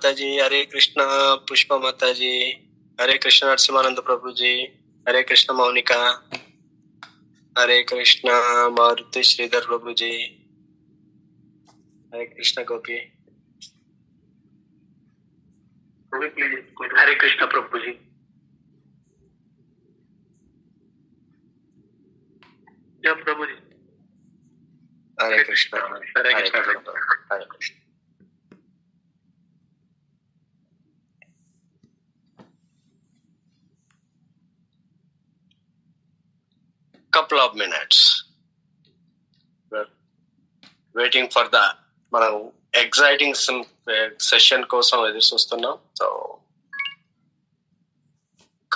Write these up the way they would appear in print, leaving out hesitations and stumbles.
माताजी, हरे कृष्णा पुष्पा माताजी, हरे कृष्णा नरसिंहानंद प्रभु जी, हरे कृष्णा मौनिका, हरे कृष्णा मारुति श्रीधर प्रभु जी, हरे कृष्णा गोपी, हरे कृष्णा प्रभु जी, जय प्रभु जी, हरे कृष्णा, हरे कृष्णा, हरे Krishna. Couple of minutes. We're waiting for the మనం exciting session కోసం ఎదురు చూస్తున్నాం. So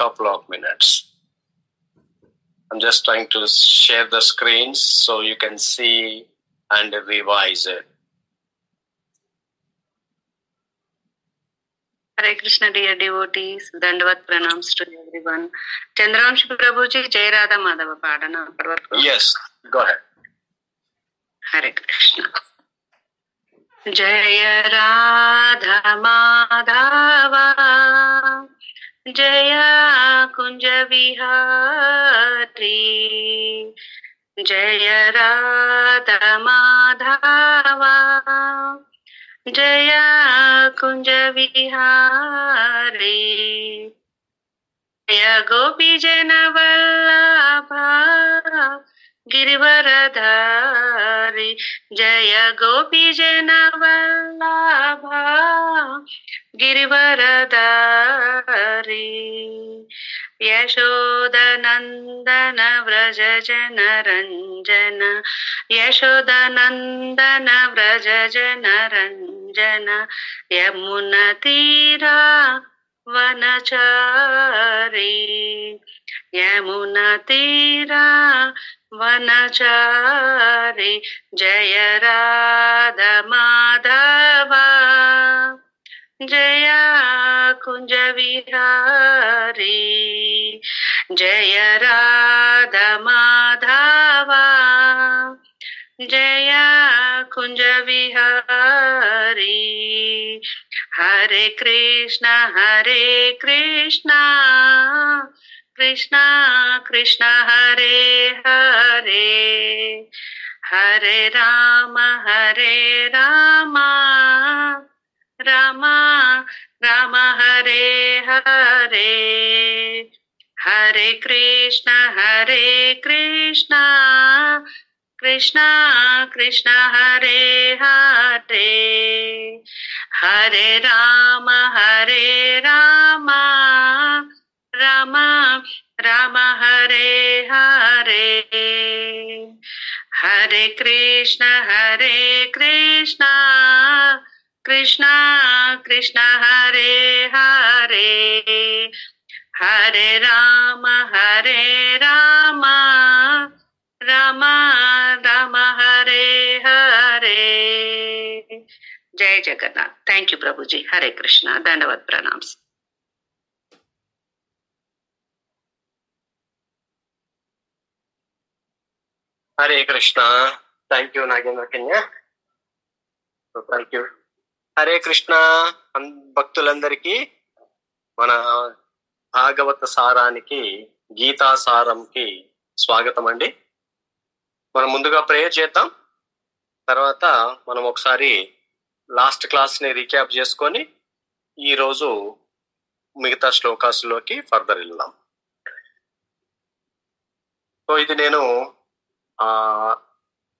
couple of minutes. I'm just trying to share the screens so you can see and revise it. Hare Krishna, dear devotees. Dandavat pranams to everyone. Chandramshi Prabhuji, Jai Radha Madhava Padana. Yes, go ahead. Hare Krishna. Jaya Radha Madhava, Jaya Kunja Vihari, Jaya Radha Madhava, Jaya Kunja Vihari, Jaya Gopi Jana Vallabha Girivaradhari, Jaya Gopi Jana Vallabha Girivaradhari, Yashoda Nandana Vraja Jana Ranjana, Yashoda Nandana Vraja Jana Ranjana, Yamuna Tira Vanachari, Yamuna Tira Vanachari, Jaya Radha Madhava, Jaya Kunja Vihari, Jaya Radha Madhava, Jaya Kunja Vihari, Hare Krishna, Hare Krishna, Krishna Krishna Hare Hare, Hare Rama, Hare Rama, Rama Rama Hare Hare, Hare Krishna, Hare Krishna, Krishna Krishna Hare Hare, Hare Rama, Hare Rama, Rama Rama Hare Hare, Hare Krishna, Hare Krishna, Krishna Krishna Hare Hare, Hare Rama, Hare Rama, Rama Rama Hare Hare. Jai Jagannath. Thank you, Prabhuji. Hare Krishna. Dandavat pranams. Hare Krishna. Thank you Nagendra Kanya. Thank you. Hare Krishna. భక్తులందరికీ మన భాగవత సారానికి, గీతా సారంకి స్వాగతం అండి. మనం ముందుగా prayer చేద్దాం. తర్వాత మనం ఒకసారి లాస్ట్ క్లాస్ని రీక్యాప్ చేసుకొని ఈరోజు మిగతా శ్లోకాసులోకి ఫర్దర్ వెళ్దాం. సో ఇది నేను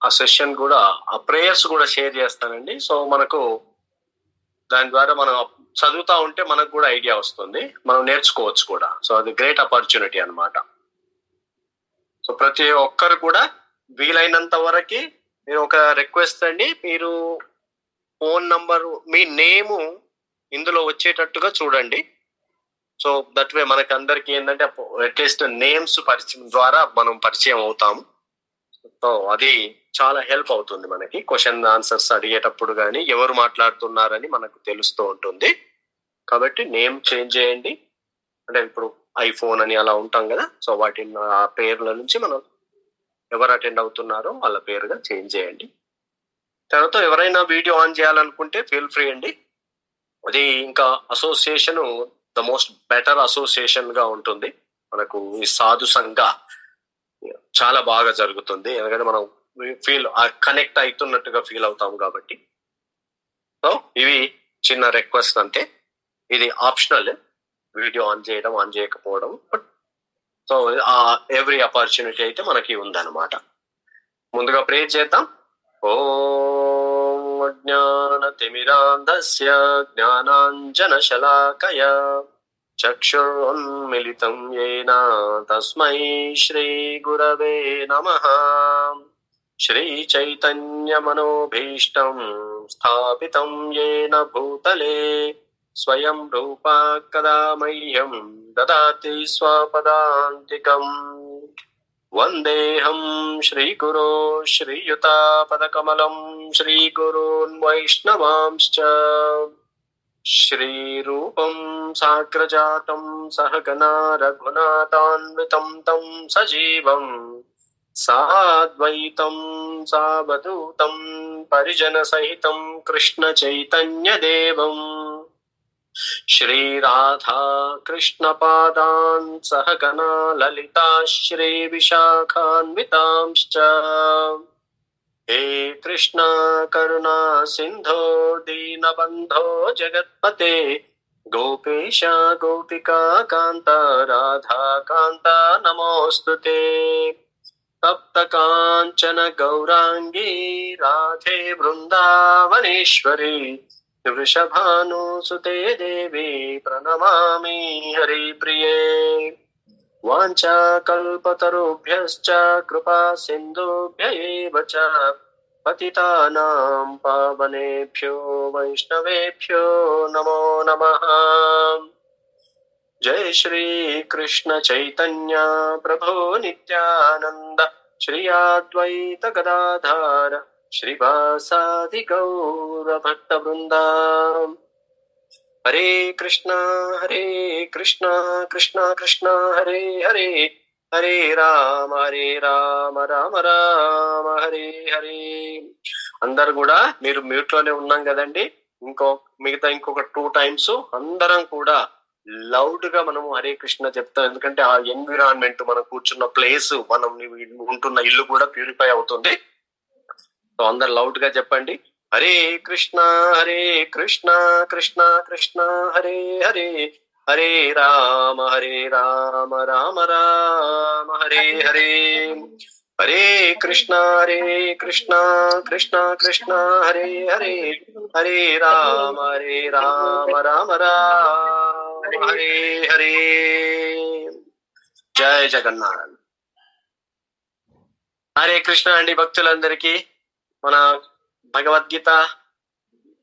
ఆ సెషన్ కూడా, ఆ ప్రేయర్స్ కూడా షేర్ చేస్తానండి. సో మనకు దాని ద్వారా మనం చదువుతా ఉంటే మనకు కూడా ఐడియా వస్తుంది, మనం నేర్చుకోవచ్చు కూడా. సో అది గ్రేట్ ఆపర్చునిటీ అన్నమాట. సో ప్రతి ఒక్కరు కూడా వీలైనంత వరకు మీరు ఒక రిక్వెస్ట్ అండి, మీరు ఫోన్ నంబరు, మీ నేము ఇందులో వచ్చేటట్టుగా చూడండి. సో దట్ వే మనకి అందరికి ఏంటంటే అట్లీస్ట్ నేమ్స్ పరిచయం ద్వారా మనం పరిచయం అవుతాము. సో అది చాలా హెల్ప్ అవుతుంది మనకి. క్వశ్చన్ ఆన్సర్స్ అడిగేటప్పుడు కానీ ఎవరు మాట్లాడుతున్నారని మనకు తెలుస్తూ ఉంటుంది. కాబట్టి నేమ్ చేంజ్ చేయండి. అంటే ఇప్పుడు ఐఫోన్ అని అలా ఉంటాం కదా, సో వాటి ఆ పేర్ల నుంచి మనం ఎవరు అటెండ్ అవుతున్నారో వాళ్ళ పేరుగా చేంజ్ చేయండి. తర్వాత ఎవరైనా వీడియో ఆన్ చేయాలనుకుంటే ఫీల్ ఫ్రీ అండి. అది ఇంకా association the most better association గా ఉంటుంది. మనకు ఈ సాధు సంఘ చాలా బాగా జరుగుతుంది, ఎందుకంటే మనం ఫీల్ కనెక్ట్ అవుతున్నట్టుగా ఫీల్ అవుతాం కాబట్టి. సో ఇవి చిన్న రిక్వెస్ట్ అంతే. ఇది ఆప్షనల్, వీడియో ఆన్ చేయడం ఆన్ చేయకపోవడం. బట్ సో ఎవ్రీ ఆపర్చునిటీ అయితే మనకి ఉందన్నమాట. ముందుగా ప్రే చేద్దాం. ఓం అజ్ఞానతిమిరాంధస్య జ్ఞానాంజనశలాకయా చక్షురున్మిలితం యేన తస్మై శ్రీ గురవే నమః. శ్రీచైతన్యమనోభీష్టం స్థాపితం యేన భూతలే స్వయం రూపా కదా మహ్యం దదాతి స్వపదాంతికం. వందేహం శ్రీగురో శ్రీయుతాపదకమలం శ్రీగురూన్ వైష్ణవాంశ్చ శ్రీరూపం సాగ్రజాతం సహగణా రఘునాథాన్వితం తం సజీవం సాద్వైతం సావధూతం పరిజన సహితం కృష్ణ చైతన్య దేవం శ్రీ రాధా కృష్ణ పాదాన్ సహగణా లలితా శ్రీ విశాఖాన్వితాంశ్చ. హే కృష్ణ కరుణా సింధో దీనబంధో జగత్పతే గోపేశ గోపికా కాంత రాధా కాంత నమోస్తుతే. తప్త కాంచన గౌరాంగీ రాధే బృందావనేశ్వరి వృషభానుసుతే దేవి ప్రణమామి హరిప్రియే. వాంఛాకల్పతరుభ్యశ్చ కృపా సింధుభ్య ఏవ చ పతితానాం పావనేభ్యో వైష్ణవేభ్యో నమో నమః. జయ శ్రీ కృష్ణ చైతన్య ప్రభో నిత్యానంద శ్రీ అద్వైత గదాధార శ్రీవాసాది గౌర భక్త బృందా. హరే కృష్ణ కృష్ణ కృష్ణ హరే హరే, హరే రామ రామ రామ హరే హరే. అందరు కూడా మీరు మ్యూట్ లోనే ఉన్నాం కదండి. ఇంకొక 2 times అందరం కూడా లౌడ్ గా మనము హరే కృష్ణ చెప్తాం. ఎందుకంటే ఆ ఎన్విరాన్మెంట్, మనం కూర్చున్న ప్లేస్, మనం ఉంటున్న ఇల్లు కూడా ప్యూరిఫై అవుతుంది. సో అందరు లౌడ్ గా చెప్పండి. హరే కృష్ణ కృష్ణ కృష్ణ హరే హరే, హరే రామ రామ రామ హరే హరే. హరే కృష్ణ కృష్ణ కృష్ణ హరే హరే, హరే రామ రామ రామ హరే హరే. జయ జగన్నాథ్. హరే కృష్ణ అండి భక్తులందరికీ. మన భగవద్గీత,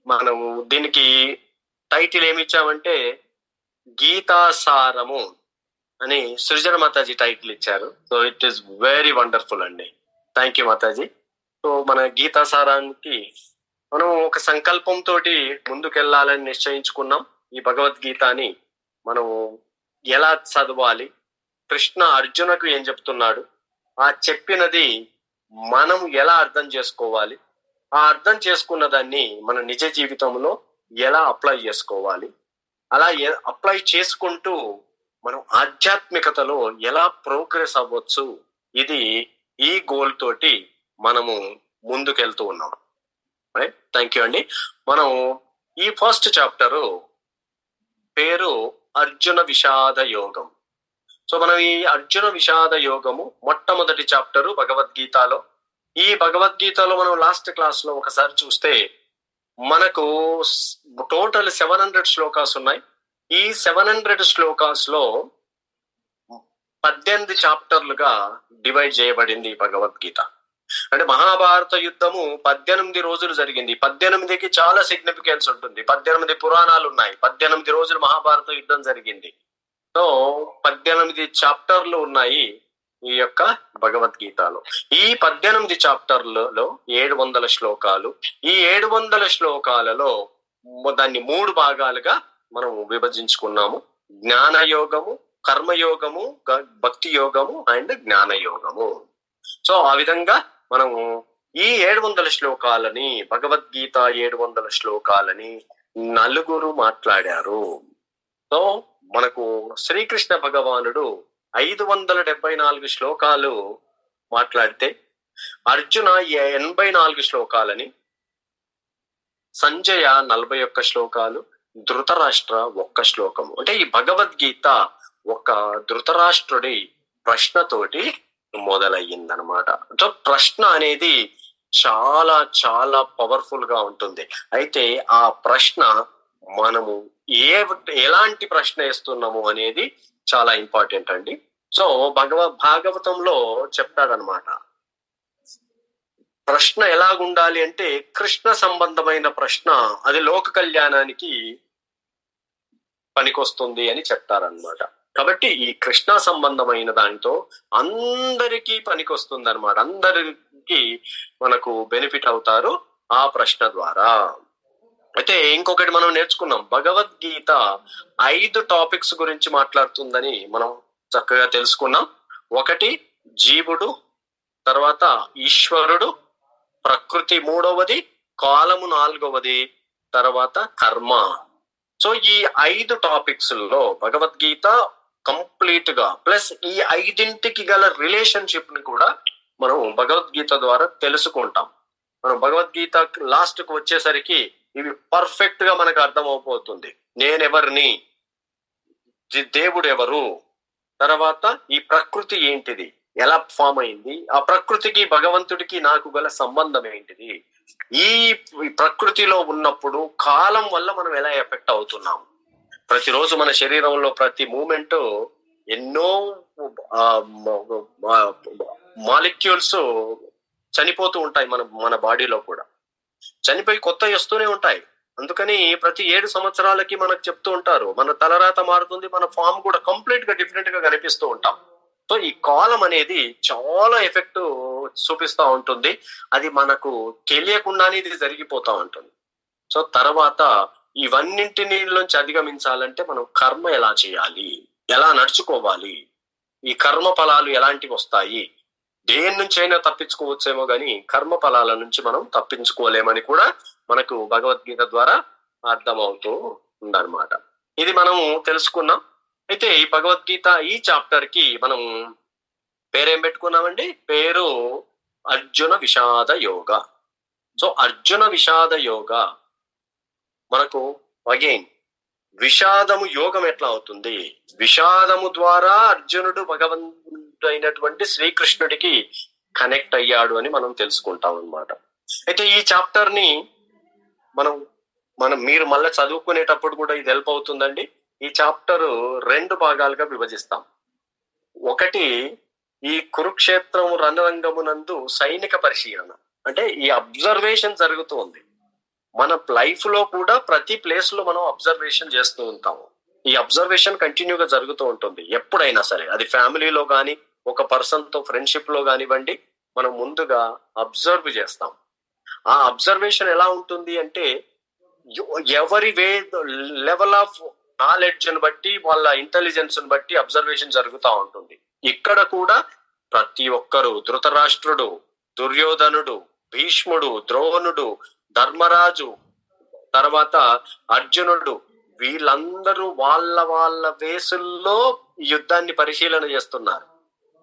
మనము దీనికి టైటిల్ ఏమిచ్చామంటే గీతాసారము అని సృజన మాతాజీ టైటిల్ ఇచ్చారు. So it is very wonderful అండి. Thank you Mataji. సో మన గీతాసారానికి మనం ఒక సంకల్పంతో ముందుకెళ్లాలని నిశ్చయించుకున్నాం. ఈ భగవద్గీతని మనం ఎలా చదవాలి, కృష్ణ అర్జునకు ఏం చెప్తున్నాడు, ఆ చెప్పినది మనం ఎలా అర్థం చేసుకోవాలి, ఆ అర్థం చేసుకున్న దాన్ని మన నిజ జీవితంలో ఎలా అప్లై చేసుకోవాలి, అలా అప్లై చేసుకుంటూ మనం ఆధ్యాత్మికతలో ఎలా ప్రోగ్రెస్ అవ్వచ్చు, ఇది ఈ గోల్ తోటి మనము ముందుకెళ్తూ ఉన్నాం. రైట్, థ్యాంక్ యూ అండి. మనం ఈ ఫస్ట్ చాప్టరు పేరు అర్జున విషాద యోగం. సో మనం ఈ అర్జున విషాద యోగము మొట్టమొదటి చాప్టరు భగవద్గీతలో. ఈ భగవద్గీతలో మనం లాస్ట్ క్లాస్ లో ఒకసారి చూస్తే మనకు టోటల్ 700 శ్లోకాస్ ఉన్నాయి. ఈ 700 శ్లోకాస్ లో 18 చాప్టర్లుగా డివైడ్ చేయబడింది ఈ భగవద్గీత. అంటే మహాభారత యుద్ధము 18 రోజులు జరిగింది. 18కి చాలా సిగ్నిఫికెన్స్ ఉంటుంది. 18 పురాణాలు ఉన్నాయి. 18 రోజులు మహాభారత యుద్ధం జరిగింది. సో 18 చాప్టర్లు ఉన్నాయి ఈ యొక్క భగవద్గీతలో. ఈ 18 చాప్టర్లలో 700 శ్లోకాలు. ఈ 700 శ్లోకాలలో దాన్ని 3 భాగాలుగా మనం విభజించుకున్నాము. జ్ఞానయోగము, కర్మయోగము, భక్తి యోగము అండ్ జ్ఞానయోగము. సో ఆ విధంగా మనము ఈ 700 శ్లోకాలని, భగవద్గీత 700 శ్లోకాలని నలుగురు మాట్లాడారు. సో మనకు శ్రీకృష్ణ భగవానుడు 574 శ్లోకాలు మాట్లాడితే అర్జున 84 శ్లోకాలని, సంజయ 41 శ్లోకాలు, ధృతరాష్ట్ర 1 శ్లోకము. అంటే ఈ భగవద్గీత ఒక ధృతరాష్ట్రుడి ప్రశ్నతోటి మొదలయ్యిందనమాట. సో ప్రశ్న అనేది చాలా చాలా పవర్ఫుల్ గా ఉంటుంది. అయితే ఆ ప్రశ్న మనము ఎలాంటి ప్రశ్న వేస్తున్నాము అనేది చాలా ఇంపార్టెంట్ అండి. సో భాగవతంలో చెప్తాడనమాట, ప్రశ్న ఎలాగుండాలి అంటే కృష్ణ సంబంధమైన ప్రశ్న, అది లోక కళ్యాణానికి పనికొస్తుంది అని చెప్తారనమాట. కాబట్టి ఈ కృష్ణ సంబంధమైన దానితో అందరికీ పనికొస్తుంది అనమాట. అందరికి మనకు బెనిఫిట్ అవుతారు ఆ ప్రశ్న ద్వారా. అయితే ఇంకొకటి మనం నేర్చుకున్నాం, భగవద్గీత 5 టాపిక్స్ గురించి మాట్లాడుతుందని మనం చక్కగా తెలుసుకున్నాం. ఒకటి జీవుడు, తర్వాత ఈశ్వరుడు, ప్రకృతి 3వది, కాలము 4వది, తర్వాత కర్మ. సో ఈ 5 టాపిక్స్ లో భగవద్గీత కంప్లీట్ గా ప్లస్ ఈ 5ంటికి గల రిలేషన్షిప్ ని కూడా మనం భగవద్గీత ద్వారా తెలుసుకుంటాం. మనం భగవద్గీత లాస్ట్ కు వచ్చేసరికి ఇవి పర్ఫెక్ట్ గా మనకు అర్థం అయిపోతుంది. నేనెవరిని, దేవుడు ఎవరు, తర్వాత ఈ ప్రకృతి ఏంటిది, ఎలా ఫామ్ అయింది, ఆ ప్రకృతికి భగవంతుడికి నాకు గల సంబంధం ఏంటిది, ఈ ప్రకృతిలో ఉన్నప్పుడు కాలం వల్ల మనం ఎలా ఎఫెక్ట్ అవుతున్నాం. ప్రతిరోజు మన శరీరంలో ప్రతి మూమెంట్ ఎన్నో మాలిక్యూల్స్ చనిపోతూ ఉంటాయి. మన బాడీలో కూడా చనిపోయి కొత్త వస్తూనే ఉంటాయి. అందుకని ప్రతి 7 సంవత్సరాలకి మనకు చెప్తూ ఉంటారు, మన తలరాత మారుతుంది, మన ఫామ్ కూడా కంప్లీట్ గా డిఫరెంట్ గా కనిపిస్తూ ఉంటాం. సో ఈ కాలం అనేది చాలా ఎఫెక్ట్ చూపిస్తూ ఉంటుంది. అది మనకు తెలియకుండానే ఇది జరిగిపోతా ఉంటుంది. సో తర్వాత ఇవన్నింటిని నుంచి అధిగమించాలంటే మనం కర్మ ఎలా చేయాలి, ఎలా నడుచుకోవాలి, ఈ కర్మ ఫలాలు ఎలాంటివి వస్తాయి, దేని నుంచి అయినా తప్పించుకోవచ్చేమో కానీ కర్మ ఫలాల నుంచి మనం తప్పించుకోలేమని కూడా మనకు భగవద్గీత ద్వారా అర్థమవుతూ ఉందన్నమాట. ఇది మనం తెలుసుకున్నాం. అయితే ఈ భగవద్గీత ఈ చాప్టర్ కి మనం పేరేం పెట్టుకున్నామండి? పేరు అర్జున విషాద యోగ. సో అర్జున విషాద యోగ మనకు అగైన్ విషాదము యోగం ఎట్లా అవుతుంది, విషాదము ద్వారా అర్జునుడు భగవంతుడైనటువంటి శ్రీకృష్ణుడికి కనెక్ట్ అయ్యాడు అని మనం తెలుసుకుంటాం అన్నమాట. అయితే ఈ చాప్టర్ ని మీరు మళ్ళీ చదువుకునేటప్పుడు కూడా ఇది హెల్ప్ అవుతుందండి. ఈ చాప్టర్ 2 భాగాలుగా విభజిస్తాం. ఒకటి ఈ కురుక్షేత్రం రణరంగమునందు సైనిక పరిశీలన, అంటే ఈ అబ్జర్వేషన్ జరుగుతూ ఉంది. మన లైఫ్ లో కూడా ప్రతి ప్లేస్ లో మనం అబ్జర్వేషన్ చేస్తూ ఉంటాము. ఈ అబ్జర్వేషన్ కంటిన్యూగా జరుగుతూ ఉంటుంది ఎప్పుడైనా సరే. అది ఫ్యామిలీలో కానీ ఒక పర్సన్ తో ఫ్రెండ్షిప్ లో కానివ్వండి, మనం ముందుగా అబ్జర్వ్ చేస్తాం. ఆ అబ్జర్వేషన్ ఎలా ఉంటుంది అంటే ఎవరి లెవెల్ ఆఫ్ నాలెడ్జ్ ని బట్టి, వాళ్ళ ఇంటెలిజెన్స్ ని బట్టి అబ్జర్వేషన్ జరుగుతూ ఉంటుంది. ఇక్కడ కూడా ప్రతి ఒక్కరు, ధృతరాష్ట్రుడు, దుర్యోధనుడు, భీష్ముడు, ద్రోణుడు, ధర్మరాజు, తర్వాత అర్జునుడు, వీళ్ళందరూ వాళ్ళ వేసుల్లో యుద్ధాన్ని పరిశీలన చేస్తున్నారు.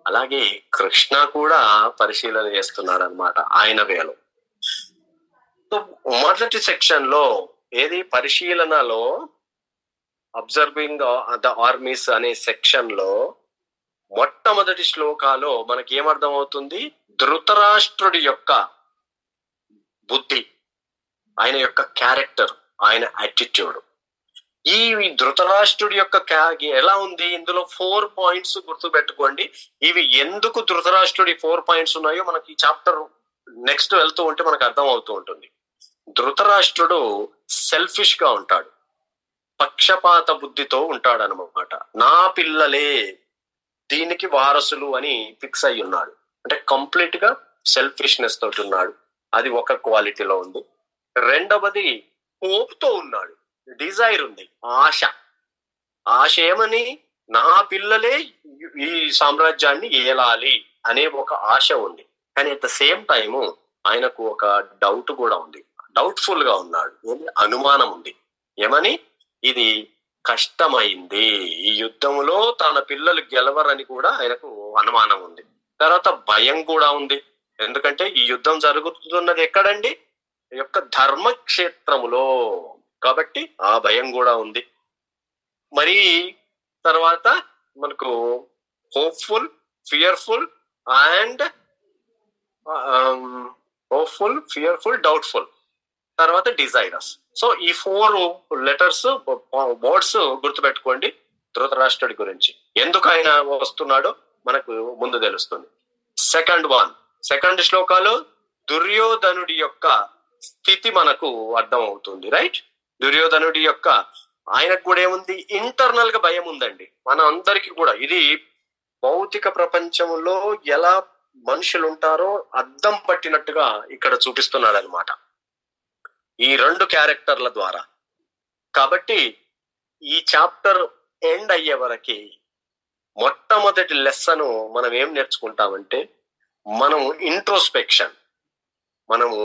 అలాగే కృష్ణ కూడా పరిశీలన చేస్తున్నాడు అన్నమాట ఆయన వేలో. మొదటి సెక్షన్ లో ఏది పరిశీలనలో అబ్జర్వింగ్ ద ఆర్మీస్ అనే సెక్షన్ లో మొట్టమొదటి శ్లోకాలో మనకి ఏమర్థం అవుతుంది? ధృతరాష్ట్రుడి యొక్క బుద్ధి, ఆయన యొక్క క్యారెక్టర్, ఆయన యాటిట్యూడ్. ఈ ధృతరాష్ట్రుడి యొక్క ఎలా ఉంది? ఇందులో 4 పాయింట్స్ గుర్తు పెట్టుకోండి. ఇవి ఎందుకు ధృతరాష్ట్రుడి 4 పాయింట్స్ ఉన్నాయో మనకి ఈ చాప్టర్ నెక్స్ట్ వెళ్తూ ఉంటే మనకు అర్థం అవుతూ ఉంటుంది. ధృతరాష్ట్రుడు సెల్ఫిష్ గా ఉంటాడు, పక్షపాత బుద్ధితో ఉంటాడు అన్నమాట. నా పిల్లలే దీనికి వారసులు అని ఫిక్స్ అయి ఉన్నాడు. అంటే కంప్లీట్ గా సెల్ఫిష్నెస్ తోటి ఉన్నాడు. అది ఒక క్వాలిటీలో ఉంది. రెండవది హోప్ తో ఉన్నాడు, డిజైర్ ఉంది, ఆశ ఏమని, నా పిల్లలే ఈ సామ్రాజ్యాన్ని ఏలాలి అనే ఒక ఆశ ఉంది. కానీ అట్ ద సేమ్ టైము ఆయనకు ఒక డౌట్ కూడా ఉంది, డౌట్ఫుల్ గా ఉన్నాడు, అనుమానం ఉంది. ఏమని? ఇది కష్టమైంది, ఈ యుద్ధములో తన పిల్లలు గెలవరని కూడా ఆయనకు అనుమానం ఉంది. తర్వాత భయం కూడా ఉంది. ఎందుకంటే ఈ యుద్ధం జరుగుతున్నది ఎక్కడండి? ఈ యొక్క ధర్మక్షేత్రములో, కాబట్టి ఆ భయం కూడా ఉంది. మరి తర్వాత మనకు hopeful, fearful and hopeful, fearful, doubtful, తర్వాత డిజైరస్. సో ఈ 4 లెటర్స్, వర్డ్స్ గుర్తుపెట్టుకోండి ధృతరాష్ట్రుడి గురించి. ఎందుకు ఆయన వస్తున్నాడో మనకు ముందు తెలుస్తుంది. సెకండ్ శ్లోకాలు దుర్యోధనుడి యొక్క స్థితి మనకు అర్థం అవుతుంది. రైట్? దుర్యోధనుడి యొక్క ఆయనకు కూడా ఏముంది? ఇంటర్నల్ గా భయం ఉందండి. మన అందరికి కూడా ఇది భౌతిక ప్రపంచంలో ఎలా మనుషులు ఉంటారో అద్దం పట్టినట్టుగా ఇక్కడ చూపిస్తున్నాడు అనమాట ఈ 2 క్యారెక్టర్ల ద్వారా. కాబట్టి ఈ చాప్టర్ ఎండ్ అయ్యే వరకు మొట్టమొదటి లెసన్ మనం ఏం నేర్చుకుంటామంటే, మనము ఇంట్రోస్పెక్షన్, మనము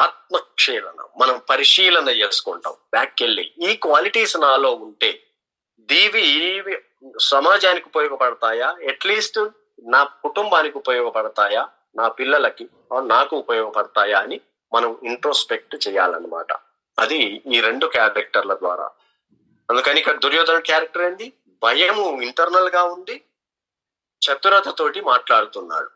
ఆత్మక్షీలన, మనం పరిశీలన చేసుకుంటాం. బ్యాక్ వెళ్ళి ఈ క్వాలిటీస్ నాలో ఉంటే దీవి సమాజానికి ఉపయోగపడతాయా, అట్లీస్ట్ నా కుటుంబానికి ఉపయోగపడతాయా, నా పిల్లలకి నాకు ఉపయోగపడతాయా అని మనం ఇంట్రోస్పెక్ట్ చేయాలన్నమాట. అది ఈ 2 క్యారెక్టర్ల ద్వారా. అందుకని ఇక్కడ దుర్యోధన క్యారెక్టర్ ఏంది? భయము ఇంటర్నల్ గా ఉంది, చతురతతోటి మాట్లాడుతున్నాడు.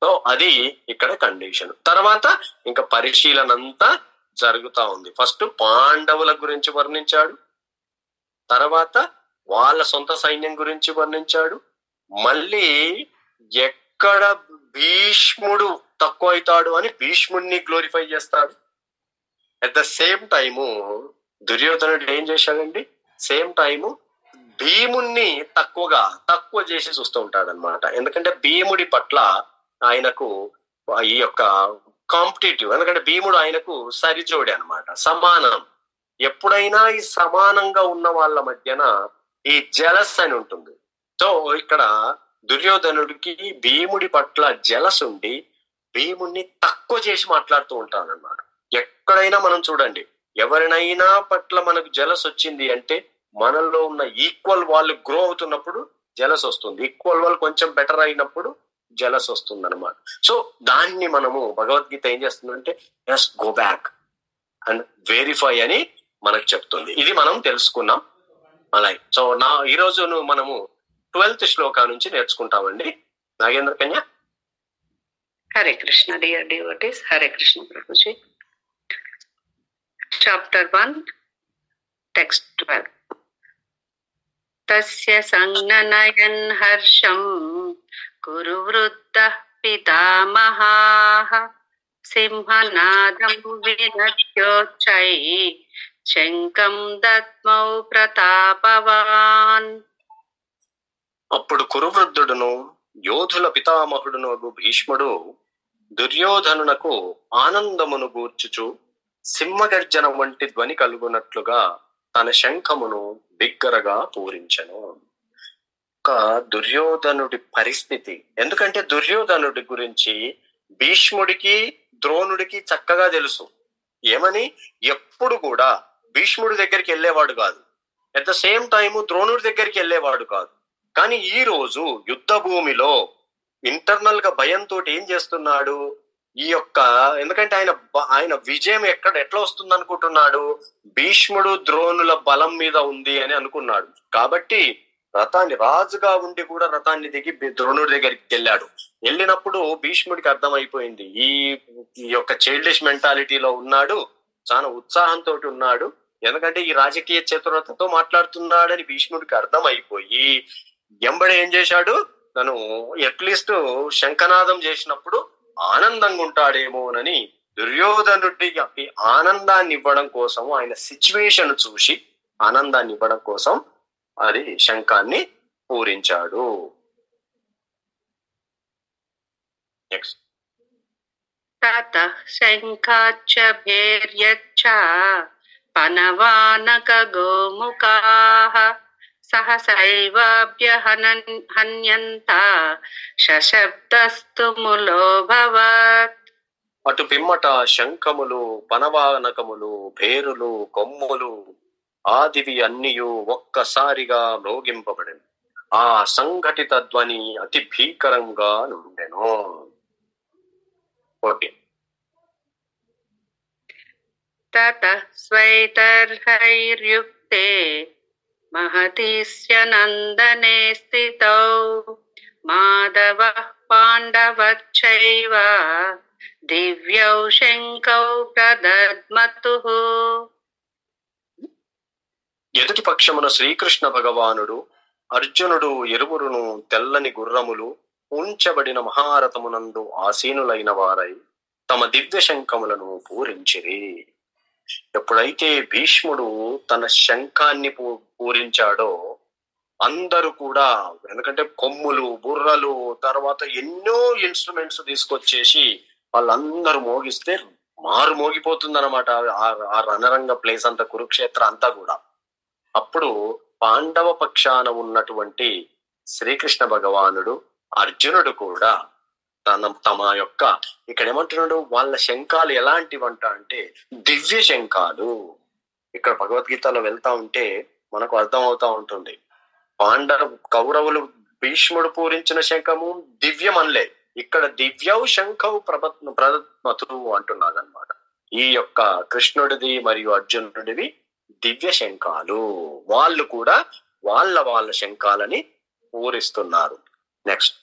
సో అది ఇక్కడ కండిషన్. తర్వాత ఇంకా పరిశీలన అంతా జరుగుతా ఉంది. ఫస్ట్ పాండవుల గురించి వర్ణించాడు, తర్వాత వాళ్ళ సొంత సైన్యం గురించి వర్ణించాడు, మళ్ళీ ఎక్కడ భీష్ముడు తక్కువ అవుతాడు అని భీష్ముడిని గ్లోరిఫై చేస్తాడు. అట్ ద సేమ్ టైము దుర్యోధనుడు ఏం చేశాడండి? సేమ్ టైము భీముణ్ణి తక్కువ చేసి చూస్తూ ఉంటాడు అనమాట. ఎందుకంటే భీముడి పట్ల ఆయనకు ఈ యొక్క కాంపిటేటివ్, ఎందుకంటే భీముడు ఆయనకు సరిజోడి అనమాట, సమానం. ఎప్పుడైనా ఈ సమానంగా ఉన్న వాళ్ళ మధ్యన ఈ జలస్ అని ఉంటుంది. సో ఇక్కడ దుర్యోధనుడికి భీముడి పట్ల జలస్ ఉండి భీముడిని తక్కువ చేసి మాట్లాడుతూ ఉంటాడు అనమాట. ఎక్కడైనా మనం చూడండి, ఎవరినైనా పట్ల మనకు జలస్ వచ్చింది అంటే మనలో ఉన్న ఈక్వల్ వాళ్ళు గ్రో అవుతున్నప్పుడు జలస్ వస్తుంది, ఈక్వల్ వాళ్ళు కొంచెం బెటర్ అయినప్పుడు జలస్ వస్తుంది అనమాట. సో దాన్ని మనము భగవద్గీత ఏం చేస్తుందంటే just go back and verify అని మనకు చెప్తుంది. ఇది మనం తెలుసుకున్నాం. అలాగే సో ఈరోజు మనము 12th శ్లోకా నుంచి నేర్చుకుంటామండి. నాగేంద్ర కన్య. Hare Krishna dear devotees, Hare Krishna Prabhuji. Chapter 1 text 12. తస్య సంజ్ఞనయన్ హర్షం కురు వృద్ధః పితామహాః సింహనాదం వినద్యోచ్చై శంఖం దద్మౌ ప్రతాపవాన్. అప్పుడు కురువృద్ధుడును యోధుల పితామహుడును భీష్ముడు దుర్యోధనునకు ఆనందమును గూర్చుచు సింహగర్జన వంటి ధ్వని కలుగునట్లుగా తన శంఖమును బిగ్గరగా పూరించెను. ఒక దుర్యోధనుడి పరిస్థితి, ఎందుకంటే దుర్యోధనుడి గురించి భీష్ముడికి ద్రోణుడికి చక్కగా తెలుసు. ఏమని? ఎప్పుడు కూడా భీష్ముడి దగ్గరికి వెళ్ళేవాడు కాదు, అట్ ద సేమ్ టైము ద్రోణుడి దగ్గరికి వెళ్ళేవాడు కాదు. కానీ ఈ రోజు యుద్ధ భూమిలో ఇంటర్నల్ గా భయంతో ఏం చేస్తున్నాడు? ఈ యొక్క ఎందుకంటే ఆయన విజయం ఎట్లా వస్తుంది అనుకుంటున్నాడు? భీష్ముడు ద్రోణుల బలం మీద ఉంది అని అనుకున్నాడు. కాబట్టి రథాన్ని, రాజుగా ఉండి కూడా రథాన్ని దిగి ద్రోణుడి దగ్గరికి వెళ్ళాడు. వెళ్ళినప్పుడు భీష్ముడికి అర్థమైపోయింది ఈ యొక్క చైల్డిష్ మెంటాలిటీలో ఉన్నాడు, చాలా ఉత్సాహంతో ఉన్నాడు. ఎందుకంటే ఈ రాజకీయ చతురతతో మాట్లాడుతున్నాడని భీష్ముడికి అర్థమైపోయి ఎంబడే ఏం చేశాడు? తను అట్లీస్ట్ శంఖనాదం చేసినప్పుడు ఆనందంగా ఉంటాడేమోనని దుర్యోధనుడికి ఆనందాన్ని ఇవ్వడం కోసం, ఆయన సిచ్యువేషన్ చూసి ఆనందాన్ని ఇవ్వడం కోసం అది శంఖాన్ని పూరించాడు. నెక్స్ట్. తతః శంఖాచ్చ భేర్యచ్చ పనవానక గోముఖాః సహసైవాభ్యహన్యంత సశబ్దస్తు ములోభవత్. అటు పిమ్మట శంఖములు, పనవానకములు, భేరులు, కొమ్ములు ఆదివి అన్నియు ఒక్కసారిగా మ్రోగింపబడింది. ఆ సంఘటిత ధ్వని అతి భీకరంగా నుండెను. ఓకే. తతః స్వైతర్హైర్యుక్తే మహతిస్య నందనే స్థితౌ మాధవః పాండవశ్చైవ దివ్యౌ శంఖౌ ప్రదద్మతుః. ఎదుటి పక్షమున శ్రీకృష్ణ భగవానుడు, అర్జునుడు ఇరువురును తెల్లని గుర్రములు ఉంచబడిన మహారథమునందు ఆసీనులైన వారై తమ దివ్య శంఖములను పూరించిరి. ఎప్పుడైతే భీష్ముడు తన శంఖాన్ని పూరించాడో అందరూ కూడా, ఎందుకంటే కొమ్ములు, బుర్రలు, తర్వాత ఎన్నో ఇన్స్ట్రుమెంట్స్ తీసుకొచ్చేసి వాళ్ళందరూ మోగిస్తే మారు మోగిపోతుందన్నమాట ఆ రణరంగ ప్లేస్ అంతా, కురుక్షేత్ర అంతా కూడా. అప్పుడు పాండవ పక్షాన ఉన్నటువంటి శ్రీకృష్ణ భగవానుడు, అర్జునుడు కూడా తమ యొక్క, ఇక్కడ ఏమంటున్నాడు, వాళ్ళ శంఖాలు ఎలాంటివంట అంటే దివ్య శంఖాలు. ఇక్కడ భగవద్గీతలో వెళ్తా ఉంటే మనకు అర్థం అవుతా ఉంటుంది. కౌరవులు భీష్ముడు పూరించిన శంఖము దివ్యమనలే, ఇక్కడ దివ్యౌ శంఖౌ ప్రదద్మతు అంటున్నాడు అనమాట. ఈ యొక్క కృష్ణుడిది మరియు అర్జునుడివి దివ్య శంఖాలు. వాళ్ళు కూడా వాళ్ళ శంఖాలని పూరిస్తున్నారు. నెక్స్ట్.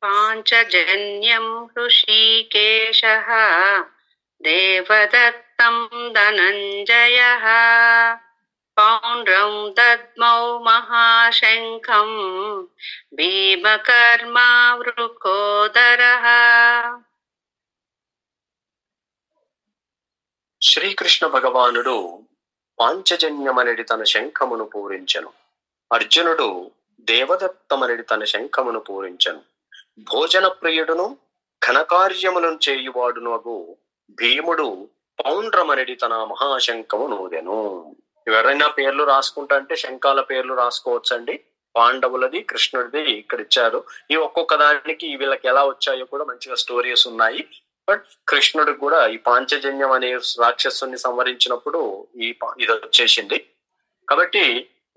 పాంచజన్యం హృషీకేశః దేవదత్తం ధనంజయః పౌండ్రం దద్మౌ మహాశంఖం భీమకర్మా వృకోదరః. శ్రీకృష్ణ భగవానుడు పాంచజన్యమనడి తన శంఖమును పూరించెను. అర్జునుడు దేవదత్తమనడి తన శంఖమును పూరించెను. భోజన ప్రియుడును ఘనకార్యములను చేయువాడునగు భీముడు పౌండ్రమనడి తన మహాశంఖము నూదెను. ఎవరైనా పేర్లు రాసుకుంటా అంటే శంఖాల పేర్లు రాసుకోవచ్చండి. పాండవులది, కృష్ణుడిది ఇక్కడ ఇచ్చారు. ఈ ఒక్కొక్క దానికి వీళ్ళకి ఎలా వచ్చాయో కూడా మంచిగా స్టోరీస్ ఉన్నాయి. బట్ కృష్ణుడికి కూడా ఈ పాంచజన్యం అనే రాక్షసుని సంహరించినప్పుడు ఇది వచ్చేసింది. కాబట్టి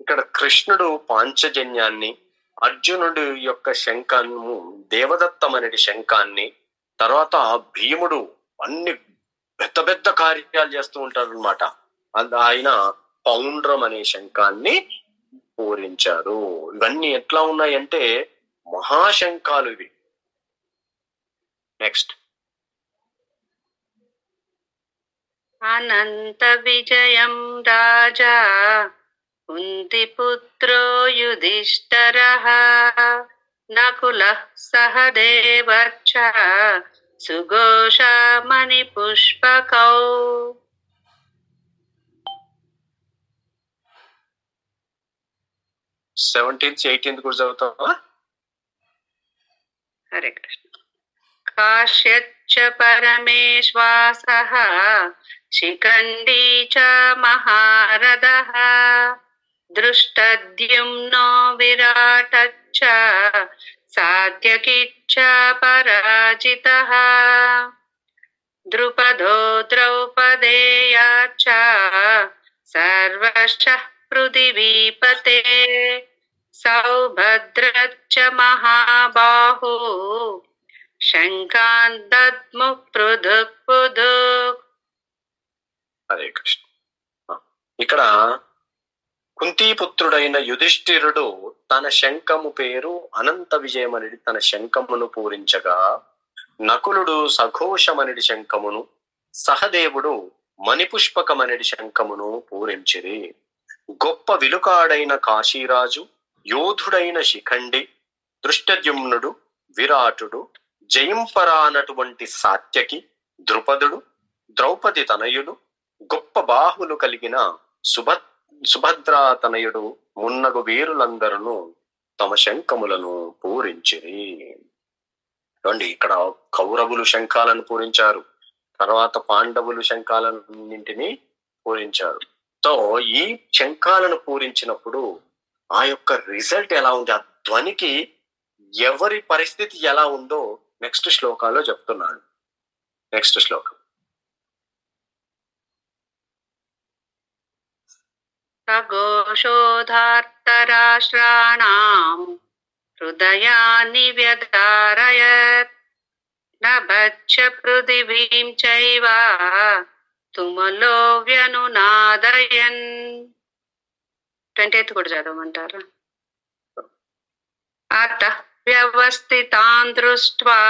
ఇక్కడ కృష్ణుడు పాంచజన్యాన్ని, అర్జునుడి యొక్క శంఖము దేవదత్తం అనేది శంఖాన్ని, తర్వాత భీముడు అన్ని పెద్ద పెద్ద కార్యాలు చేస్తూ ఉంటారు అనమాట. ఆయన పౌండ్రం అనే శంఖాన్ని పూరించారు. ఇవన్నీ ఎట్లా ఉన్నాయంటే మహాశంఖాలు ఇవి. నెక్స్ట్. అనంత విజయం రాజా కుంతి పుత్రో యుధిష్ఠిరః నకులః సహదేవశ్చ సుఘోషమణి పుష్పకౌ. 17th 18th కూడా చదువుతావా? హరే కృష్ణ. కాశ్యచ్చ పరమేశ్వాసః శిఖండీ చ మహారథః దృష్టద్యుమ్నో విరాటచ్చ సాత్యకిచ్చ పరాజితః ద్రుపదో ద్రౌపదేయాచ్చ సర్వశః పృథివీపతే సౌభద్రచ్చ మహాబాహు శంఖాన్ దద్ము పృథుక్ పృథుక్. హరే కృష్ణ. ఇక్కడ కుంతీపుత్రుడైన యుధిష్ఠిరుడు తన శంఖము పేరు అనంత విజయమనిడి తన శంఖమును పూరించగా, నకులుడు సఘోషమనిడి శంఖమును, సహదేవుడు మణిపుష్పకమనిడి శంఖమును పూరించిరి. గొప్ప విలుకాడైన కాశీరాజు, యోధుడైన శిఖండి, దృష్టద్యుమ్నుడు, విరాటుడు, జయింపరానటువంటి సాత్యకి, ద్రుపదుడు, ద్రౌపది తనయుడు, గొప్ప బాహులు కలిగిన సుభద్రా తనయుడు మున్నగు వీరులందరూ తమ శంఖములను పూరించిరి. చూడండి, ఇక్కడ కౌరవులు శంఖాలను పూరించారు, తర్వాత పాండవులు శంఖాలన్నింటినీ పూరించారు. సో ఈ శంఖాలను పూరించినప్పుడు ఆ యొక్క రిజల్ట్ ఎలా ఉంది, ఆ ధ్వనికి ఎవరి పరిస్థితి ఎలా ఉందో నెక్స్ట్ శ్లోకాల్లో చెప్తున్నాడు. నెక్స్ట్ శ్లోకం. సఘోషోధార్తరాష్ట్రాణాం హృదయాన్ని వ్యధారయత్ నభచ్చ పృథివీం చైవ తుమలో వ్యనునాదయన్. 28 కూడా చదవమంటారా? అత వ్యవస్థితాన్ దృష్ట్వా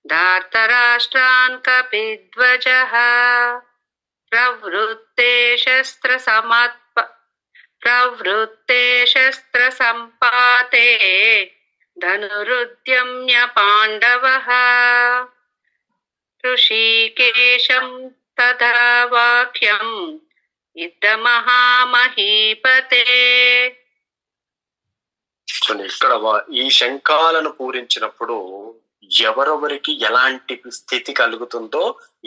ధార్తరాష్ట్రాన్ కపిధ్వజః ప్రవృత్తే శస్త్ర సంపాతే ధనురుద్యమ్య పాండవః ఋషికేశం తథా వాక్యం యుద్ధమహామహీపతే. ఇక్కడ ఈ శంఖాలను పూరించినప్పుడు ఎవరెవరికి ఎలాంటి స్థితి కలుగుతుందో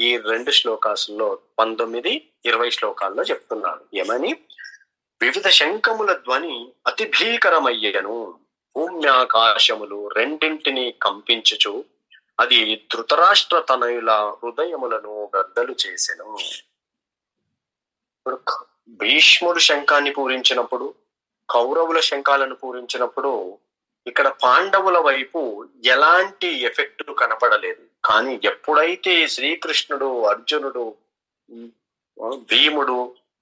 ఈ 2 శ్లోకాలలో 19, 20 శ్లోకాల్లో చెప్తున్నాడు. ఏమని? వివిధ శంఖముల ధ్వని అతి భీకరమయ్యను, భూమ్యాకాశములు రెండింటినీ కంపించుచు అది ధృతరాష్ట్ర తనయుల హృదయములను గద్దలు చేసెను. భీష్ముడు శంఖాన్ని పూరించినప్పుడు, కౌరవుల శంఖాలను పూరించినప్పుడు ఇక్కడ పాండవుల వైపు ఎలాంటి ఎఫెక్ట్ కనపడలేదు. కానీ ఎప్పుడైతే శ్రీకృష్ణుడు, అర్జునుడు, భీముడు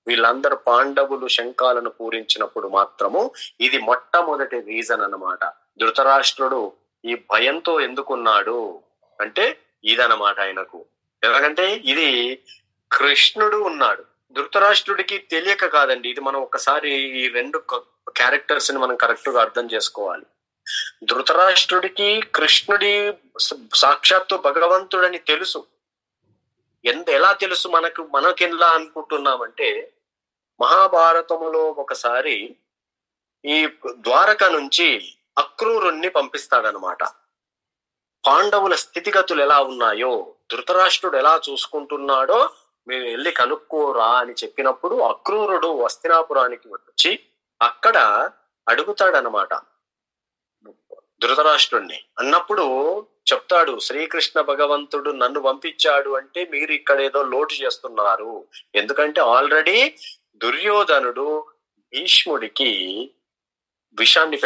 వీళ్ళందరూ పాండవులు శంఖాలను పూరించినప్పుడు మాత్రము ఇది మొట్టమొదటి రీజన్ అన్నమాట. ధృతరాష్ట్రుడు ఈ భయంతో ఎందుకున్నాడు అంటే ఇదన్నమాట ఆయనకు. ఎందుకంటే ఇది కృష్ణుడు ఉన్నాడు, ధృతరాష్ట్రుడికి తెలియక కాదండి. ఇది మనం ఒకసారి ఈ 2 క్యారెక్టర్స్ ని మనం కరెక్ట్ గా అర్థం చేసుకోవాలి. ధృతరాష్ట్రుడికి కృష్ణుడి సాక్షాత్తు భగవంతుడని తెలుసు. ఎలా తెలుసు మనకెలా అనుకుంటున్నామంటే, మహాభారతంలో ఒకసారి ఈ ద్వారక నుంచి అక్రూరుణ్ణి పంపిస్తాడనమాట. పాండవుల స్థితిగతులు ఎలా ఉన్నాయో, ధృతరాష్ట్రుడు ఎలా చూసుకుంటున్నాడో మీరు వెళ్ళి కనుక్కోరా అని చెప్పినప్పుడు అక్రూరుడు హస్తినాపురానికి వచ్చి అక్కడ అడుగుతాడనమాట ధృతరాష్ట్రుణ్ణి. అన్నప్పుడు చెప్తాడు, శ్రీకృష్ణ భగవంతుడు నన్ను పంపించాడు అంటే మీరు ఇక్కడ ఏదో లోటు చేస్తున్నారు. ఎందుకంటే ఆల్రెడీ దుర్యోధనుడు భీష్ముడికి విషాన్ని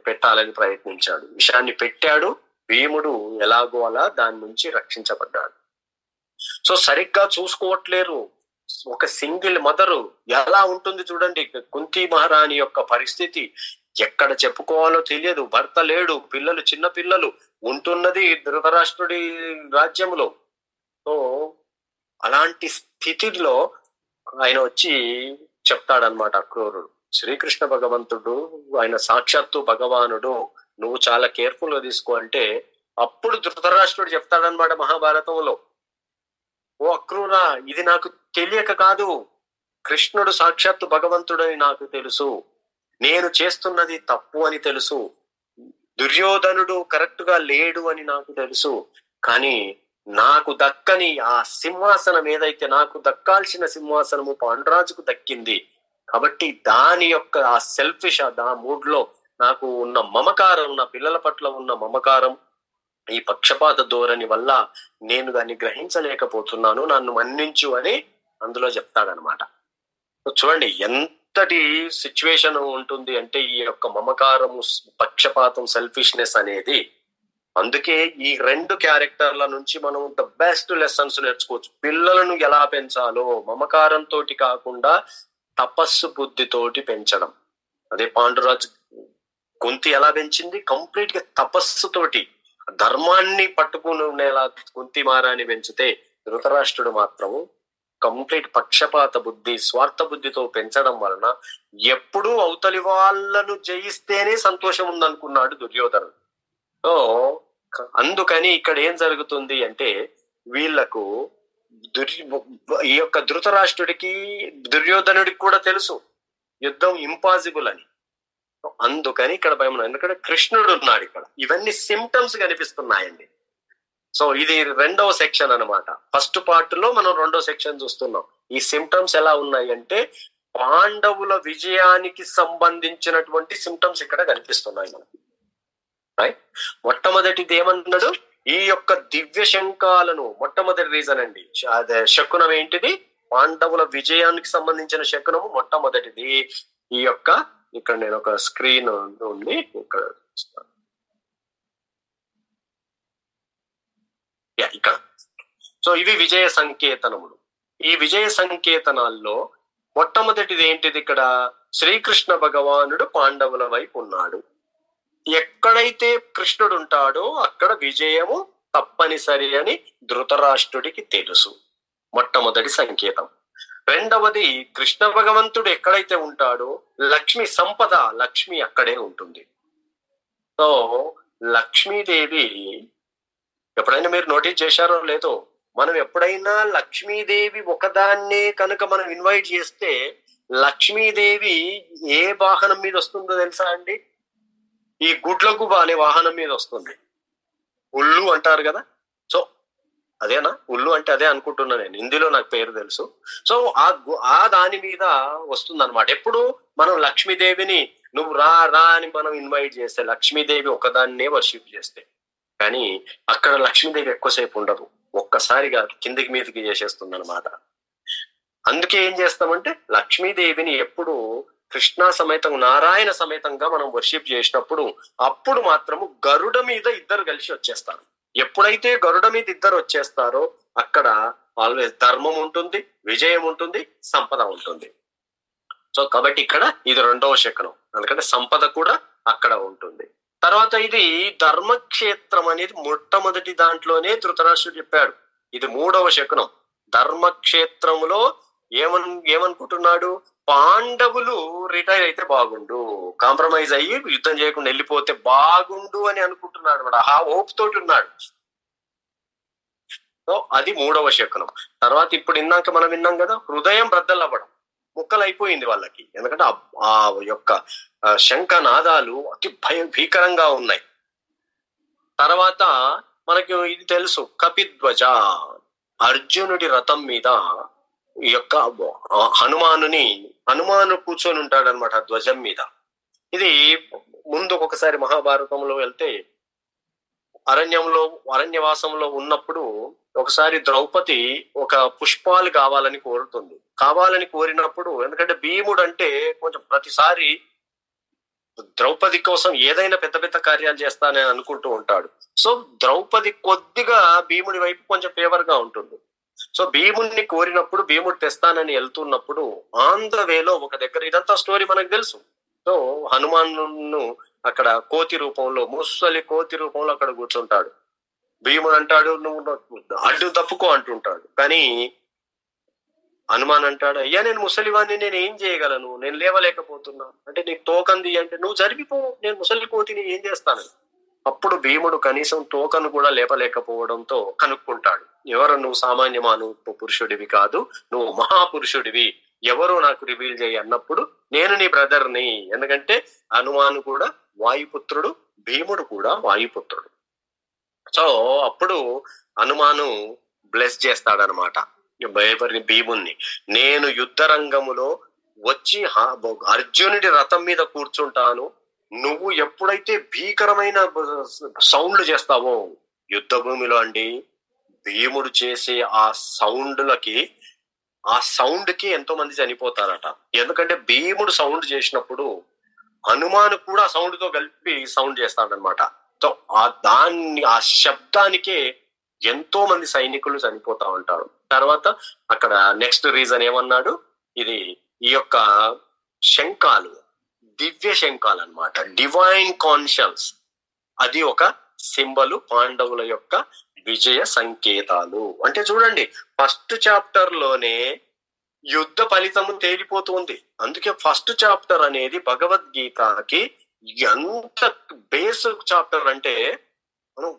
పెట్టాలని ప్రయత్నించాడు. విషాన్ని పెట్టాడు. భీముడు ఎలాగో అలా దాని నుంచి రక్షించబడ్డాడు. సో సరిగ్గా చూసుకోవట్లేరు. ఒక సింగిల్ మదరు ఎలా ఉంటుంది చూడండి. కుంతి మహారాణి యొక్క పరిస్థితి ఎక్కడ చెప్పుకోవాలో తెలియదు. భర్త లేడు, పిల్లలు చిన్న పిల్లలు, ఉంటున్నది ధృతరాష్ట్రుడి రాజ్యంలో. సో అలాంటి స్థితిలో ఆయన వచ్చి చెప్తాడనమాట అక్రూరుడు, శ్రీకృష్ణ భగవంతుడు ఆయన సాక్షాత్తు భగవానుడు, నువ్వు చాలా కేర్ఫుల్ గా తీసుకో అంటే అప్పుడు ధృతరాష్ట్రుడు చెప్తాడనమాట మహాభారతంలో, ఓ అక్రూరా, ఇది నాకు తెలియక కాదు, కృష్ణుడు సాక్షాత్తు భగవంతుడని నాకు తెలుసు, నేను చేస్తున్నది తప్పు అని తెలుసు, దుర్యోధనుడు కరెక్ట్ గా లేడు అని నాకు తెలుసు, కానీ నాకు దక్కని ఆ సింహాసనం ఏదైతే నాకు దక్కాల్సిన సింహాసనము పాండురాజుకు దక్కింది కాబట్టి దాని యొక్క ఆ సెల్ఫిష్ ఆ మూడ్ లో నాకు ఉన్న మమకారం, నా పిల్లల పట్ల ఉన్న మమకారం, ఈ పక్షపాత ధోరణి వల్ల నేను దాన్ని గ్రహించలేకపోతున్నాను, నన్ను మన్నించు అని అందులో చెప్తాడనమాట. చూడండి ఎంతటి సిచ్యువేషన్ ఉంటుంది అంటే ఈ యొక్క మమకారము, పక్షపాతం, సెల్ఫిష్నెస్ అనేది. అందుకే ఈ 2 క్యారెక్టర్ల నుంచి మనం ద బెస్ట్ లెసన్స్ నేర్చుకోవచ్చు. పిల్లలను ఎలా పెంచాలో మమకారంతో కాకుండా తపస్సు బుద్ధితోటి పెంచడం. అదే పాండురాజు కుంతి ఎలా పెంచింది, కంప్లీట్ గా తపస్సుతోటి ధర్మాన్ని పట్టుకునేలా కుంతి మహారాణి పెంచితే ధృతరాష్ట్రుడు మాత్రము కంప్లీట్ పక్షపాత బుద్ధి, స్వార్థ బుద్ధితో పెంచడం వలన ఎప్పుడూ అవతలి వాళ్ళను జయిస్తేనే సంతోషం ఉందనుకున్నాడు దుర్యోధనుడు. సో అందుకని ఇక్కడ ఏం జరుగుతుంది అంటే వీళ్లకు ఈ యొక్క ధృతరాష్ట్రుడికి దుర్యోధనుడికి కూడా తెలుసు యుద్ధం ఇంపాసిబుల్ అని. అందుకని ఇక్కడ భయం, ఎందుకంటే కృష్ణుడు ఉన్నాడు ఇక్కడ. ఇవన్నీ సిమ్టమ్స్ కనిపిస్తున్నాయండి. సో ఇది 2వ సెక్షన్ అన్నమాట. ఫస్ట్ పార్ట్ లో మనం 2వ సెక్షన్ చూస్తున్నాం. ఈ సిమ్టమ్స్ ఎలా ఉన్నాయి అంటే పాండవుల విజయానికి సంబంధించినటువంటి సిమ్టమ్స్ ఇక్కడ కనిపిస్తున్నాయి మనకి. రైట్, మొట్టమొదటిది ఏమన్నాడు, ఈ యొక్క దివ్య శంఖాలను మొట్టమొదటి రీజన్ అండి. అదే శకునం ఏంటిది? పాండవుల విజయానికి సంబంధించిన శకునము మొట్టమొదటిది. ఈ యొక్క ఇక్కడ నేను ఒక స్క్రీన్ ఉంది ఇక్కడ ఇక్కడ. సో ఇవి విజయ సంకేతనములు. ఈ విజయ సంకేతనాల్లో మొట్టమొదటిది ఏంటిది? ఇక్కడ శ్రీకృష్ణ భగవానుడు పాండవుల వైపు ఉన్నాడు. ఎక్కడైతే కృష్ణుడు ఉంటాడో అక్కడ విజయము తప్పనిసరి అని ధృతరాష్ట్రుడికి తెలుసు. మొట్టమొదటి సంకేతం. రెండవది, కృష్ణ భగవంతుడు ఎక్కడైతే ఉంటాడో లక్ష్మి సంపద, లక్ష్మి అక్కడే ఉంటుంది. సో లక్ష్మీదేవి ఎప్పుడైనా మీరు నోటీస్ చేశారో లేదో, మనం ఎప్పుడైనా లక్ష్మీదేవి ఒకదాన్నే కనుక మనం ఇన్వైట్ చేస్తే లక్ష్మీదేవి ఏ వాహనం మీద వస్తుందో తెలుసా అండి? ఈ గుడ్లకు అనే వాహనం మీద వస్తుంది. ఉల్లు అంటారు కదా. సో అదేనా? ఉల్లు అంటే అదే అనుకుంటున్నా నేను, హిందీలో నాకు పేరు తెలుసు. సో ఆ దాని మీద వస్తుంది అనమాట. ఎప్పుడు మనం లక్ష్మీదేవిని నువ్వు రా రా అని మనం ఇన్వైట్ చేస్తే, లక్ష్మీదేవి ఒకదాన్నే వర్షిప్ చేస్తే, కానీ అక్కడ లక్ష్మీదేవి ఎక్కువసేపు ఉండదు, ఒక్కసారిగా కిందికి మీదకి చేసేస్తుంది అనమాట. అందుకే ఏం చేస్తామంటే లక్ష్మీదేవిని ఎప్పుడు కృష్ణ సమేతం, నారాయణ సమేతంగా మనం వర్షిప్ చేసినప్పుడు అప్పుడు మాత్రము గరుడ మీద ఇద్దరు కలిసి వచ్చేస్తారు. ఎప్పుడైతే గరుడ మీద ఇద్దరు వచ్చేస్తారో అక్కడ ఆల్వేస్ ధర్మం ఉంటుంది, విజయం ఉంటుంది, సంపద ఉంటుంది. సో కాబట్టి ఇక్కడ ఇది రెండవ శకునం, ఎందుకంటే సంపద కూడా అక్కడ ఉంటుంది. తర్వాత ఇది ధర్మక్షేత్రం అనేది మొట్టమొదటి దాంట్లోనే ధృతరాష్ట్రుడు చెప్పాడు. ఇది మూడవ శకునం. ధర్మక్షేత్రములో ఏమనుకుంటున్నాడు? పాండవులు రిటైర్ అయితే బాగుండు, కాంప్రమైజ్ అయ్యి యుద్ధం చేయకుండా వెళ్ళిపోతే బాగుండు అని అనుకుంటున్నాడు. వాడు ఆ హోప్ తోటి ఉన్నాడు. సో అది మూడవ శకునం. తర్వాత ఇప్పుడు ఇందాక మనం విన్నాం కదా, హృదయం బ్రద్దలవ్వడం, ముక్కలు అయిపోయింది వాళ్ళకి. ఎందుకంటే ఆ యొక్క శంఖనాదాలు అతి భీకరంగా ఉన్నాయి. తర్వాత మనకి ఇది తెలుసు, కపిధ్వజ, అర్జునుడి రథం మీద ఈ యొక్క హనుమాను కూర్చొని ఉంటాడు అనమాట ధ్వజం మీద. ఇది ముందు ఒకసారి మహాభారతంలో వెళ్తే అరణ్యవాసంలో ఉన్నప్పుడు ఒకసారి ద్రౌపది ఒక పుష్పాలు కావాలని కోరినప్పుడు, ఎందుకంటే భీముడు అంటే కొంచెం ప్రతిసారి ద్రౌపది కోసం ఏదైనా పెద్ద పెద్ద కార్యాలు చేస్తానని అనుకుంటూ ఉంటాడు. సో ద్రౌపది కొద్దిగా భీముడి వైపు కొంచెం ఫేవర్ గా ఉంటుంది. సో భీముడిని కోరినప్పుడు, భీముడు తెస్తానని వెళ్తున్నప్పుడు ఆన్ ద వేలో ఒక దగ్గర, ఇదంతా స్టోరీ మనకు తెలుసు. సో హనుమాను అక్కడ కోతి రూపంలో, ముసలి కోతి రూపంలో అక్కడ కూర్చుంటాడు. భీముడు అంటాడు, నువ్వు అడ్డు తప్పుకో అంటుంటాడు. కానీ హనుమాన్ అంటాడు, అయ్యా నేను ముసలివాడిని, నేను ఏం చేయగలను, నేను లేవలేకపోతున్నా అంటే నీకు తోకంది అంటే నువ్వు జరిగిపో, నేను ముసలి కోతిని ఏం చేస్తాను. అప్పుడు భీముడు కనీసం తోకను కూడా లేపలేకపోవడంతో కనుక్కుంటాడు, ఎవరు నువ్వు సామాన్యమాను పురుషుడివి కాదు, నువ్వు మహాపురుషుడివి, ఎవరు నాకు రివీల్ చేయి అన్నప్పుడు నేను నీ బ్రదర్ని. ఎందుకంటే హనుమాను కూడా వాయుపుత్రుడు, భీముడు కూడా వాయుపుత్రుడు. సో అప్పుడు హనుమాను బ్లెస్ చేస్తాడనమాట భీముణ్ణి. నేను యుద్ధ రంగములో వచ్చి అర్జునుడి రథం మీద కూర్చుంటాను, నువ్వు ఎప్పుడైతే భీకరమైన సౌండ్లు చేస్తావో, యుద్ధ భూమిలో అండి భీముడు చేసే ఆ సౌండ్ కి ఎంతో మంది చనిపోతారట. ఎందుకంటే భీముడు సౌండ్ చేసినప్పుడు హనుమాను కూడా సౌండ్ తో కలిపి సౌండ్ చేస్తాడనమాట. సో ఆ శబ్దానికే ఎంతో మంది సైనికులు చనిపోతా ఉంటారు. తర్వాత అక్కడ నెక్స్ట్ రీజన్ ఏమన్నాడు, ఇది ఈ యొక్క శంఖాలు దివ్య శంఖాలు అన్నమాట, డివైన్ కాన్షియన్స్. అది ఒక సింబల్, పాండవుల యొక్క విజయ సంకేతాలు. అంటే చూడండి, ఫస్ట్ చాప్టర్ లోనే యుద్ధ ఫలితము తేలిపోతుంది. అందుకే ఫస్ట్ చాప్టర్ అనేది భగవద్గీతకి ఎంత బేసిక్ చాప్టర్ అంటే మనం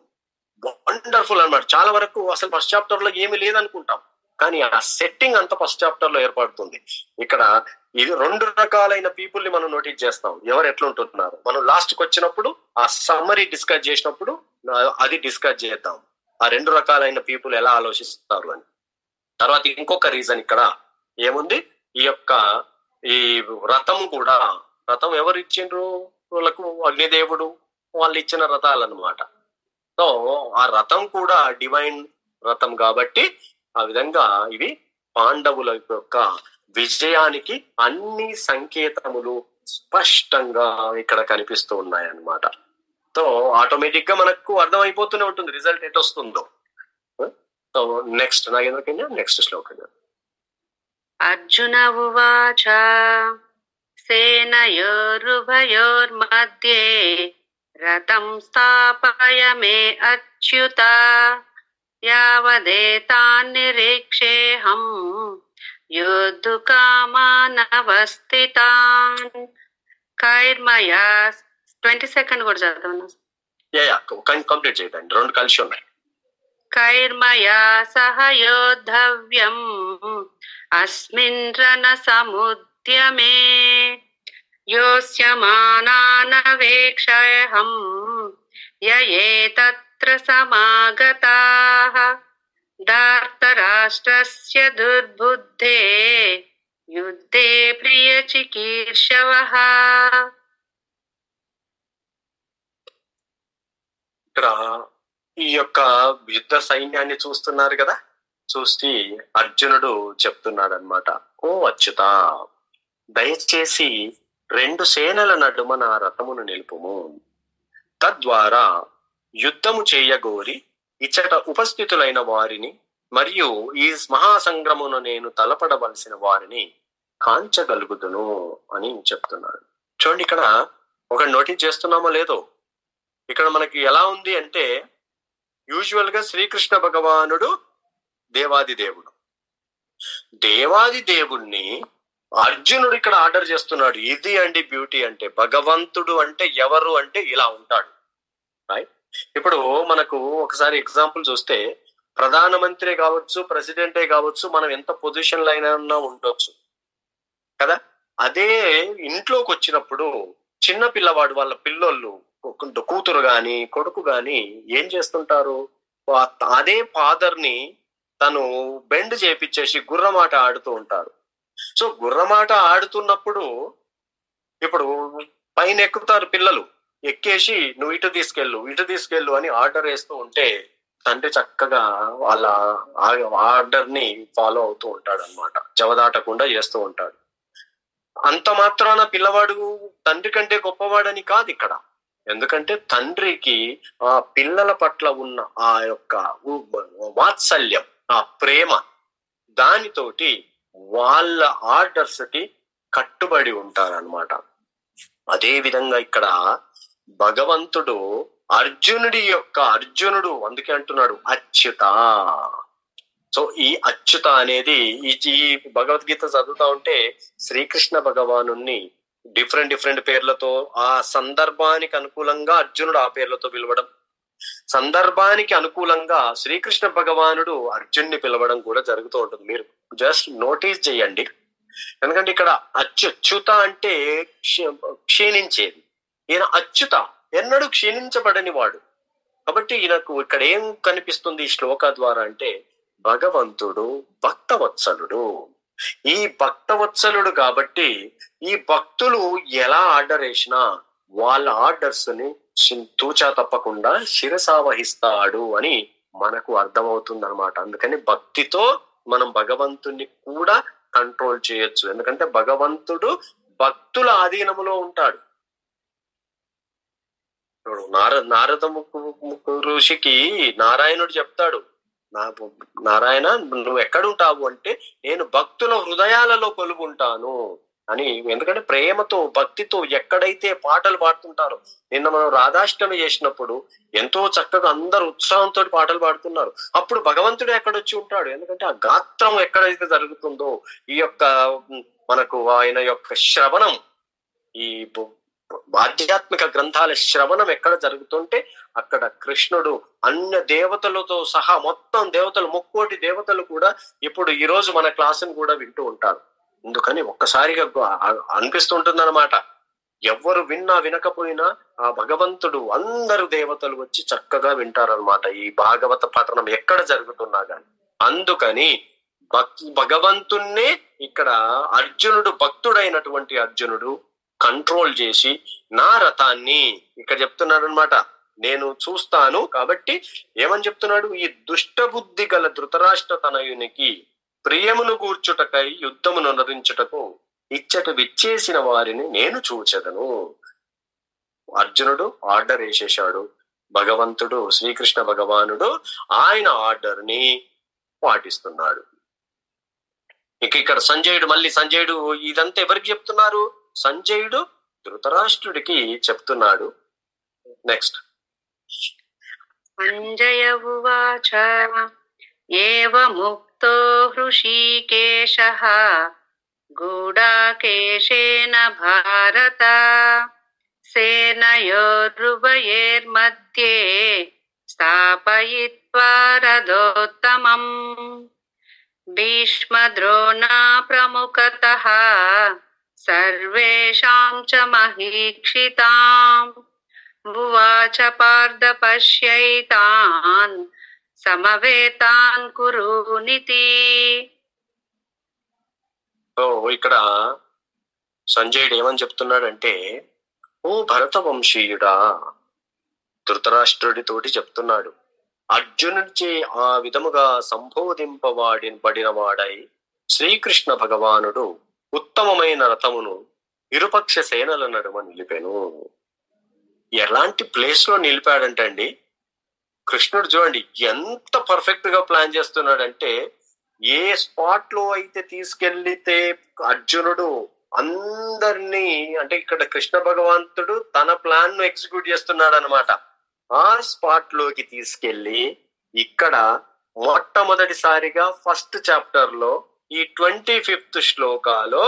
వండర్ఫుల్ అన్నమాట. చాలా వరకు అసలు ఫస్ట్ చాప్టర్ లో ఏమీ లేదనుకుంటాం, కానీ ఆ సెట్టింగ్ అంతా ఫస్ట్ చాప్టర్ లో ఏర్పడుతుంది. ఇక్కడ ఇది 2 రకాలైన పీపుల్ ని మనం నోటీస్ చేస్తాం, ఎవరు ఎట్లుంటున్నారు. మనం లాస్ట్ కి వచ్చినప్పుడు ఆ సమ్మరీ డిస్కస్ చేసినప్పుడు అది డిస్కస్ చేద్దాం, ఆ 2 రకాలైన పీపుల్ ఎలా ఆలోచిస్తారు అని. తర్వాత ఇంకొక రీజన్ ఇక్కడ ఏముంది, ఈ రథం కూడా, రథం ఎవరు ఇచ్చిండ్రు వాళ్ళకు, అగ్నిదేవుడు వాళ్ళు ఇచ్చిన రథాలు అన్నమాట. సో ఆ రథం కూడా డివైన్ రథం కాబట్టి ఆ విధంగా ఇవి పాండవుల యొక్క విజయానికి అన్ని సంకేతములు స్పష్టంగా ఇక్కడ కనిపిస్తూ ఉన్నాయన్నమాట. సో ఆటోమేటిక్ గా మనకు అర్థమైపోతూనే ఉంటుంది రిజల్ట్ ఎట్ వస్తుందో. సో నెక్స్ట్ నాగేంద్రకన్య నెక్స్ట్ శ్లోకం. అర్జున ఉవాచ సేనయోరుభయోర్మధ్యే రథం స్థాపయ మే అచ్యుత యావదేతాన్ నిరీక్షేహం యోద్ధుకామానవస్థితాన్. కైర్మయా 22 కూడా చదవను. కంప్లీట్ చేయండి, రెండు కలిసి ఉన్నాయి. కైర్మయా సహ యోద్ధవ్యం అస్మిన్ రణ సముద్యమే యోస్యమానానవేక్షయహం యయేతత్ర సమాగతాః ధార్తరాష్ట్రస్య దుర్బుద్ధే యుద్ధే ప్రియచికీర్షవః. ఇక్కడ ఈ యొక్క యుద్ధ సైన్యాన్ని చూస్తున్నారు కదా, చూసి అర్జునుడు చెప్తున్నాడు అనమాట, ఓ అచ్యుత, దయచేసి 2 సేనల నడుమ నా రథమును నిలుపుము. తద్వారా యుద్ధము చేయగోరి ఇచ్చట ఉపస్థితులైన వారిని మరియు ఈ మహాసంగ్రమును నేను తలపడవలసిన వారిని కాంచగలుగుదును అని చెప్తున్నాడు. చూడండి, ఇక్కడ ఒక నోటీస్ చేస్తున్నామో లేదో, ఇక్కడ మనకి ఎలా ఉంది అంటే, యూజువల్ గా శ్రీకృష్ణ భగవానుడు దేవాది దేవుడు, దేవాది దేవుణ్ణి అర్జునుడు ఇక్కడ ఆర్డర్ చేస్తున్నాడు. ఇది అండి బ్యూటీ అంటే, భగవంతుడు అంటే ఎవరు అంటే ఇలా ఉంటాడు. రైట్? ఇప్పుడు మనకు ఒకసారి ఎగ్జాంపుల్ చూస్తే, ప్రధానమంత్రి కావచ్చు, ప్రెసిడెంటే కావచ్చు, మనం ఎంత పొజిషన్లో అయినా ఉండొచ్చు కదా. అదే ఇంట్లోకి వచ్చినప్పుడు చిన్న పిల్లవాడు, వాళ్ళ పిల్లోళ్ళు, కూతురు గాని కొడుకు గాని ఏం చేస్తుంటారు, అదే ఫాదర్ ని తను బెండ్ చేపించేసి గుర్రమాట ఆడుతూ ఉంటారు. సో గుర్రమాట ఆడుతున్నప్పుడు ఇప్పుడు పైన ఎక్కుతారు పిల్లలు, ఎక్కేసి నువ్వు ఇటు తీసుకెళ్ళు అని ఆర్డర్ వేస్తూ ఉంటే తండ్రి చక్కగా వాళ్ళ ఆర్డర్ ని ఫాలో అవుతూ ఉంటాడు అనమాట, జవదాటకుండా చేస్తూ ఉంటాడు. అంత మాత్రాన పిల్లవాడు తండ్రి కంటే గొప్పవాడని కాదు ఇక్కడ. ఎందుకంటే తండ్రికి ఆ పిల్లల పట్ల ఉన్న ఆ యొక్క వాత్సల్యం, ఆ ప్రేమ, దానితోటి వాళ్ళ ఆర్డర్స్ కి కట్టుబడి ఉంటారనమాట. అదే విధంగా ఇక్కడ భగవంతుడు అర్జునుడు అందుకే అంటున్నాడు అచ్యుత. సో ఈ అచ్యుత అనేది ఈ భగవద్గీత చదువుతా ఉంటే శ్రీకృష్ణ భగవాను డిఫరెంట్ పేర్లతో, ఆ సందర్భానికి అనుకూలంగా అర్జునుడు ఆ పేర్లతో పిలవడం, సందర్భానికి అనుకూలంగా శ్రీకృష్ణ భగవానుడు అర్జున్ని పిలవడం కూడా జరుగుతూ ఉంటుంది. మీరు జస్ట్ నోటీస్ చేయండి. ఎందుకంటే ఇక్కడ అచ్యుత అంటే క్షీణించేది, ఈయన అచ్యుత ఎన్నడూ క్షీణించబడని వాడు. కాబట్టి ఈయనకు ఇక్కడ ఏం కనిపిస్తుంది ఈ శ్లోక ద్వారా అంటే, భగవంతుడు భక్తవత్సలుడు. ఈ భక్తవత్సలుడు కాబట్టి ఈ భక్తులు ఎలా ఆర్డర్ వేసినా వాళ్ళ ఆర్డర్స్ ని తూచా తప్పకుండా శిరసావహిస్తాడు అని మనకు అర్థమవుతుంది అనమాట. అందుకని భక్తితో మనం భగవంతుని కూడా కంట్రోల్ చేయొచ్చు. ఎందుకంటే భగవంతుడు భక్తుల ఆధీనములో ఉంటాడు. నారద ఋషికి నారాయణుడు చెప్తాడు, నారాయణ నువ్వు ఎక్కడుంటావు అంటే, నేను భక్తుల హృదయాలలో కొలుగుంటాను అని. ఎందుకంటే ప్రేమతో భక్తితో ఎక్కడైతే పాటలు పాడుతుంటారో, నిన్న మనం రాధాష్టమి చేసినప్పుడు ఎంతో చక్కగా అందరు ఉత్సాహంతో పాటలు పాడుతున్నారు. అప్పుడు భగవంతుడు ఎక్కడొచ్చి ఉంటాడు. ఎందుకంటే ఆ గాత్రం ఎక్కడైతే జరుగుతుందో, ఈ యొక్క మనకు ఆయన యొక్క శ్రవణం, ఈ ఆధ్యాత్మిక గ్రంథాల శ్రవణం ఎక్కడ జరుగుతుంటే అక్కడ కృష్ణుడు అన్య దేవతలతో సహా మొత్తం దేవతలు, 3 కోటి దేవతలు కూడా ఇప్పుడు ఈ రోజు మన క్లాసును కూడా వింటూ ఉంటారు. అందుకని ఒక్కసారిగా అనిపిస్తుంటుంది అనమాట, ఎవరు విన్నా వినకపోయినా ఆ భగవంతుడు అందరు దేవతలు వచ్చి చక్కగా వింటారనమాట ఈ భాగవత పఠనం ఎక్కడ జరుగుతున్నా గాని. అందుకని భగవంతుణ్ణే ఇక్కడ అర్జునుడు, భక్తుడైనటువంటి అర్జునుడు కంట్రోల్ చేసి, నా రథాన్ని ఇక్కడ చెప్తున్నాడు అనమాట, నేను చూస్తాను. కాబట్టి ఏమని చెప్తున్నాడు, ఈ దుష్ట బుద్ధి గల ధృతరాష్ట్ర తనయునికి ప్రియమును కూర్చుటకై యుద్ధమును నరించుటకు ఇచ్చట విచ్చేసిన వారిని నేను చూచెదను. అర్జునుడు ఆర్డర్ వేసేశాడు, భగవంతుడు శ్రీకృష్ణ భగవానుడు ఆయన ఆర్డర్ ని పాటిస్తున్నాడు. ఇక్కడ సంజయుడు ఇదంతా ఎవరికి చెప్తున్నారు? సంజయుడు ధృతరాష్ట్రుడికి చెప్తున్నాడు. నెక్స్ట్ సంజయ ఉవాచ ఏవముక్తో హృషీకేశః గూఢాకేశేన భారత సేనయోరుభయోర్मध्ये స్థాపయిత్వా రథోత్తమం భీష్మద్రోణా ప్రముఖతః సర్వేషాం చ మహీక్షితాం ఉవాచ పార్థ పశ్యైతాన్ సమవేతాన్ కురునితి. ఇక్కడ సంజయుడు ఏమని చెప్తున్నాడంటే, ఓ భరత వంశీయుడా, ధృతరాష్ట్రుడితోటి చెప్తున్నాడు, అర్జునుడిచే ఆ విధముగా సంబోధింపబడిన వాడై శ్రీకృష్ణ భగవానుడు ఉత్తమమైన రథమును ఇరుపక్ష సేనల నడుమ నిలిపెను. ఎలాంటి ప్లేస్ లో నిలిపాడంటే అండి, కృష్ణుడు చూడండి ఎంత పర్ఫెక్ట్ గా ప్లాన్ చేస్తున్నాడంటే, ఏ స్పాట్ లో అయితే తీసుకెళ్లితే అర్జునుడు అందరినీ, అంటే ఇక్కడ కృష్ణ భగవంతుడు తన ప్లాన్ ను ఎగ్జిక్యూట్ చేస్తున్నాడు అనమాట. ఆ స్పాట్ లోకి తీసుకెళ్లి ఇక్కడ మొట్టమొదటిసారిగా ఫస్ట్ చాప్టర్ లో ఈ 25th శ్లోకాలో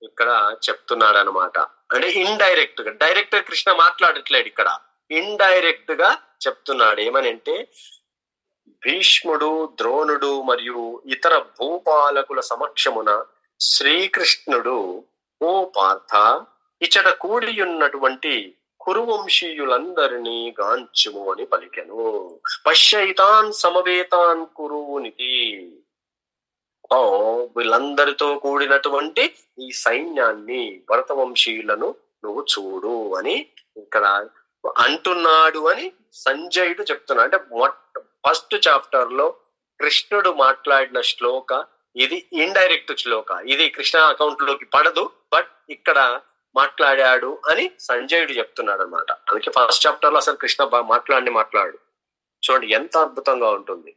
ఇక్కడ చెప్తున్నాడు అనమాట. అంటే ఇండైరెక్ట్ గా, డైరెక్ట్ గా కృష్ణ మాట్లాడట్లేడు, ఇక్కడ ఇండైరెక్ట్ గా చెప్తున్నాడు. ఏమనంటే, భీష్ముడు, ద్రోణుడు మరియు ఇతర భూపాలకుల సమక్షమున శ్రీకృష్ణుడు, ఓ పార్థ, ఇచ్చట కూడి ఉన్నటువంటి కురువంశీయులందరినీ గాంచుము అని పలికెను. పశ్యైతాన్ సమవేతాన్ కురువునితి. వీళ్ళందరితో కూడినటువంటి ఈ సైన్యాన్ని, భరతవంశీయులను నువ్వు చూడు అని ఇక్కడ అంటున్నాడు అని సంజయుడు చెప్తున్నాడు. అంటే ఫస్ట్ చాప్టర్ లో కృష్ణుడు మాట్లాడిన శ్లోక ఇది, ఇండైరెక్ట్ శ్లోక ఇది, కృష్ణ అకౌంట్ లోకి పడదు, బట్ ఇక్కడ మాట్లాడాడు అని సంజయుడు చెప్తున్నాడు అనమాట. అందుకే ఫస్ట్ చాప్టర్ లో అసలు కృష్ణ మాట్లాడు చూడండి ఎంత అద్భుతంగా ఉంటుంది.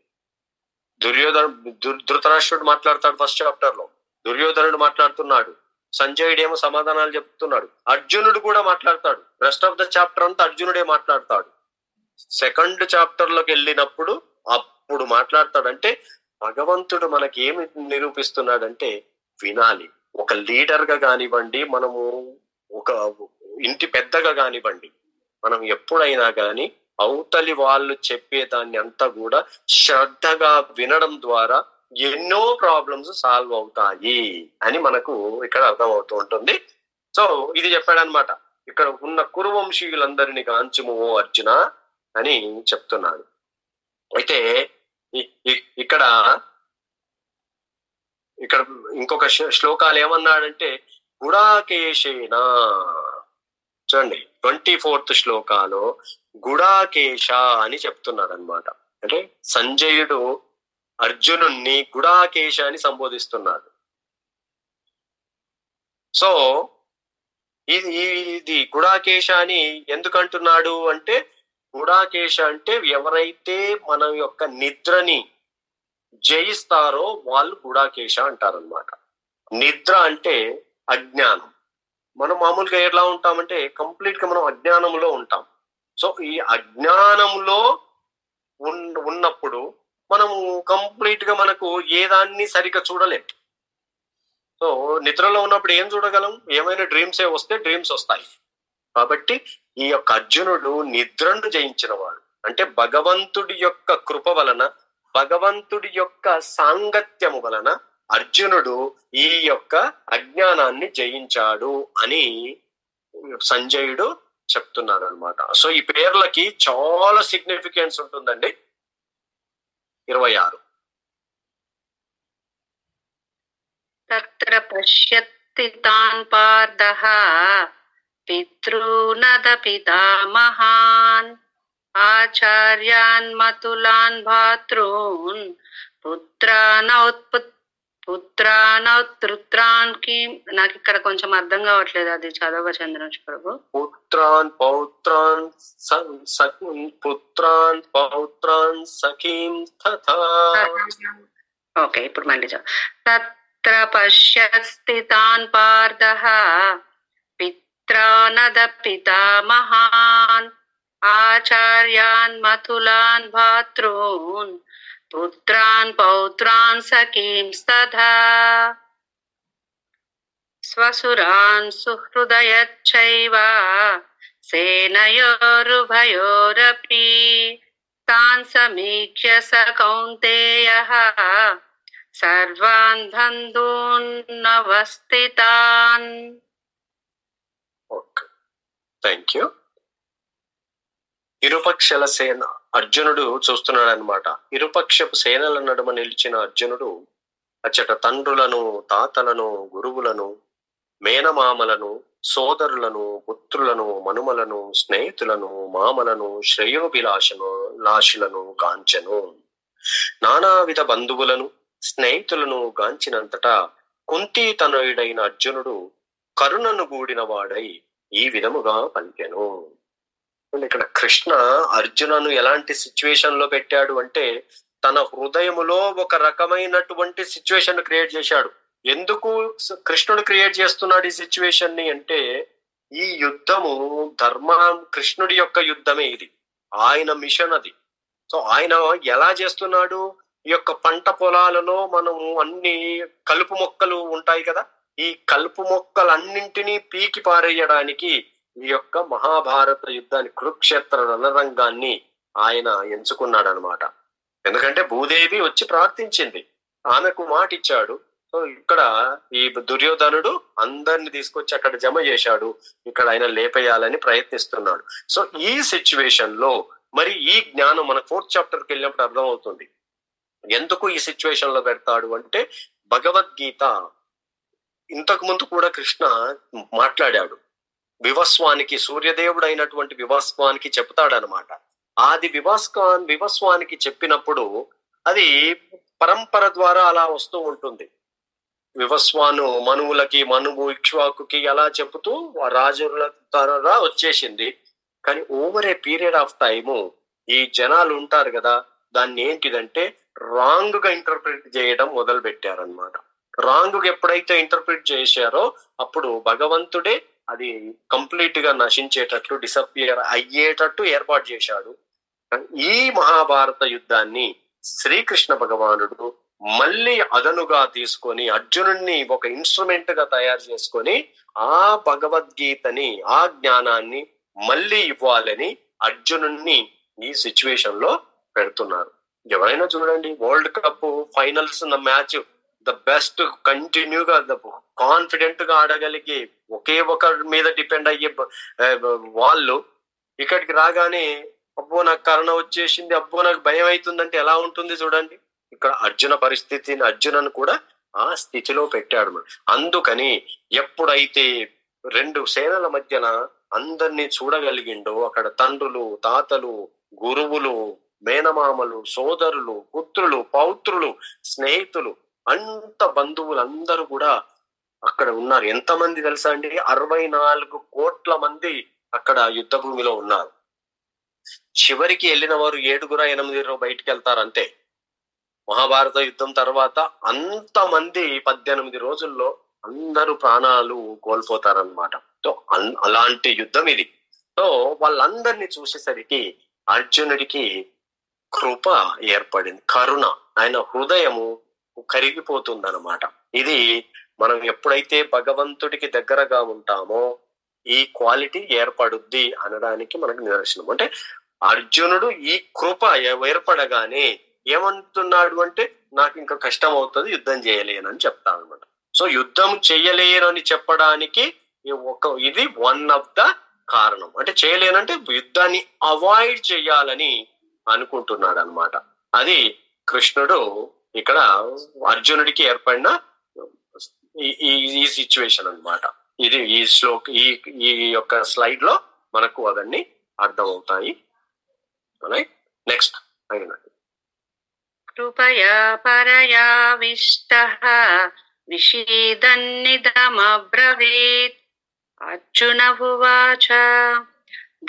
ధృతరాష్ట్రుడు మాట్లాడతాడు ఫస్ట్ చాప్టర్ లో, దుర్యోధనుడు మాట్లాడుతున్నాడు, సంజయుడు ఏమో సమాధానాలు చెప్తున్నాడు, అర్జునుడు కూడా మాట్లాడతాడు. రెస్ట్ ఆఫ్ ద చాప్టర్ అంతా అర్జునుడే మాట్లాడతాడు. సెకండ్ చాప్టర్ లోకి వెళ్ళినప్పుడు అప్పుడు మాట్లాడతాడు. అంటే భగవంతుడు మనకి ఏమి నిరూపిస్తున్నాడంటే, వినాలి. ఒక లీడర్ గా కానివ్వండి, మనము ఒక ఇంటి పెద్దగా కానివ్వండి, మనం ఎప్పుడైనా గాని అవతలి వాళ్ళు చెప్పేదాన్ని అంతా కూడా శ్రద్ధగా వినడం ద్వారా ఎన్నో ప్రాబ్లమ్స్ సాల్వ్ అవుతాయి అని మనకు ఇక్కడ అర్థమవుతూ ఉంటుంది. సో ఇది చెప్పాడనమాట. ఇక్కడ ఉన్న కురువంశీయులందరినీ కాంచుము ఓ అర్జున అని చెప్తున్నాడు. అయితే ఇక్కడ ఇంకొక శ్లోకాలు ఏమన్నాడంటే, గుడాకేశేన, చూడండి 24th శ్లోకాలో గుడాకేశ అని చెప్తున్నాడు అనమాట. అంటే సంజయుడు అర్జునుణ్ణి గుడాకేశ అని సంబోధిస్తున్నాడు. సో ఇది గుడాకేశ అని ఎందుకంటున్నాడు అంటే, గుడాకేశ అంటే ఎవరైతే మన యొక్క నిద్రని జయిస్తారో వాళ్ళు గుడాకేశ అంటారనమాట. నిద్ర అంటే అజ్ఞానం. మనం మామూలుగా ఎలా ఉంటామంటే కంప్లీట్ గా మనం అజ్ఞానంలో ఉంటాం. సో ఈ అజ్ఞానంలో ఉన్నప్పుడు మనము కంప్లీట్ గా మనకు ఏ దాన్ని సరిగ్గా చూడలేం. సో నిద్రలో ఉన్నప్పుడు ఏం చూడగలం? ఏమైనా డ్రీమ్స్ వస్తే డ్రీమ్స్ వస్తాయి. కాబట్టి ఈ యొక్క అర్జునుడు నిద్రను జయించిన వాడు. అంటే భగవంతుడి యొక్క కృప వలన, భగవంతుడి యొక్క సాంగత్యము వలన అర్జునుడు ఈ యొక్క అజ్ఞానాన్ని జయించాడు అని సంజయుడు చెప్తున్నాడు అనమాట. సో ఈ పేర్లకి చాలా సిగ్నిఫికెన్స్ ఉంటుందండి. 26 తత్ర పశ్యత్తి తాన్ పార్థః పితॄనద పితామహాన్ ఆచార్యాన్ మతులాన్ భాతృన్ పుత్రాన్ కి. నాకు ఇక్కడ కొంచెం అర్థం కావట్లేదు, అది చదవ చంద్రవంశి ప్రభు. పుత్రాన్ పౌత్రాన్ సఖీం తథా. ఓకే, ఇప్పుడు మళ్ళీ తత్ర పశ్యత్స్థితాన్ పార్థః పిత్రానద పితామహాన్ ఆచార్యాన్ మతులాన్ భాతృన్ పుత్రాన్ పౌత్రాన్ సఖీంస్తథా స్వసురాన్ సుహృదయచ్చైవ సేనయోరుభయోరపి తాన్ సమీక్ష్య స కౌంతేయః సర్వాన్ బంధూన్నవస్థితాన్. Okay, thank you. ఇరుపక్షల సేన అర్జునుడు చూస్తున్నాడు అనమాట. ఇరుపక్షపు సేనల నడుమ నిలిచిన అర్జునుడు అచ్చట తండ్రులను, తాతలను, గురువులను, మేనమామలను, సోదరులను, పుత్రులను, మనుమలను, స్నేహితులను, మామలను, శ్రేయోభిలాషులను గాంచెను. నానావిధ బంధువులను, స్నేహితులను గాంచినంతటా కుంతీతనయుడైన అర్జునుడు కరుణను గూడిన వాడై ఈ విధముగా పలికెను. ఇక్కడ కృష్ణ అర్జునను ఎలాంటి సిచ్యువేషన్ లో పెట్టాడు అంటే, తన హృదయములో ఒక రకమైనటువంటి సిచ్యువేషన్ క్రియేట్ చేశాడు. ఎందుకు కృష్ణుడు క్రియేట్ చేస్తున్నాడు ఈ సిచ్యువేషన్ ని అంటే, ఈ యుద్ధము కృష్ణుడి యొక్క యుద్ధమే, ఇది ఆయన మిషన్ అది. సో ఆయన ఎలా చేస్తున్నాడు, ఈ యొక్క పంట పొలాలలో మనము అన్ని కలుపు మొక్కలు ఉంటాయి కదా, ఈ కలుపు మొక్కలన్నింటినీ పీకి పారేయడానికి ఈ యొక్క మహాభారత యుద్ధాన్ని, కురుక్షేత్ర రణరంగాన్ని ఆయన ఎంచుకున్నాడు అనమాట. ఎందుకంటే భూదేవి వచ్చి ప్రార్థించింది, ఆమెకు మాట ఇచ్చాడు. సో ఇక్కడ ఈ దుర్యోధనుడు అందరిని తీసుకొచ్చి అక్కడ జమ చేశాడు, ఇక్కడ ఆయన లేపేయాలని ప్రయత్నిస్తున్నాడు. సో ఈ సిచ్యువేషన్ లో మరి ఈ జ్ఞానం మన 4th చాప్టర్కి వెళ్ళినప్పుడు అర్థమవుతుంది. ఎందుకు ఈ సిచ్యువేషన్ లో పెడతాడు అంటే, భగవద్గీత ఇంతకు ముందు కూడా కృష్ణ మాట్లాడాడు. వివస్వానికి, సూర్యదేవుడు అయినటువంటి వివస్వానికి చెప్తాడనమాట. ఆది వివస్వానికి చెప్పినప్పుడు అది పరంపర ద్వారా అలా వస్తూ ఉంటుంది. వివస్వాను మనువు ఇక్ష్వాకుకి అలా చెబుతూ రాజుల ద్వారా వచ్చేసింది. కానీ over a period of time ఈ జనాలు ఉంటారు కదా, దాన్ని ఏంటిదంటే రాంగ్ గా ఇంటర్ప్రిట్ చేయడం మొదలు పెట్టారనమాట. రాంగ్ గా ఎప్పుడైతే ఇంటర్ప్రిట్ చేశారో అప్పుడు భగవంతుడే అది కంప్లీట్ గా నశించేటట్లు, డిసపియర్ అయ్యేటట్టు ఏర్పాటు చేశాడు. ఈ మహాభారత యుద్ధాన్ని శ్రీకృష్ణ భగవానుడు మళ్ళీ అదనుగా తీసుకొని అర్జునుడిని ఒక ఇన్స్ట్రుమెంట్ గా తయారు చేసుకొని ఆ భగవద్గీతని, ఆ జ్ఞానాన్ని మళ్ళీ ఇవ్వాలని అర్జునుడిని ఈ సిచ్యువేషన్ లో పెడుతున్నారు. ఎవరైనా చూడండి, వరల్డ్ కప్ ఫైనల్స్ ఉన్న మ్యాచ్ ద బెస్ట్ కంటిన్యూగా కాన్ఫిడెంట్ గా ఆడగలిగి ఒకే ఒకరి మీద డిపెండ్ అయ్యే వాళ్ళు ఇక్కడికి రాగానే అబ్బో నాకు కరోనా వచ్చేసింది, అబ్బో నాకు భయం అవుతుందంటే ఎలా ఉంటుంది చూడండి. ఇక్కడ అర్జున పరిస్థితిని, అర్జునను కూడా ఆ స్థితిలో పెట్టాడు. అందుకని ఎప్పుడైతే 2 సేనల మధ్యన అందరినీ చూడగలిగిండో, అక్కడ తండ్రులు, తాతలు, గురువులు, మేనమామలు, సోదరులు, పుత్రులు, పౌత్రులు, స్నేహితులు, అంత బంధువులు అందరూ కూడా అక్కడ ఉన్నారు. ఎంతమంది తెలుసా అండి? 64 కోట్ల మంది అక్కడ యుద్ధ భూమిలో ఉన్నారు. చివరికి వెళ్ళిన వారు 7-8 బయటికి వెళ్తారు అంతే. మహాభారత యుద్ధం తర్వాత అంతమంది 18 రోజుల్లో అందరూ ప్రాణాలు కోల్పోతారనమాట. సో అలాంటి యుద్ధం ఇది. సో వాళ్ళందరినీ చూసేసరికి అర్జునుడికి కృప ఏర్పడింది, కరుణ, ఆయన హృదయము కరిగిపోతుందన్నమాట. ఇది మనం ఎప్పుడైతే భగవంతుడికి దగ్గరగా ఉంటామో ఈ క్వాలిటీ ఏర్పడుద్ది అనడానికి మనకు నిదర్శనం. అంటే అర్జునుడు ఈ కృప ఏర్పడగానే ఏమంటున్నాడు అంటే, నాకు ఇంకా కష్టం అవుతుంది, యుద్ధం చేయలేనని చెప్తాను అనమాట. సో యుద్ధం చేయలేనని చెప్పడానికి ఇది వన్ ఆఫ్ ద కారణం. అంటే చేయలేనంటే యుద్ధాన్ని అవాయిడ్ చేయాలని అనుకుంటున్నాడు అనమాట. అది కృష్ణుడు ఇక్కడ అర్జునుడికి ఏర్పడిన ఈ సిచ్యువేషన్ అన్నమాట. ఇది ఈ యొక్క స్లైడ్ లో మనకు అవన్నీ అర్థమవుతాయి. నెక్స్ట్ అయినది. కృపయా పరయావిష్టః విషీదన్నిదమబ్రవీత్. అర్జున ఉవాచ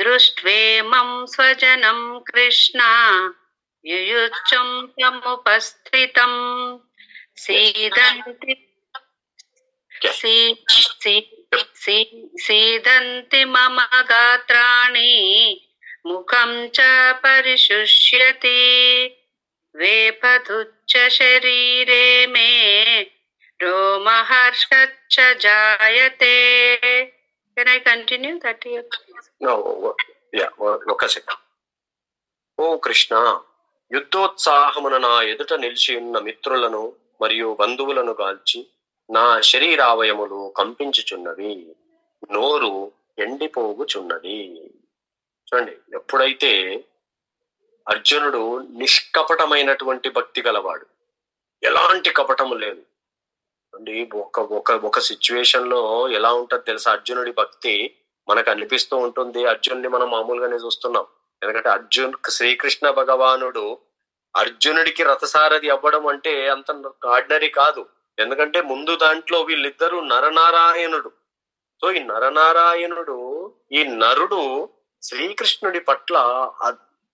దృష్ట్వేమం స్వజనం కృష్ణ యుయుత్సం సముపస్థితం సీదంతి మమ గాత్రాణి ముఖం చ పరిశుష్యతి వేపథుచ్చ శరీరే మే రోమహర్షచ్చ జాయతే. Can I continue? 30 ఒక సెకండ్. ఓ కృష్ణ, యుద్ధోత్సాహమున నా ఎదుట నిలిచి ఉన్న మిత్రులను మరియు బంధువులను గాల్చి నా శరీరావయములు కంపించుచున్నవి, నోరు ఎండిపోగుచున్నది. చూడండి, ఎప్పుడైతే అర్జునుడు నిష్కపటమైనటువంటి భక్తి గలవాడు, ఎలాంటి కపటము లేదు అండి. ఒక సిచ్యువేషన్ లో ఎలా ఉంటది తెలుసా? అర్జునుడి భక్తి మనకు అనిపిస్తూ ఉంటుంది. అర్జునుడిని మనం మామూలుగానే చూస్తున్నాం. ఎందుకంటే శ్రీకృష్ణ భగవానుడు అర్జునుడికి రథసారథి అవ్వడం అంటే అంత ఆర్డినరీ కాదు. ఎందుకంటే ముందు దాంట్లో వీళ్ళిద్దరూ నరనారాయణుడు. సో ఈ నరనారాయణుడు, ఈ నరుడు శ్రీకృష్ణుడి పట్ల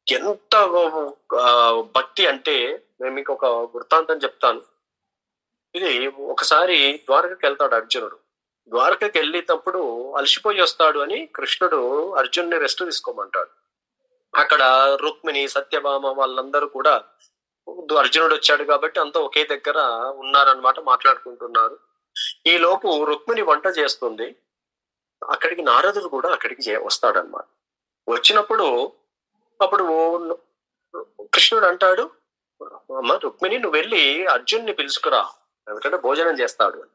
ఎంత భక్తి అంటే, నేను మీకు ఒక వృత్తాంతం చెప్తాను. ఇది ఒకసారి ద్వారకకి వెళ్తాడు అర్జునుడు. ద్వారకకి వెళ్ళేటప్పుడు అలసిపోయి వస్తాడు అని కృష్ణుడు అర్జున్ని రెస్ట్ తీసుకోమంటాడు. అక్కడ రుక్మిణి, సత్యభామ వాళ్ళందరూ కూడా, అర్జునుడు వచ్చాడు కాబట్టి అంతా ఒకే దగ్గర ఉన్నారనమాట, మాట్లాడుకుంటున్నారు. ఈ లోపు రుక్మిణి వంట చేస్తుంది. అక్కడికి నారదుడు కూడా అక్కడికి వస్తాడనమాట. వచ్చినప్పుడు అప్పుడు కృష్ణుడు అంటాడు, అమ్మ రుక్మిణి, నువ్వు వెళ్ళి అర్జున్ని పిలుచుకురా, ఎందుకంటే భోజనం చేస్తాడు అని.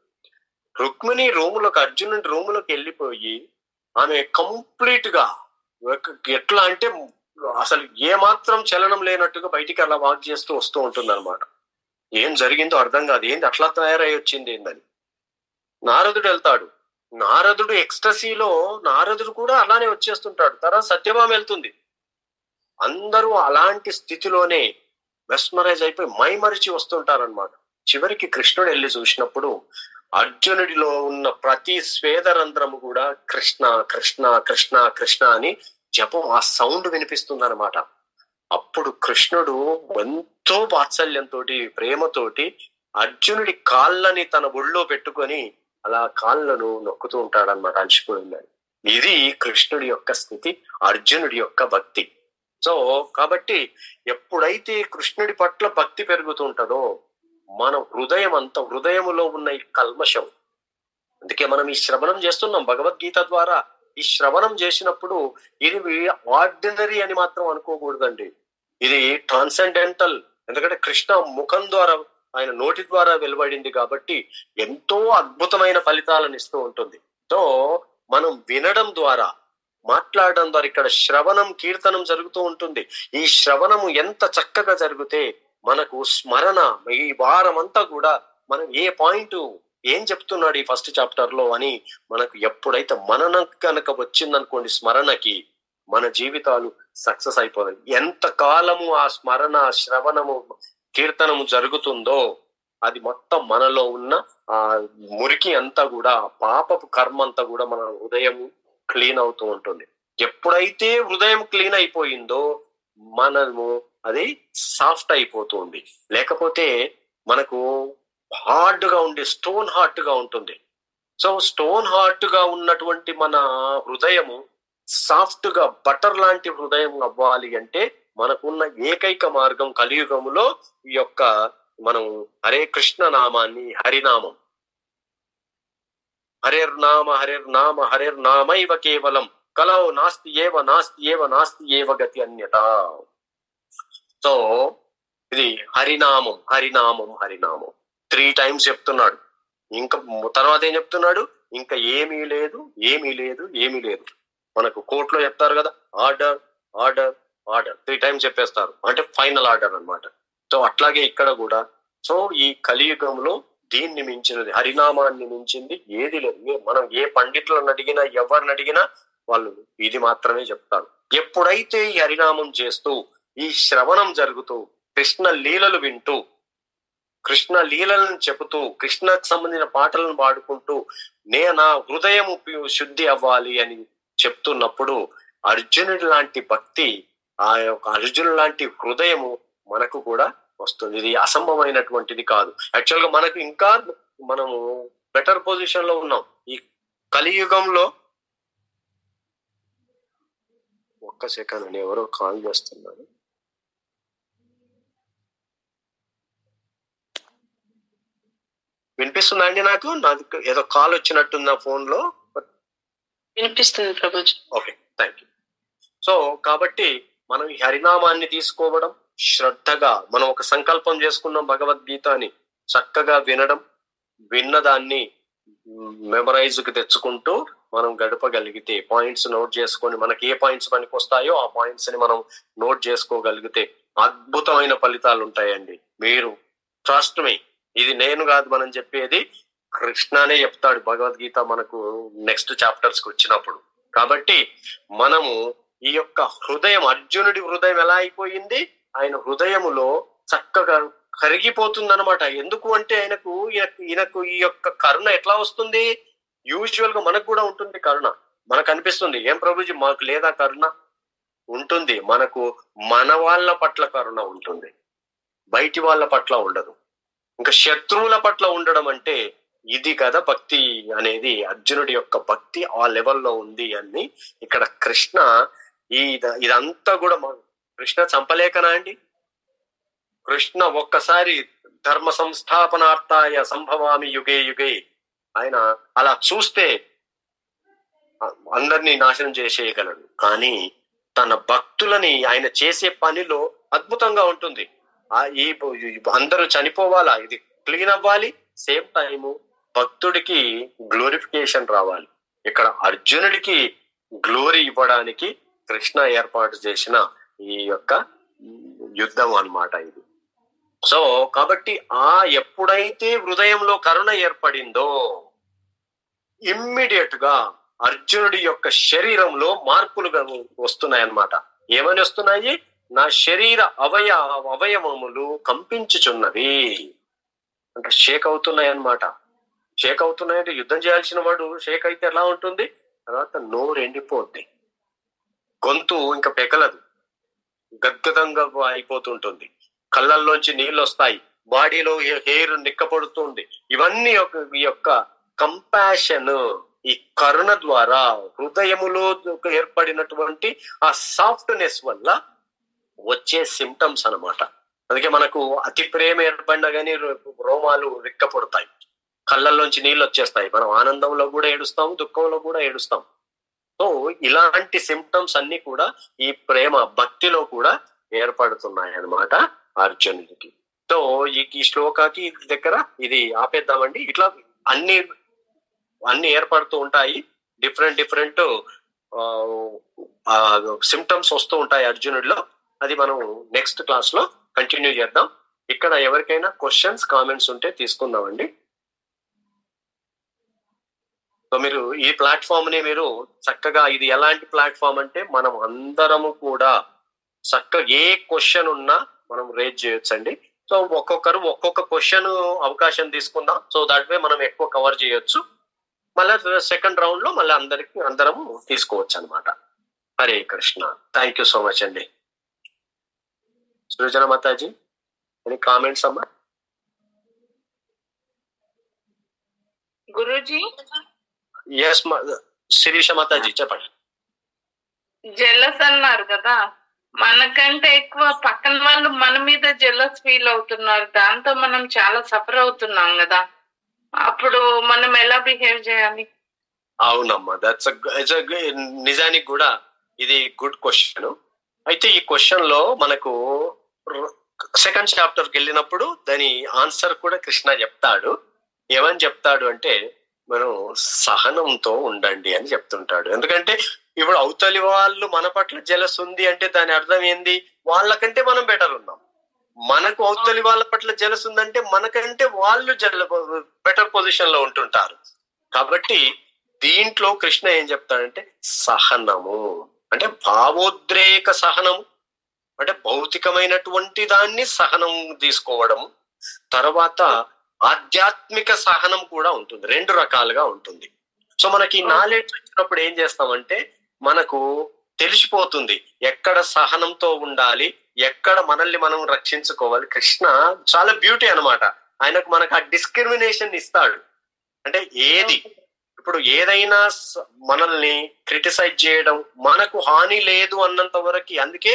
రుక్మిణి అర్జునుడి రూములోకి వెళ్ళిపోయి ఆమె కంప్లీట్ గా ఎట్లా అంటే అసలు ఏ మాత్రం చలనం లేనట్టుగా బయటికి అలా వాక్ చేస్తూ వస్తూ ఉంటుంది అనమాట. ఏం జరిగిందో అర్థం కాదు, ఏంది అట్లా తయారై వచ్చింది ఏందని. నారదుడు వెళ్తాడు. నారదుడు ఎక్స్టసీలో నారదుడు కూడా అలానే వచ్చేస్తుంటాడు. తర్వాత సత్యభామ వెళ్తుంది. అందరూ అలాంటి స్థితిలోనే మెస్మరైజ్ అయిపోయి మైమరిచి వస్తుంటారనమాట. చివరికి కృష్ణుడు వెళ్ళి చూసినప్పుడు అర్జునుడిలో ఉన్న ప్రతి స్వేదరంధ్రము కూడా కృష్ణ కృష్ణ కృష్ణ కృష్ణ అని జపం, ఆ సౌండ్ వినిపిస్తుంది అనమాట. అప్పుడు కృష్ణుడు ఎంతో వాత్సల్యంతో, ప్రేమతోటి అర్జునుడి కాళ్ళని తన ఒళ్ళో పెట్టుకొని అలా కాళ్ళను నొక్కుతూ ఉంటాడనమాట, అలసిపోయిందని. ఇది కృష్ణుడి యొక్క స్థితి, అర్జునుడి యొక్క భక్తి. సో కాబట్టి ఎప్పుడైతే కృష్ణుడి పట్ల భక్తి పెరుగుతుంటదో మన హృదయములో ఉన్న ఈ కల్మషం, అందుకే మనం ఈ శ్రవణం చేస్తున్నాం భగవద్గీత ద్వారా. ఈ శ్రవణం చేసినప్పుడు ఇది ఆర్డినరీ అని మాత్రం అనుకోకూడదండి, ఇది ట్రాన్సెండెంటల్. ఎందుకంటే కృష్ణ ముఖం ద్వారా, ఆయన నోటి ద్వారా వెలువడింది కాబట్టి ఎంతో అద్భుతమైన ఫలితాలను ఇస్తూ ఉంటుంది. సో మనం వినడం ద్వారా, మాట్లాడడం ద్వారా, ఇక్కడ శ్రవణం కీర్తనం జరుగుతూ ఉంటుంది. ఈ శ్రవణము ఎంత చక్కగా జరిగితే మనకు స్మరణ, ఈ వారం అంతా కూడా మనం ఏ పాయింట్ ఏం చెప్తున్నాడు ఈ ఫస్ట్ చాప్టర్ లో అని మనకు ఎప్పుడైతే మననం కనుక వచ్చిందనుకోండి స్మరణకి, మన జీవితాలు సక్సెస్ అయిపోతాయి. ఎంత కాలము ఆ స్మరణ, శ్రవణము, కీర్తనము జరుగుతుందో అది మొత్తం మనలో ఉన్న ఆ మురికి అంతా కూడా, పాపపు కర్మ అంతా కూడా మన హృదయం క్లీన్ అవుతూ ఉంటుంది. ఎప్పుడైతే హృదయం క్లీన్ అయిపోయిందో మనము అది సాఫ్ట్ అయిపోతుంది. లేకపోతే మనకు హార్డ్ గా ఉండి స్టోన్ హార్ట్ గా ఉంటుంది. సో స్టోన్ హార్ట్ గా ఉన్నటువంటి మన హృదయము సాఫ్ట్ గా బటర్ లాంటి హృదయం అవ్వాలి అంటే మనకున్న ఏకైక మార్గం కలియుగములో ఈ యొక్క మనం హరే కృష్ణ నామాన్ని, హరినామం, హరేర్నామ హరేర్నామ హరేర్నామైవ కేవలం కలౌ నాస్తి ఏవ నాస్తి ఏవ నాస్తి ఏవ గతి అన్యత. సో ఇది హరినామం హరినామం హరినామం 3 times చెప్తున్నాడు. ఇంకా తర్వాత ఏం చెప్తున్నాడు? ఇంకా ఏమీ లేదు, ఏమీ లేదు, ఏమీ లేదు. మనకు కోర్టులో చెప్తారు కదా, ఆర్డర్ ఆర్డర్ ఆర్డర్ 3 times చెప్పేస్తారు, అంటే ఫైనల్ ఆర్డర్ అన్నమాట. సో అట్లాగే ఇక్కడ కూడా, సో ఈ కలియుగంలో దీన్ని మించినది, హరినామాన్ని మించింది ఏది లేదు. మనం ఏ పండితులను అడిగినా, ఎవరిని అడిగినా వాళ్ళు ఇది మాత్రమే చెప్తారు. ఎప్పుడైతే ఈ హరినామం చేస్తూ, ఈ శ్రవణం జరుగుతూ, కృష్ణ లీలలు వింటూ, కృష్ణ లీలలను చెబుతూ, కృష్ణకు సంబంధించిన పాటలను పాడుకుంటూ నా హృదయం శుద్ధి అవ్వాలి అని చెప్తున్నప్పుడు అర్జునుడి లాంటి భక్తి, ఆ యొక్క అర్జునుడు లాంటి హృదయము మనకు కూడా వస్తుంది. ఇది అసంభవమైనటువంటిది కాదు. యాక్చువల్ గా మనకు ఇంకా మనము బెటర్ పొజిషన్ లో ఉన్నాం ఈ కలియుగంలో. ఒక్క సెకండ్ అండి, ఎవరో కాల్ చేస్తున్నారు. వినిపిస్తుందా అండి? నాకు ఏదో కాల్ వచ్చినట్టుంది నా ఫోన్ లో. వినిపిస్తుంది Prabhuji. Okay, thank you. So కాబట్టి మనం ఈ హరినామాన్ని తీసుకోవడం, శ్రద్ధగా మనం ఒక సంకల్పం చేసుకున్నాం భగవద్గీత అని, చక్కగా వినడం, విన్నదాన్ని మెమరైజ్ కి తెచ్చుకుంటూ మనం గడపగలిగితే, పాయింట్స్ నోట్ చేసుకొని మనకి ఏ పాయింట్స్ పనికి వస్తాయో ఆ పాయింట్స్ ని మనం నోట్ చేసుకోగలిగితే అద్భుతమైన ఫలితాలు ఉంటాయండి. మీరు ట్రస్ట్ మీ, ఇది నేను కాదు మనం చెప్పేది, కృష్ణనే చెప్తాడు భగవద్గీత మనకు నెక్స్ట్ చాప్టర్స్ కి వచ్చినప్పుడు. కాబట్టి మనము ఈ యొక్క హృదయం, అర్జునుడి హృదయం ఎలా అయిపోయింది, ఆయన హృదయములో చక్కగా కరిగిపోతుంది అనమాట. ఎందుకు అంటే ఈయనకు ఈ యొక్క కరుణ ఎట్లా వస్తుంది? యూజువల్ గా మనకు కూడా ఉంటుంది కరుణ. మనకు అనిపిస్తుంది, ఏం ప్రభుజీ మాకు లేదా కరుణ? ఉంటుంది. మనకు మన వాళ్ళ పట్ల కరుణ ఉంటుంది, బయటి వాళ్ళ పట్ల ఉండదు. ఇంకా శత్రువుల పట్ల ఉండడం అంటే ఇది కదా భక్తి అనేది. అర్జునుడి యొక్క భక్తి ఆ లెవెల్లో ఉంది అని ఇక్కడ కృష్ణ ఇదంతా కూడా కృష్ణ చంపలేకనా అండి? కృష్ణ ఒక్కసారి ధర్మ సంస్థాపనార్థాయ సంభవామి యుగే యుగే, ఆయన అలా చూస్తే అందరినీ నాశనం చేసేయగలడు. కానీ తన భక్తులని ఆయన చేసే పనిలో అద్భుతంగా ఉంటుంది. ఈ అందరూ చనిపోవాలా, ఇది క్లీన్ అవ్వాలి, సేమ్ టైము భక్తుడికి గ్లోరిఫికేషన్ రావాలి. ఇక్కడ అర్జునుడికి గ్లోరీ ఇవ్వడానికి కృష్ణ ఏర్పాటు చేసిన ఈ యొక్క యుద్ధం అన్నమాట ఇది. సో కాబట్టి ఎప్పుడైతే హృదయంలో కరుణ ఏర్పడిందో ఇమ్మీడియట్ గా అర్జునుడి యొక్క శరీరంలో మార్పులు వస్తున్నాయన్నమాట. ఏమని వస్తున్నాయి? నా శరీర అవయవములు కంపించుచున్నవి అంటే షేక్ అవుతున్నాయి అన్నమాట. షేక్ అవుతున్నాయంటే యుద్ధం చేయాల్సిన వాడు షేక్ అయితే ఎలా ఉంటుంది? తర్వాత నోరు ఎండిపోద్ది, గొంతు ఇంకా పెకలదు, గద్గదంగా అయిపోతుంటుంది, కళ్ళల్లోంచి నీళ్ళు వస్తాయి, బాడీలో హెయిర్ నిక్కపడుతుంది. ఇవన్నీ ఈ యొక్క కంపాషన్, ఈ కరుణ ద్వారా హృదయములో ఏర్పడినటువంటి ఆ సాఫ్ట్నెస్ వల్ల వచ్చే సిమ్టమ్స్ అన్నమాట. అందుకే మనకు అతి ప్రేమ ఏర్పడినా కానీ రోమాలు రిక్కపడతాయి, కళ్ళల్లోంచి నీళ్ళు వచ్చేస్తాయి. మనం ఆనందంలో కూడా ఏడుస్తాము, దుఃఖంలో కూడా ఏడుస్తాం. సో ఇలాంటి సిమ్టమ్స్ అన్ని కూడా ఈ ప్రేమ భక్తిలో కూడా ఏర్పడుతున్నాయి అన్నమాట అర్జునుడికి. సో ఈ శ్లోకాకి దగ్గర ఇది ఆపేద్దామండి. ఇట్లా అన్ని ఏర్పడుతూ ఉంటాయి, డిఫరెంట్ సిమ్టమ్స్ వస్తూ ఉంటాయి అర్జునుడిలో. అది మనం నెక్స్ట్ క్లాస్ లో కంటిన్యూ చేద్దాం. ఇక్కడ ఎవరికైనా క్వశ్చన్స్ కామెంట్స్ ఉంటే తీసుకుందామండి. సో మీరు ఈ ప్లాట్ఫామ్ ని మీరు చక్కగా, ఇది ఎలాంటి ప్లాట్ఫామ్ అంటే మనం అందరము కూడా చక్కగా ఏ క్వశ్చన్ ఉన్నా మనం రేజ్ చేయొచ్చండి. సో ఒక్కొక్కరు ఒక్కొక్క క్వశ్చన్ అవకాశం తీసుకుందాం. సో దాట్ వే మనం ఎక్కువ కవర్ చేయొచ్చు. మళ్ళీ సెకండ్ రౌండ్ లో మళ్ళీ అందరము తీసుకోవచ్చు అనమాట. Hare Krishna. Thank you so much అండి. సృజన మాతాజీ, ఎనీ కామెంట్స్ అమ్మా? గురూజీ. ఎస్ శిరీష మాతాజీ చెప్పండి. జెలస్ అన్నారు కదా, మనకంటే ఎక్కువ పక్కన వాళ్ళు మన మీద జెలస్ ఫీల్ అవుతున్నారు, దాంతో మనం చాలా సఫర్ అవుతున్నాం కదా, అప్పుడు మనం ఎలా బిహేవ్ చేయాలి? అవునమ్మా, నిజానికి కూడా ఇది గుడ్ క్వశ్చన్. అయితే ఈ క్వశ్చన్ లో మనకు సెకండ్ చాప్టర్ కి వెళ్ళినప్పుడు దాని ఆన్సర్ కూడా కృష్ణ చెప్తాడు. ఏమని చెప్తాడు అంటే, మనం సహనంతో ఉండండి అని చెప్తుంటాడు. ఎందుకంటే ఇప్పుడు అవతలి వాళ్ళు మన పట్ల జెలస్ ఉంది అంటే దాని అర్థం ఏంది? వాళ్ళకంటే మనం బెటర్ ఉన్నాం. మనకు అవతలి వాళ్ళ పట్ల జెలస్ ఉందంటే మనకంటే వాళ్ళు బెటర్ పొజిషన్ లో ఉంటుంటారు. కాబట్టి దీంట్లో కృష్ణ ఏం చెప్తాడంటే సహనము అంటే భావోద్రేక సహనము అంటే భౌతికమైనటువంటి దాన్ని సహనం తీసుకోవడము, తర్వాత ఆధ్యాత్మిక సహనం కూడా ఉంటుంది, 2 రకాలుగా ఉంటుంది. సో మనకి నాలెడ్జ్ వచ్చినప్పుడు ఏం చేస్తామంటే మనకు తెలిసిపోతుంది ఎక్కడ సహనంతో ఉండాలి, ఎక్కడ మనల్ని మనం రక్షించుకోవాలి. కృష్ణ చాలా బ్యూటీ అన్నమాట. ఆయనకు మనకు ఆ డిస్క్రిమినేషన్ ఇస్తాడు. అంటే ఏది ఇప్పుడు ఏదైనా మనల్ని క్రిటిసైజ్ చేయడం మనకు హాని లేదు అన్నంత వరకు. అందుకే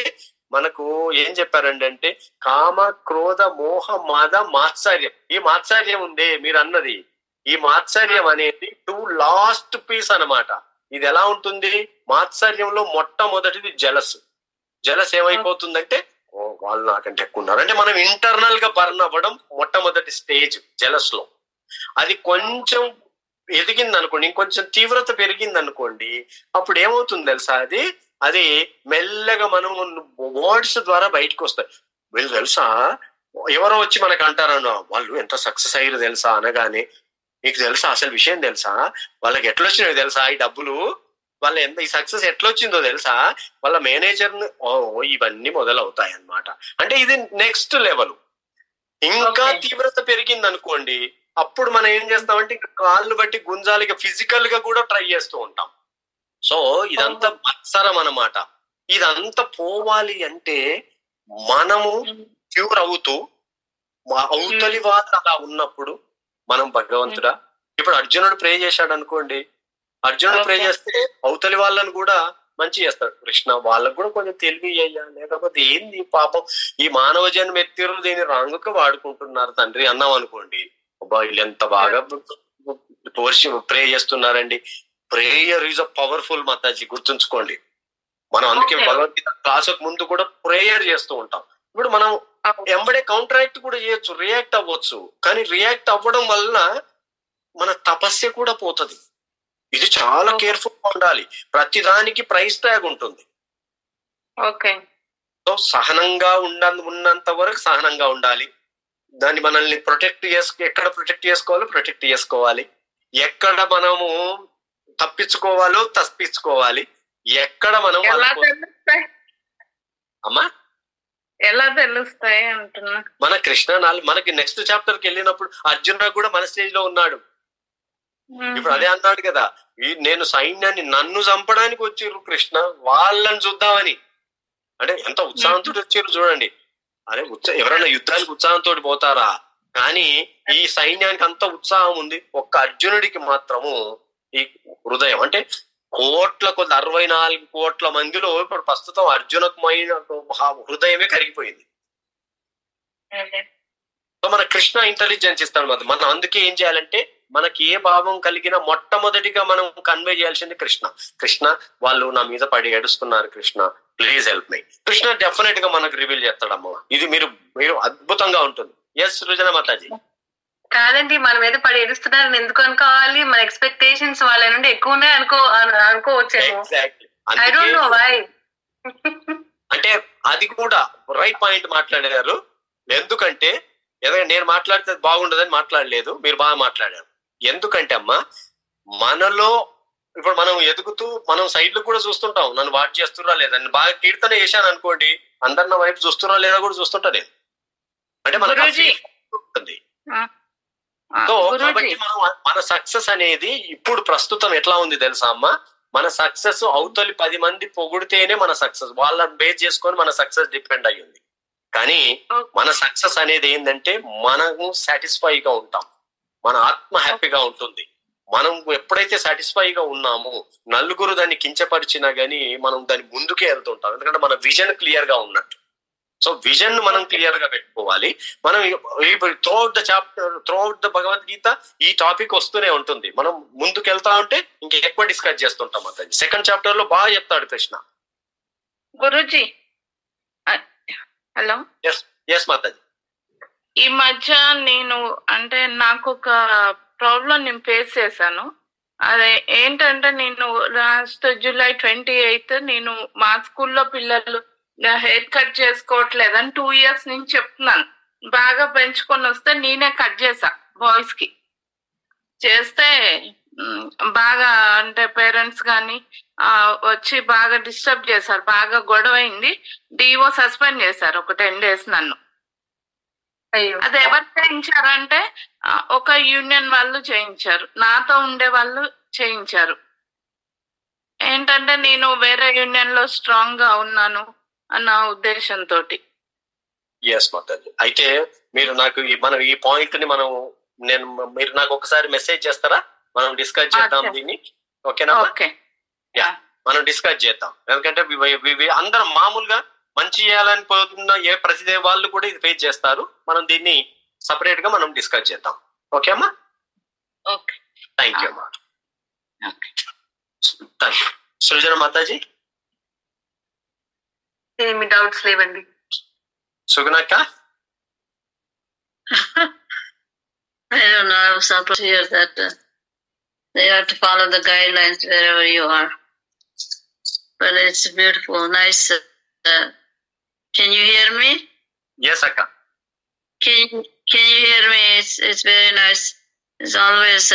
మనకు ఏం చెప్పారంటే కామ క్రోధ మోహ మద మాత్సర్యం, ఈ మాత్సర్యం ఉందే మీరు అన్నది, ఈ మాత్సర్యం అనేది 2 లాస్ట్ పీస్ అన్నమాట. ఇది ఎలా ఉంటుంది, మాత్సర్యంలో మొట్టమొదటిది జలస్. జలస్ ఏమైపోతుందంటే వాళ్ళు నాకంటే ఎక్కువ ఉన్నారు అంటే మనం ఇంటర్నల్ గా బర్న్ అవ్వడం మొట్టమొదటి స్టేజ్ జలస్ లో. అది కొంచెం ఎదిగింది అనుకోండి, ఇంకొంచెం తీవ్రత పెరిగింది అనుకోండి, అప్పుడు ఏమవుతుంది తెలుసా, అది మెల్లగా మనం వర్డ్స్ ద్వారా బయటకు వస్తాయి. వీళ్ళు తెలుసా, ఎవరో వచ్చి మనకు అంటారన్న వాళ్ళు ఎంత సక్సెస్ అయ్యారు తెలుసా అనగానే, మీకు తెలుసా అసలు విషయం తెలుసా, వాళ్ళకి ఎట్లా వచ్చినాయో తెలుసా ఈ డబ్బులు, వాళ్ళ ఎంత ఈ సక్సెస్ ఎట్లా వచ్చిందో తెలుసా, వాళ్ళ మేనేజర్ ఇవన్నీ మొదలవుతాయి అన్నమాట. అంటే ఇది నెక్స్ట్ లెవెల్. ఇంకా తీవ్రత పెరిగింది అనుకోండి, అప్పుడు మనం ఏం చేస్తామంటే ఇంకా కాళ్ళు బట్టి గుంజాలిగా ఫిజికల్ గా కూడా ట్రై చేస్తూ ఉంటాం. సో ఇదంతా మత్సరం అన్నమాట. ఇదంతా పోవాలి అంటే మనము క్యూర్ అవుతూ అవతలి వాళ్ళు అలా ఉన్నప్పుడు మనం భగవంతుడా, ఇప్పుడు అర్జునుడు ప్రే చేశాడు అనుకోండి, అర్జునుడు ప్రే చేస్తే అవతలి వాళ్ళని కూడా మంచి చేస్తాడు కృష్ణ, వాళ్ళకు కూడా కొంచెం తెలివి అయ్యా, లేకపోతే ఏంది పాపం ఈ మానవ జన్మ ఎత్తిరు దీన్ని రాంగుగా వాడుకుంటున్నారు తండ్రి అన్నాం అనుకోండి, అబ్బా వీళ్ళు ఎంత బాగా ప్రే చేస్తున్నారండి. Prayer is a powerful Mataji, గుర్తుంచుకోండి. మనం అందుకే భగవద్గీత క్లాసుకు ముందు కూడా ప్రేయర్ చేస్తూ ఉంటాం. ఇప్పుడు మనం ఎంబడే కౌంటరాక్ట్ కూడా చేయొచ్చు, రియాక్ట్ అవ్వచ్చు, కానీ రియాక్ట్ అవ్వడం వలన మన తపస్య కూడా పోతుంది. ఇది చాలా కేర్ఫుల్ గా ఉండాలి, ప్రతిదానికి ప్రైస్ ట్యాగ్ ఉంటుంది. సో సహనంగా ఉన్నంత వరకు సహనంగా ఉండాలి. దాన్ని మనల్ని ఎక్కడ ప్రొటెక్ట్ చేసుకోవాలో ప్రొటెక్ట్ చేసుకోవాలి, ఎక్కడ మనము తప్పించుకోవాలో తప్పించుకోవాలి, ఎక్కడ మనం అమ్మా ఎలా తెలుస్తాయి అంటున్నా. మన కృష్ణ మనకి నెక్స్ట్ చాప్టర్ కి వెళ్ళినప్పుడు అర్జునుడు కూడా మన స్టేజ్ లో ఉన్నాడు. ఇప్పుడు అదే అన్నాడు కదా, నేను సైన్యాన్ని నన్ను చంపడానికి వచ్చిర్రు కృష్ణ, వాళ్ళని చూద్దామని. అంటే ఎంత ఉత్సాహంతో వచ్చారు చూడండి. అరే ఎవరైనా యుద్ధానికి ఉత్సాహంతో పోతారా, కానీ ఈ సైన్యానికి అంత ఉత్సాహం ఉంది, ఒక్క అర్జునుడికి మాత్రము ఈ హృదయం అంటే 64 కోట్ల మందిలో ఇప్పుడు ప్రస్తుతం అర్జునకమైన హృదయమే కరిగిపోయింది. సో మన కృష్ణ ఇంటెలిజెన్స్ ఇస్తాడు మనం. అందుకే ఏం చేయాలంటే మనకి ఏ భావం కలిగినా మొట్టమొదటిగా మనం కన్వే చేయాల్సింది కృష్ణ. కృష్ణ వాళ్ళు నా మీద పడి ఏడుస్తున్నారు, Krishna please help me. Krishna definite గా మనకు రివీల్ చేస్తాడమ్మా. ఇది మీరు అద్భుతంగా ఉంటుంది. ఎస్ సృజన మాతాజీ. కాదండి, మన మీద పడి ఏడుస్తున్నారని ఎందుకు అనుకోవాలి? మన ఎక్స్పెక్టేషన్స్ వాళ్ళ నుండి ఎక్కువ ఉన్నాయి అనుకోవచ్చేమో. I don't know why. అంటే అది కూడా రైట్ పాయింట్ మాట్లాడారు. ఎందుకంటే నేను మాట్లాడితే బాగుండదని మాట్లాడలేదు, మీరు బాగా మాట్లాడారు. ఎందుకంటే అమ్మా మనలో ఇప్పుడు మనం ఎదుగుతూ మనం సైడ్లు కూడా చూస్తుంటాం, నన్ను వాట్ చేస్తున్నా లేదా, నేను బాగా కీర్తన చేశాను అనుకోండి, అందరు నా వైపు చూస్తున్నా లేదా కూడా చూస్తుంటా నేను. అంటే మనకు ఉంటుంది. సో కాబట్టి మనం మన సక్సెస్ అనేది ఇప్పుడు ప్రస్తుతం ఎట్లా ఉంది తెలుసా అమ్మా, మన సక్సెస్ అవతలి 10 మంది పొగిడితేనే మన సక్సెస్, వాళ్ళని బేస్ చేసుకొని మన సక్సెస్ డిపెండ్ అయ్యింది. కానీ మన సక్సెస్ అనేది ఏంటంటే మనము సాటిస్ఫైగా ఉంటాం, మన ఆత్మ హ్యాపీగా ఉంటుంది. మనం ఎప్పుడైతే సాటిస్ఫైగా ఉన్నామో నలుగురు దాన్ని కించపరిచినా గానీ మనం దాని ముందుకే వెళ్తుంటాం, ఎందుకంటే మన విజన్ క్లియర్ గా ఉన్నట్టు. సో విజన్ ను మనం క్లియర్ గా పెట్టుకోవాలి. మనం త్రూఅవుట్ ద భగవద్గీత ఈ టాపిక్ వస్తూనే ఉంటుంది. మనం ముందుకు వెళ్తా ఉంటే ఇంకా ఎక్కువ డిస్కస్ చేస్తుంటాం. అతను 2nd చాప్టర్ లో బాగా చెప్తాడు కృష్ణ. గురూజీ హలో. ఎస్ మాతాజీ. ఈ మధ్య నాకు ఒక ప్రాబ్లం నేను ఫేస్ చేశాను. అదే ఏంటంటే నేను లాస్ట్ July 28 నేను మా స్కూల్లో పిల్లలు హెయిర్ కట్ చేసుకోవట్లేదని 2 years నుంచి చెప్తున్నాను. బాగా పెంచుకొని వస్తే నేనే కట్ చేశా బాయ్స్ కి. చేస్తే బాగా అంటే పేరెంట్స్ కానీ వచ్చి బాగా డిస్టర్బ్ చేశారు, బాగా గొడవ అయింది. డిఓ సస్పెండ్ చేశారు ఒక 10 days నన్ను. అది ఎవరు చేయించారంటే ఒక యూనియన్ వాళ్ళు చేయించారు, నాతో ఉండే వాళ్ళు చేయించారు. ఏంటంటే నేను వేరే యూనియన్ లో స్ట్రాంగ్ గా ఉన్నాను అన్న ఉద్దేశంతో. ఎస్ మాతాజీ, అయితే మీరు నాకు మనం ఈ పాయింట్ ని మీరు నాకు ఒకసారి మెసేజ్ చేస్తారా? మనం డిస్కస్ చేద్దాం దీన్ని. ఓకేనా? ఓకే, మనం డిస్కస్ చేద్దాం. ఎందుకంటే అందరం మామూలుగా మంచి చేయాలని పోతున్న ప్రతి వాళ్ళు కూడా ఇది ఫేస్ చేస్తారు. మనం దీన్ని సపరేట్ గా మనం డిస్కస్ చేద్దాం. ఓకే అమ్మా? ఓకే, థ్యాంక్ యూ అమ్మా. Thank you. సృజన మాతాజీ, ఏమి డౌట్స్ లేవండి. సుగుణక్క? I don't know. I was supposed to hear that you have to follow the guidelines wherever you are. But it's beautiful, nice. Can you hear me? Yes, Akka. Can you hear me? It's very nice. It's always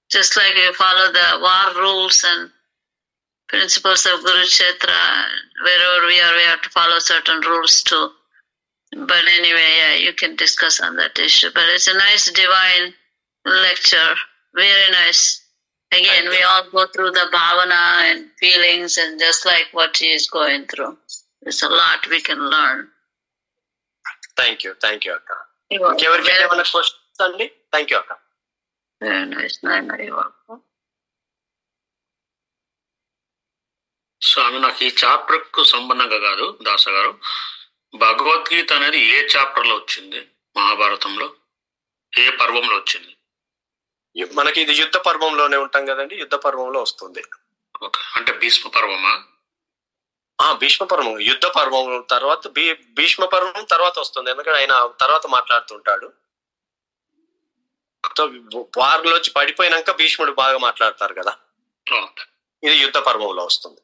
just like you follow the war rules and principles of Kurukshetra. Wherever we are, we have to follow certain rules too. But anyway, yeah, you can discuss on that issue. But it's a nice divine lecture. Very nice. Again, we all go through the bhavana and feelings and just like what he is going through. There's a lot we can learn. Thank you, Akka. Everybody have a question? Thank you, Akka. Very nice. You're welcome. స్వామి, నాకు ఈ chapter కు సంబంధంగా కాదు దాస గారు, భగవద్గీత అనేది ఏ chapter లో వచ్చింది? మహాభారతంలో ఏ పర్వంలో వచ్చింది? మనకి ఇది యుద్ధ పర్వంలోనే ఉంటాం కదండి, యుద్ధ పర్వంలో వస్తుంది. అంటే భీష్మ పర్వమా? భీష్మ పర్వం యుద్ధ పర్వం తర్వాత భీష్మ పర్వం తర్వాత వస్తుంది. ఎందుకంటే ఆయన తర్వాత మాట్లాడుతుంటాడు. వారిలోంచి పడిపోయినాక భీష్ముడు బాగా మాట్లాడతారు కదా, ఇది యుద్ధ పర్వంలో వస్తుంది.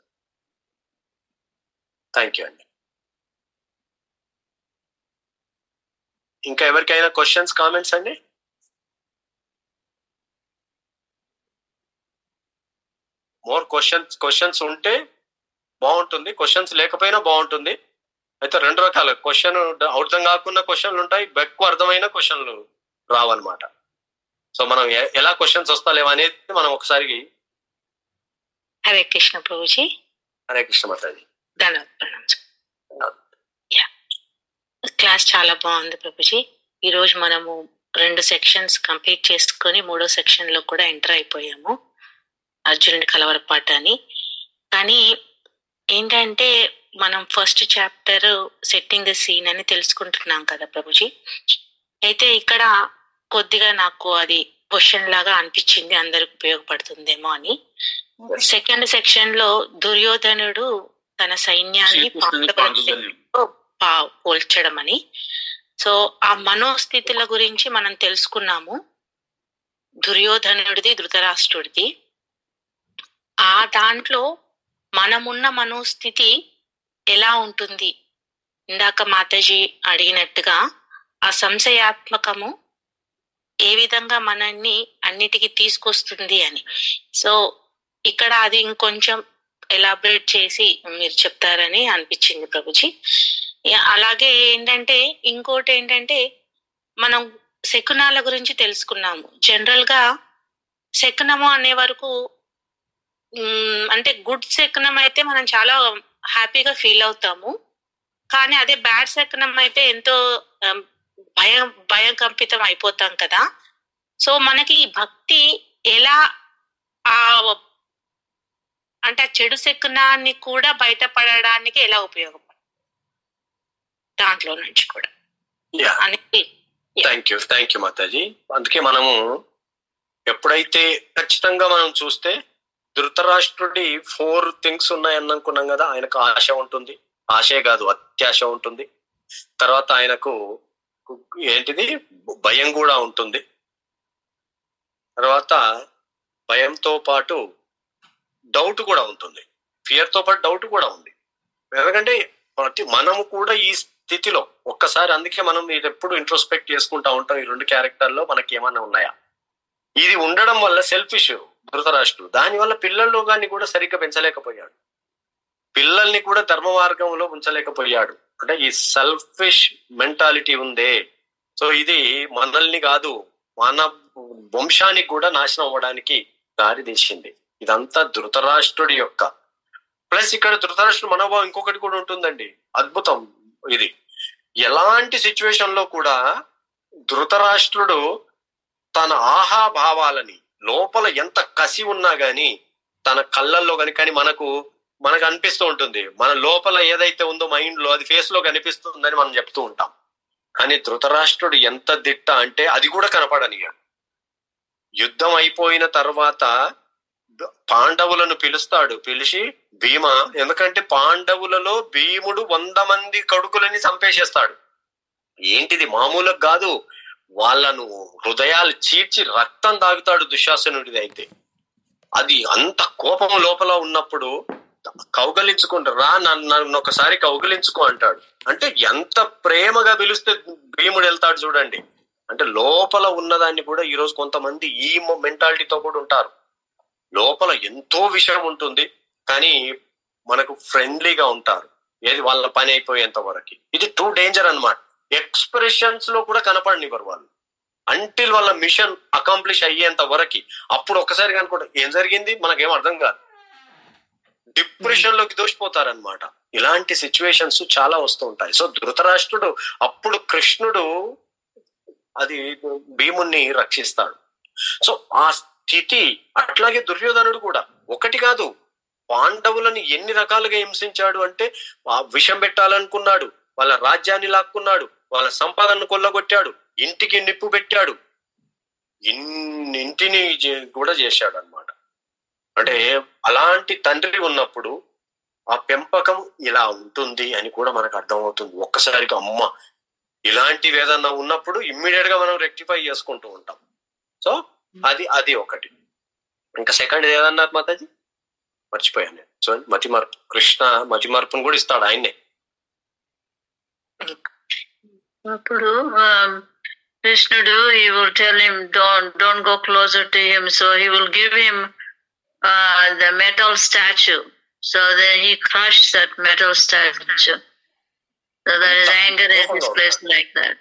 థ్యాంక్ యూ అండి. ఇంకా ఎవరికైనా క్వశ్చన్స్, కామెంట్స్ అండి? మోర్ క్వశ్చన్స్ ఉంటే బాగుంటుంది, క్వశ్చన్స్ లేకపోయినా బాగుంటుంది. అయితే 2 రకాల క్వశ్చన్ అర్థం కాకుండా క్వశ్చన్లు ఉంటాయి, ఎక్కువ అర్థమైన క్వశ్చన్లు రావన్నమాట. సో మనం ఎలా క్వశ్చన్స్ వస్తాలేవా అనేది మనం ఒకసారి. హరే కృష్ణ ప్రభుజీ. హరే కృష్ణ మాతాజీ. క్లాస్ చాలా బాగుంది ప్రభుజీ. ఈ రోజు మనము 2 సెక్షన్స్ కంప్లీట్ చేసుకొని 3వ సెక్షన్ లో కూడా ఎంటర్ అయిపోయాము, అర్జునుడి కలవరపాట అని. కానీ ఏంటంటే మనం first chapter setting the scene అని తెలుసుకుంటున్నాం కదా ప్రభుజీ. అయితే ఇక్కడ కొద్దిగా నాకు అది క్వశ్చన్ లాగా అనిపించింది, అందరికి ఉపయోగపడుతుందేమో అని. సెకండ్ సెక్షన్ లో దుర్యోధనుడు తన సైన్యాన్ని పోల్చడం అని, సో ఆ మనోస్థితుల గురించి మనం తెలుసుకున్నాము, దుర్యోధనుడిది ధృతరాష్ట్రుడిది. ఆ దాంట్లో మనమున్న మనోస్థితి ఎలా ఉంటుంది, ఇందాక మాతాజీ అడిగినట్టుగా ఆ సంశయాత్మకము ఏ విధంగా మనల్ని అన్నిటికీ తీసుకొస్తుంది అని. సో ఇక్కడ అది ఇంకొంచెం ఎలాబరేట్ చేసి మీరు చెప్తారని అనిపించింది ప్రభుజీ. అలాగే ఏంటంటే ఇంకోటి ఏంటంటే మనం శకునాల గురించి తెలుసుకున్నాము. జనరల్ గా శకునము అనే వరకు అంటే గుడ్ శకునం అయితే మనం చాలా హ్యాపీగా ఫీల్ అవుతాము, కానీ అదే బ్యాడ్ శకునం అయితే ఎంతో భయకంపితం అయిపోతాం కదా. సో మనకి ఈ భక్తి ఎలా అంటే ఆ చెడు శకునాన్ని కూడా బయటపడడానికి ఎలా ఉపయోగపడుతుంది దాంట్లో నుంచి కూడా అనేది. Thank you Mataji. అందుకే మనము ఎప్పుడైతే ఖచ్చితంగా మనం చూస్తే ధృతరాష్ట్రుడి 4 థింగ్స్ ఉన్నాయని అనుకున్నాం కదా. ఆయనకు ఆశ ఉంటుంది, ఆశే కాదు అత్యాశ ఉంటుంది. తర్వాత ఆయనకు ఏంటిది భయం కూడా ఉంటుంది. తర్వాత భయంతో పాటు డౌట్ కూడా ఉంటుంది, ఫియర్ తో పాటు డౌట్ కూడా ఉంది. ఎందుకంటే మనము కూడా ఈ స్థితిలో ఒక్కసారి, అందుకే మనం ఇది ఎప్పుడు ఇంట్రోస్పెక్ట్ చేసుకుంటా ఉంటాం, ఈ 2 క్యారెక్టర్లో మనకి ఏమన్నా ఉన్నాయా. ఇది ఉండడం వల్ల సెల్ఫిష్ ధృతరాష్ట్రుడు, దానివల్ల పిల్లల్లో గాని కూడా సరిగ్గా పెంచలేకపోయాడు, పిల్లల్ని కూడా ధర్మ మార్గంలో ఉంచలేకపోయాడు. అంటే ఈ సెల్ఫిష్ మెంటాలిటీ ఉందే, సో ఇది మనల్ని కాదు మన వంశానికి కూడా నాశనం అవ్వడానికి దారి తీసింది. ఇదంతా ధృతరాష్ట్రుడి యొక్క ప్లస్ ఇక్కడ ధృతరాష్ట్రుడు మనోభావం ఇంకొకటి కూడా ఉంటుందండి, అద్భుతం ఇది. ఎలాంటి సిచ్యువేషన్ లో కూడా ధృతరాష్ట్రుడు తన ఆహాభావాలని లోపల ఎంత కసి ఉన్నా గాని తన కళ్ళల్లో కానీ మనకు అనిపిస్తూ ఉంటుంది, మన లోపల ఏదైతే ఉందో మైండ్ లో అది ఫేస్ లో కనిపిస్తుందని మనం చెప్తూ ఉంటాం. కానీ ధృతరాష్ట్రుడు ఎంత దిట్ట అంటే అది కూడా కనపడనియాడు. యుద్ధం అయిపోయిన తర్వాత పాండవులను పిలిచి భీమ, ఎందుకంటే పాండవులలో భీముడు 100 మంది కొడుకులని చంపేసేస్తాడు. ఏంటిది మామూలుగా కాదు, వాళ్ళను హృదయాలు చీల్చి రక్తం తాగుతాడు దుశ్శాసనుడిది. అయితే అది అంత కోపం లోపల ఉన్నప్పుడు కౌగలించుకుంటారు, రా నన్ను ఒకసారి కౌగలించుకో అంటాడు. అంటే ఎంత ప్రేమగా పిలిస్తే భీముడు వెళ్తాడు చూడండి. అంటే లోపల ఉన్నదాన్ని కూడా ఈరోజు కొంతమంది ఈ మెంటాలిటీతో కూడా ఉంటారు, లోపల ఎంతో విషయం ఉంటుంది కానీ మనకు ఫ్రెండ్లీగా ఉంటారు, ఏది వాళ్ళ పని అయిపోయేంత వరకు. ఇది టూ డేంజర్ అన్నమాట. ఎక్స్ప్రెషన్స్ లో కూడా కనపడనివ్వరు వాళ్ళు అంటిల్ వాళ్ళ మిషన్ అకాంప్లిష్ అయ్యేంత వరకు. అప్పుడు ఒక్కసారి కనుకోండి ఏం జరిగింది మనకేం అర్థం కాదు, డిప్రెషన్ లోకి దోషిపోతారనమాట. ఇలాంటి సిచ్యువేషన్స్ చాలా వస్తూ ఉంటాయి. సో ధృతరాష్ట్రుడు అప్పుడు కృష్ణుడు అది భీముణ్ణి రక్షిస్తాడు. సో ఆ స్థితి అట్లాగే దుర్యోధనుడు కూడా ఒకటి కాదు, పాండవులను ఎన్ని రకాలుగా హింసించాడు అంటే విషం పెట్టాలనుకున్నాడు, వాళ్ళ రాజ్యాన్ని లాక్కున్నాడు, వాళ్ళ సంపదను కొల్లగొట్టాడు, ఇంటికి నిప్పు పెట్టాడు, ఇంటిని కూడా చేశాడు అన్నమాట. అంటే అలాంటి తండ్రి ఉన్నప్పుడు ఆ పెంపకం ఇలా ఉంటుంది అని కూడా మనకు అర్థమవుతుంది. ఒక్కసారిగా అమ్మ ఇలాంటివి ఏదన్నా ఉన్నప్పుడు ఇమ్మీడియట్ గా మనం రెక్టిఫై చేసుకుంటూ ఉంటాం. సో అది ఒకటి. ఇంకా సెకండ్ ఏదన్నారు మాతాజీ, మర్చిపోయాను నేను. సో మతిమర్పు, కృష్ణ మతిమర్పును కూడా ఇస్తాడు ఆయన్నే. అప్పుడు కృష్ణుడు he will tell him don't go closer to him, so he will give him the metal statue, so then he crushed that metal statue, so there is anger in his place like that.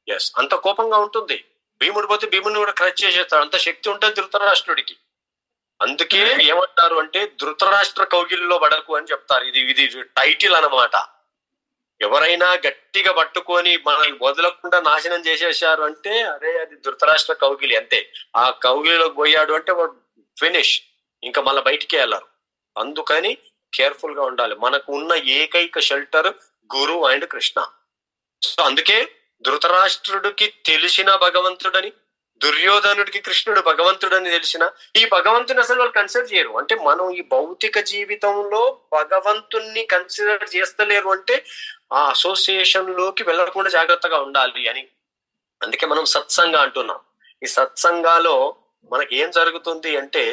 yes, అంత కోపంగా ఉంటుంది. భీముడు పోతే భీముడిని కూడా crush చేసేస్తాడు, అంత శక్తి ఉంటుంది ధృతరాష్ట్రుడికి. అందుకే ఏమంటారు అంటే ధృతరాష్ట్ర కౌగిలిలో పడకు అని చెప్తారు. ఇది టైటిల్ అన్నమాట. ఎవరైనా గట్టిగా పట్టుకొని మనల్ని వదలకుండా నాశనం చేసేసారు అంటే అరే అది ధృతరాష్ట్ర కౌగిలి, అంతే. ఆ కౌగిలిలోకి పోయాడు అంటే ఫినిష్, ఇంకా మళ్ళీ బయటికి వెళ్ళారు. అందుకని కేర్ఫుల్ గా ఉండాలి. మనకు ఉన్న ఏకైక shelter Guru and Krishna. So అందుకే ధృతరాష్ట్రుడికి తెలిసిన భగవంతుడని, దుర్యోధనుడికి కృష్ణుడు భగవంతుడని తెలిసిన ఈ భగవంతుని అసలు వాళ్ళు కన్సిడర్ చేయరు. అంటే మనం ఈ భౌతిక జీవితంలో భగవంతుణ్ణి కన్సిడర్ చేస్తలేరు అంటే ఆ అసోసియేషన్ లోకి వెళ్ళకుండా జాగ్రత్తగా ఉండాలి అని. అందుకే మనం సత్సంగ అంటున్నాం. ఈ సత్సంగాలో మనకి ఏం జరుగుతుంది అంటే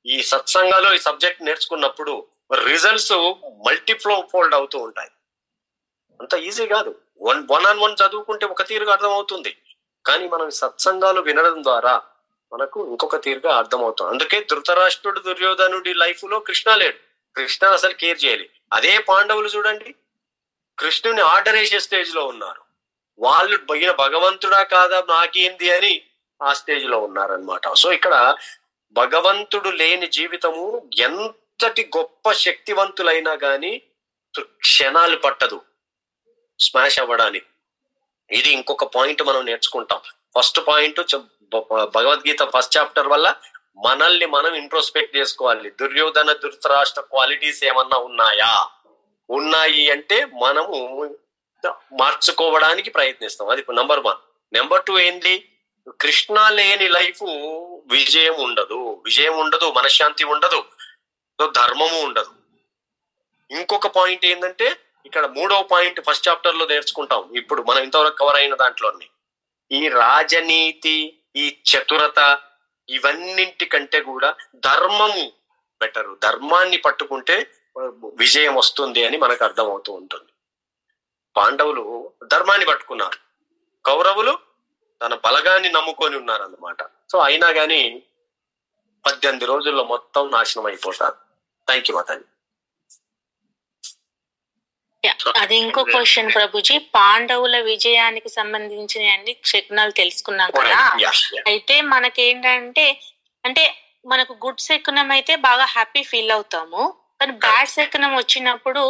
ఈ సత్సంగాలో ఈ సబ్జెక్ట్ నేర్చుకున్నప్పుడు రిజల్ట్స్ మల్టిప్లో ఫోల్డ్ అవుతూ ఉంటాయి. అంత ఈజీ కాదు. 1-on-1 చదువుకుంటే ఒక తీరుగా అర్థమవుతుంది, కానీ మనం సత్సంగాలు వినడం ద్వారా మనకు ఇంకొక తీరుగా అర్థమవుతుంది. అందుకే ధృతరాష్ట్రుడు దుర్యోధనుడి లైఫ్ లో కృష్ణ లేడు, కృష్ణ అసలు కేర్ చేయాలి. అదే పాండవులు చూడండి, కృష్ణుని ఆర్డర్ వేసే స్టేజ్ లో ఉన్నారు. వాళ్ళు ఈయన భగవంతుడా కాదా నాకేంది అని ఆ స్టేజ్ లో ఉన్నారనమాట. సో ఇక్కడ భగవంతుడు లేని జీవితము ఎంతటి గొప్ప శక్తివంతులైనా గాని క్షణాలు పట్టదు స్మాష్ అవ్వడానికి. ఇది ఇంకొక పాయింట్ మనం నేర్చుకుంటాం. First point Bhagavad Gita first chapter వల్ల మనల్ని మనం ఇంట్రోస్పెక్ట్ చేసుకోవాలి. దుర్యోధన ధృతరాష్ట్ర క్వాలిటీస్ ఏమన్నా ఉన్నాయా, ఉన్నాయి అంటే మనము మార్చుకోవడానికి ప్రయత్నిస్తాం. అది నెంబర్ 1. నెంబర్ 2 ఏంటి, కృష్ణ లేని లైఫ్ విజయం ఉండదు, మనశ్శాంతి ఉండదు, ధర్మము ఉండదు. ఇంకొక పాయింట్ ఏంటంటే ఇక్కడ 3వ పాయింట్ ఫస్ట్ చాప్టర్ లో నేర్చుకుంటాం. ఇప్పుడు మనం ఇంతవరకు కవర్ అయిన దాంట్లోని ఈ రాజనీతి, ఈ చతురత, ఇవన్నింటికంటే కూడా ధర్మము బెటరు. ధర్మాన్ని పట్టుకుంటే విజయం వస్తుంది అని మనకు అర్థమవుతూ ఉంటుంది. పాండవులు ధర్మాన్ని పట్టుకున్నారు, కౌరవులు తన బలగాన్ని నమ్ముకొని ఉన్నారు అన్నమాట. సో అయినా కానీ 18 రోజుల్లో మొత్తం నాశనం అయిపోతారు. Thank you Mataji. అది ఇంకో క్వశ్చన్ ప్రభుజీ, పాండవుల విజయానికి సంబంధించిన అన్ని శకునాలు తెలుసుకున్నాం కదా. అయితే మనకేంటంటే అంటే మనకు గుడ్ శకునం అయితే బాగా హ్యాపీ ఫీల్ అవుతాము, కానీ బ్యాడ్ శకునం వచ్చినప్పుడు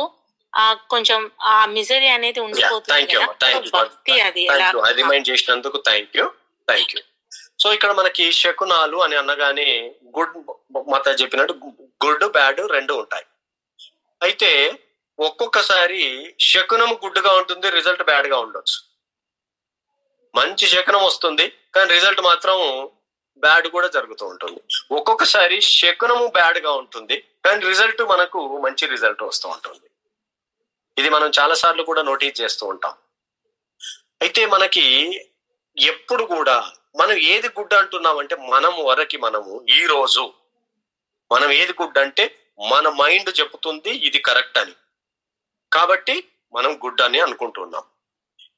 కొంచెం ఆ మిజరీ అనేది ఉండిపోతుంది. అది రిమైండ్ చేసినందుకు థ్యాంక్ యూ. సో ఇక్కడ మనకి శకునాలు అని అనగానే గుడ్ మాత చెప్పినట్టు గుడ్ బ్యాడ్ రెండు ఉంటాయి. అయితే ఒక్కొక్కసారి శకునం గుడ్ గా ఉంటుంది, రిజల్ట్ బ్యాడ్ గా ఉండొచ్చు. మంచి శకునం వస్తుంది కానీ రిజల్ట్ మాత్రం బ్యాడ్ కూడా జరుగుతూ ఉంటుంది. ఒక్కొక్కసారి శకునము బ్యాడ్ గా ఉంటుంది కానీ రిజల్ట్ మనకు మంచి రిజల్ట్ వస్తూ ఉంటుంది. ఇది మనం చాలా సార్లు కూడా నోటీస్ చేస్తూ ఉంటాం. అయితే మనకి ఎప్పుడు కూడా మనం ఏది గుడ్ అంటున్నామంటే మనము ఈ రోజు మనం ఏది గుడ్ అంటే మన మైండ్ చెప్తుంది ఇది కరెక్ట్ అని, కాబట్టి మనం గుడ్ అని అనుకుంటున్నాం.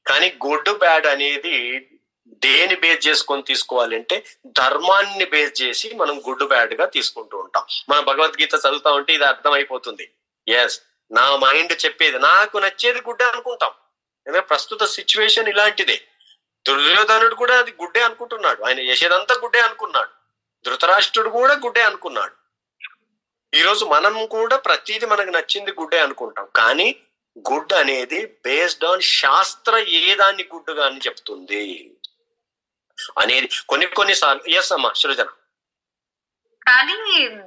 కానీ గుడ్ బ్యాడ్ అనేది దేని బేస్ చేసుకొని తీసుకోవాలంటే ధర్మాన్ని బేస్ చేసి మనం గుడ్ బ్యాడ్ గా తీసుకుంటూ ఉంటాం. మన భగవద్గీత చదువుతా ఉంటే ఇది అర్థమైపోతుంది. ఎస్, నా మైండ్ చెప్పేది నాకు నచ్చేది గుడ్డే అనుకుంటాం. ఎందుకంటే ప్రస్తుత సిచ్యువేషన్ ఇలాంటిదే. దుర్యోధనుడు కూడా అది గుడ్డే అనుకుంటున్నాడు, ఆయన చేసేదంతా గుడ్డే అనుకున్నాడు. ధృతరాష్ట్రుడు కూడా గుడ్డే అనుకున్నాడు. ఈరోజు మనం కూడా ప్రతిదీ మనకు నచ్చింది గుడ్డే అనుకుంటాం. కానీ గుడ్ అనేది బేస్డ్ ఆన్ శాస్త్ర ఏదాన్ని గుడ్డుగా అని చెప్తుంది అనేది కొన్నిసార్లు. ఎస్ అమ్మా సృజన. కానీ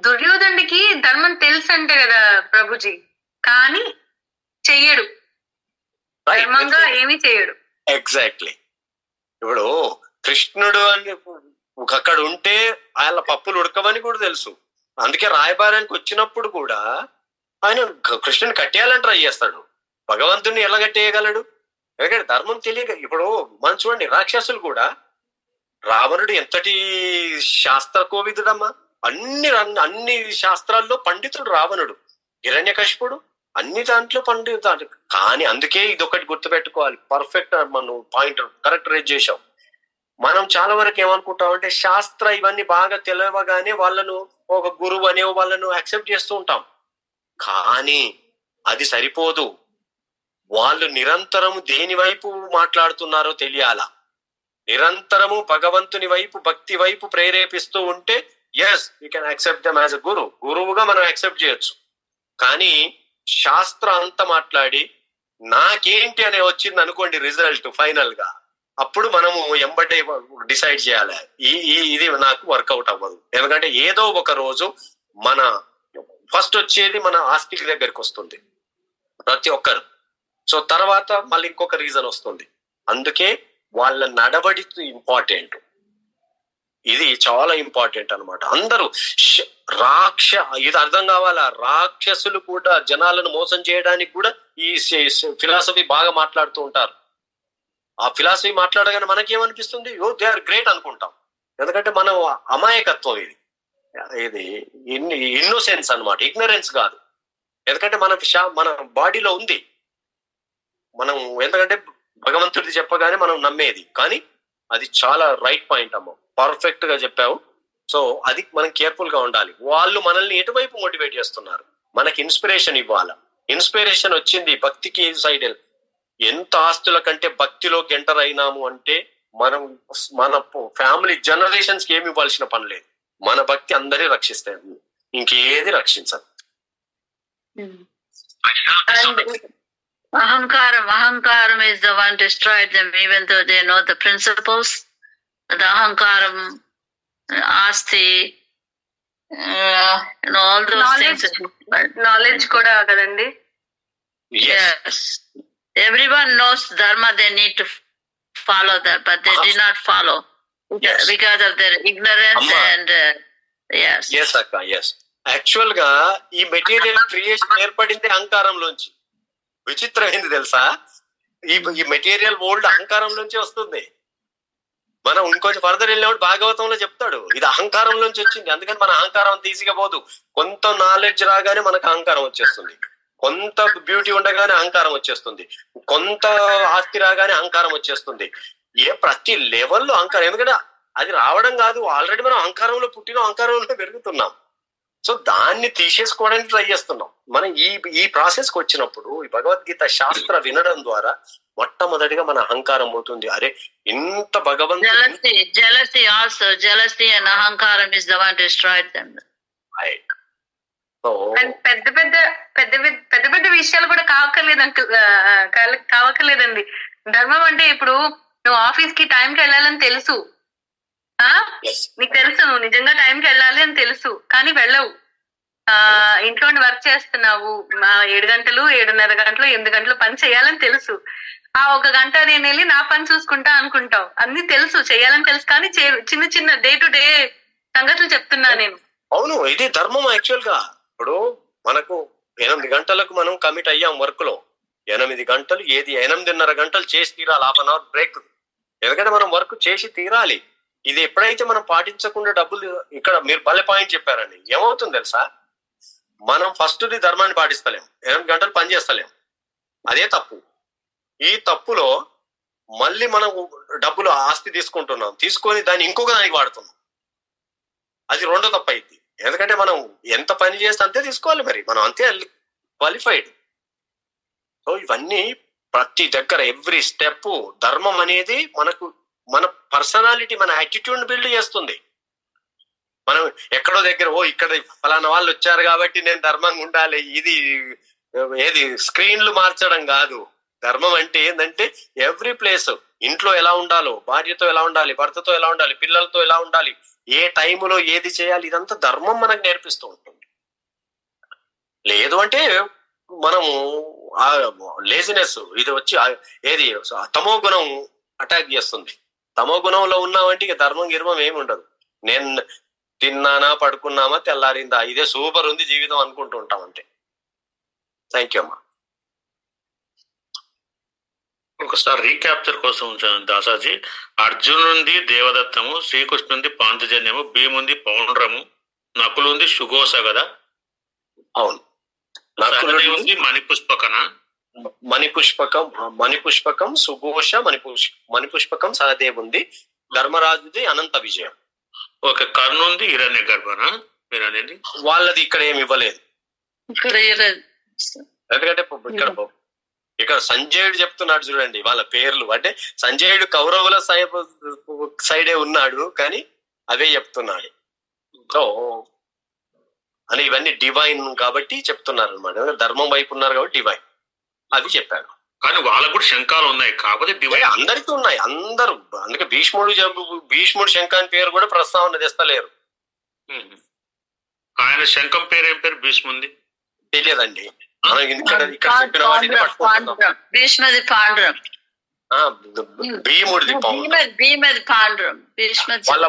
దుర్యోధనుడికి ధర్మం తెలుసు అంటే కదా ప్రభుజీ, కానీ చెయ్యడు, ధర్మంగా ఏమీ చేయడు. ఎగ్జాక్ట్లీ. ఇప్పుడు కృష్ణుడు అని అక్కడ ఉంటే ఆయన పప్పులు ఉడకవని కూడా తెలుసు. అందుకే రాయబారానికి వచ్చినప్పుడు కూడా ఆయన కృష్ణుని కట్టేయాలని ట్రై చేస్తాడు. భగవంతుడిని ఎలా కట్టేయగలడు? ఎందుకంటే ధర్మం తెలియక. ఇప్పుడు మనం చూడండి, రాక్షసులు కూడా రావణుడు ఎంతటి శాస్త్ర కోవిదుడమ్మా, అన్ని శాస్త్రాల్లో పండితుడు రావణుడు. హిరణ్యకశిపుడు అన్ని దాంట్లో పండితుడు. కానీ అందుకే ఇదొకటి గుర్తుపెట్టుకోవాలి. పర్ఫెక్ట్ మనం పాయింట్ కరెక్ట్ రేజ్ చేశాం. మనం చాలా వరకు ఏమనుకుంటామంటే శాస్త్ర ఇవన్నీ బాగా తెలియగానే వాళ్ళను ఒక గురువు అనే వాళ్ళను యాక్సెప్ట్ చేస్తూ ఉంటాం. కానీ అది సరిపోదు. వాళ్ళు నిరంతరము దేని వైపు మాట్లాడుతున్నారో తెలియాలా. నిరంతరము భగవంతుని వైపు, భక్తి వైపు ప్రేరేపిస్తూ ఉంటే yes you can accept them as a గురువుగా మనం యాక్సెప్ట్ చేయొచ్చు. కానీ శాస్త్రం అంతా మాట్లాడి నాకేంటి అనే వచ్చింది అనుకోండి రిజల్ట్ ఫైనల్ గా, అప్పుడు మనము ఎంబటే డిసైడ్ చేయాలి ఇది నాకు వర్కౌట్ అవ్వదు. ఎందుకంటే ఏదో ఒక రోజు మన ఫస్ట్ వచ్చేది మన ఆస్తికి దగ్గరికి వస్తుంది ప్రతి ఒక్కరు. సో తర్వాత మళ్ళీ ఇంకొక రీజన్ వస్తుంది. అందుకే వాళ్ళ నడవడి ఇంపార్టెంట్. ఇది చాలా ఇంపార్టెంట్ అనమాట. అందరూ ఇది అర్థం కావాలా, రాక్షసులు కూడా జనాలను మోసం చేయడానికి కూడా ఈ ఫిలాసఫీ బాగా మాట్లాడుతూ ఉంటారు. ఆ ఫిలాసఫీ మాట్లాడగానే మనకేమనిపిస్తుంది, దే ఆర్ గ్రేట్ అనుకుంటాం. ఎందుకంటే మనం అమాయకత్వం, ఇది ఇన్నోసెన్స్ అన్నమాట, ఇగ్నరెన్స్ కాదు. ఎందుకంటే మన బాడీలో ఉంది. మనం ఎందుకంటే భగవంతుడిది చెప్పగానే మనం నమ్మేది. కానీ అది చాలా రైట్ పాయింట్ అమ్మ, పర్ఫెక్ట్ గా చెప్పావు. సో అది మనం కేర్ఫుల్ గా ఉండాలి. వాళ్ళు మనల్ని ఎటువైపు మోటివేట్ చేస్తున్నారు, మనకి ఇన్స్పిరేషన్ ఇవ్వాలి. ఇన్స్పిరేషన్ వచ్చింది భక్తికి సైడ్. ఎంత ఆస్తుల కంటే భక్తిలోకి ఎంటర్ అయినాము అంటే మనం మన ఫ్యామిలీ జనరేషన్స్ కి ఏమి ఇవ్వాల్సిన పని లేదు. మన భక్తి అందరి రక్షిస్తాయి, ఇంకేది రక్షించదు. Ahankaram is the one destroyed them, even though they know the principles. The Ahankaram, Asti, and all those knowledge, things. Knowledge kuda kadandi. Yes. Everyone knows Dharma, they need to follow that, but they did not follow. Yes. Because of their ignorance. Amma. And yes. Yes, Akka, yes. Actual గా ఈ material creation ఏర్పడింది అహంకారంలోంచి. విచిత్రం ఏంది తెలుసా, ఈ material world అహంకారంలోంచి వస్తుంది. మనం ఇంకొంచెం ఫర్దర్ వెళ్ళినప్పుడు భాగవతంలో చెప్తాడు ఇది అహంకారంలోంచి వచ్చింది. అందుకని మన అహంకారం తీసికపోదు. కొంత నాలెడ్జ్ రాగానే మనకు అహంకారం వచ్చేస్తుంది, కొంత బ్యూటీ ఉండగానే అహంకారం వచ్చేస్తుంది, కొంత ఆస్తి రాగానే అహంకారం వచ్చేస్తుంది. ప్రతి లెవెల్లో అహంకారం. ఎందుకంటే అది రావడం కాదు, ఆల్రెడీ మనం అహంకారంలో పుట్టిన అహంకారంలో పెరుగుతున్నాం. సో దాన్ని తీసేసుకోవడానికి ట్రై చేస్తున్నాం. మనం ఈ ప్రాసెస్ కి వచ్చినప్పుడు ఈ భగవద్గీత శాస్త్ర వినడం ద్వారా మొట్టమొదటిగా మన అహంకారం పోతుంది. అరే ఇంత భగవంతుడు jealousy and ahankaram is the one destroyed them. పెద్ద పెద్ద విషయాలు కూడా కావక్కర్లేదండి. ధర్మం అంటే ఇప్పుడు నువ్వు ఆఫీస్ కి టైంకి వెళ్ళాలని తెలుసు, నీకు తెలుసు నువ్వు నిజంగా టైంకి వెళ్ళాలి అని తెలుసు, కానీ వెళ్ళవు. ఇంట్లో వర్క్ చేస్తున్నావు, 7 గంటలు 7:30 గంటలు 8 గంటలు పని చేయాలని తెలుసు. ఆ 1 గంట నేను వెళ్ళి నా పని చూసుకుంటా అనుకుంటావు. అన్ని తెలుసు, చేయాలని తెలుసు, కానీ చిన్న చిన్న డే టు డే సంగతులు చెప్తున్నా నేను. అవును, ఇది ధర్మం. యాక్చువల్ గా ఇప్పుడు మనకు 8 గంటలకు మనం కమిట్ అయ్యాం వర్క్ లో. 8 గంటలు 8:30 గంటలు చేసి తీరాలి, 1/2 అవర్ బ్రేక్. ఎందుకంటే మనం వర్క్ చేసి తీరాలి. ఇది ఎప్పుడైతే మనం పాటించకుండా డబ్బులు, ఇక్కడ మీరు భలే పాయింట్ చెప్పారండి. ఏమవుతుంది తెలుసా, మనం ఫస్ట్ ధర్మాన్ని పాటిస్తలేం, 8 గంటలు పని చేస్తలేం. అదే తప్పు. ఈ తప్పులో మళ్ళీ మనం డబ్బులు ఆస్తి తీసుకుంటున్నాం, తీసుకొని దాన్ని ఇంకొక దానికి వాడుతున్నాం. అది రెండో తప్పు అయింది. ఎందుకంటే మనం ఎంత పని చేస్తే అంతే తీసుకోవాలి, మరి మనం అంతే క్వాలిఫైడ్. సో ఇవన్నీ ప్రతి దగ్గర ఎవ్రీ స్టెప్ ధర్మం అనేది మనకు మన పర్సనాలిటీ, మన యాటిట్యూడ్ బిల్డ్ చేస్తుంది. మనం ఎక్కడో దగ్గర ఇక్కడ ఫలానా వాళ్ళు వచ్చారు కాబట్టి నేను ధర్మంగా ఉండాలి, ఇది ఏది స్క్రీన్లు మార్చడం కాదు. ధర్మం అంటే ఏంటంటే ఎవ్రీ ప్లేస్, ఇంట్లో ఎలా ఉండాలో, భార్యతో ఎలా ఉండాలి, భర్తతో ఎలా ఉండాలి, పిల్లలతో ఎలా ఉండాలి, ఏ టైములో ఏది చేయాలి, ఇదంతా ధర్మం మనకు నేర్పిస్తూ ఉంటుంది. లేదు అంటే మనము లేజినెస్ ఇది వచ్చి ఏది తమో గుణం అటాక్ చేస్తుంది. తమో గుణంలో ఉన్నామంటే ఇక ధర్మం గిర్మం ఏమి ఉండదు. నేను తిన్నానా, పడుకున్నామా, తెల్లారిందా, ఇదే సూపర్ ఉంది జీవితం అనుకుంటూ ఉంటాం అంతే. థ్యాంక్ యూ అమ్మా. ఒకసారి రీక్యాప్చర్ కోసం దాసాజీ, అర్జునుంది దేవదత్తము, శ్రీకృష్ణుంది పాంచజన్యము, భీముంది పౌండ్రము, నకులుంది సుఘోష కదా. అవును, నకులుంది మణిపుష్పకన, మణిపుష్పకం సుఘోష, మణిపుష్పకం సహదేవ్ ఉంది, ధర్మరాజుది అనంత విజయం. ఒక కర్ణుంది హిరణ్య గర్భనా మీరు అనేది? వాళ్ళది ఇక్కడ ఏమి ఇవ్వలేదు. ఎందుకంటే ఇక్కడ సంజయుడు చెప్తున్నాడు చూడండి వాళ్ళ పేర్లు. అంటే సంజయుడు కౌరవుల సైడే ఉన్నాడు, కానీ అవే చెప్తున్నాడు. సో అని ఇవన్నీ డివైన్ కాబట్టి చెప్తున్నారు అనమాట. ధర్మం వైపు ఉన్నారు కాబట్టి డివైన్ అది చెప్పాడు. కానీ వాళ్ళకు కూడా శంఖాలు ఉన్నాయి కాబట్టి డివైన్ అందరికీ ఉన్నాయి, అందరూ. అందుకే భీష్ముడు శంఖాని పేరు కూడా ప్రస్తావన తెస్తలేరు. ఆయన శంఖం పేరు ఏం పేరు? భీష్ముంది తెలియదండి. మనం ఇక్కడ చెప్పిన వాటిని పట్టుకుంటున్నాం. భీష్మది పాండ్రం, భీముడిది పాండ్రం,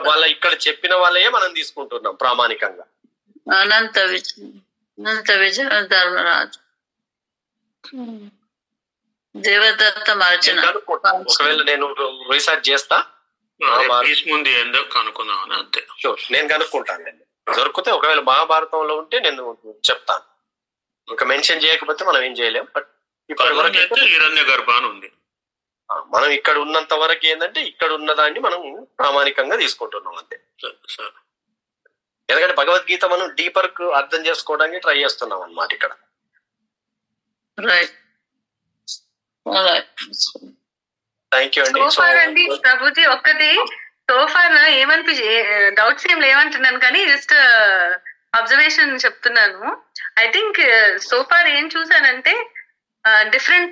వాళ్ళ ఇక్కడ చెప్పిన వాళ్ళే మనం తీసుకుంటున్నాం ప్రామాణికంగా. అనంత విజయ ధర్మరాజు, దేవదత్తం, అర్జున. ఒకవేళ నేను రీసెర్చ్ చేస్తా, భీష్ముంది ఏందో కనుక్కుందామని అంతే. నేను కనుక్కుంటానండి, దొరికితే ఒకవేళ మహాభారతంలో ఉంటే నేను చెప్తాను. ఇంకా మెన్షన్ చేయకపోతే మనం ఏం చేయలేం. బట్ ఇప్పటి వరకు హిరణ్య గర్భాన్ని ఉంది. మనం ఇక్కడ ఉన్నంత వరకు ఏంటంటే ఇక్కడ ఉన్నదాన్ని మనం ప్రామాణికంగా తీసుకుంటున్నాం అంతే. ఎందుకంటే భగవద్గీత మనం డీపర్ కు అర్థం చేసుకోవడానికి ట్రై చేస్తున్నాం అన్నమాట ఇక్కడ. థ్యాంక్ యూ అండి. అండి ప్రభుజీ, ఒక్కటి సోఫార్ డౌట్స్ ఏం లేవంటున్నాను, కానీ జస్ట్ అబ్జర్వేషన్ చెప్తున్నాను. ఐ థింక్ సోఫార్ ఏం చూసానంటే డిఫరెంట్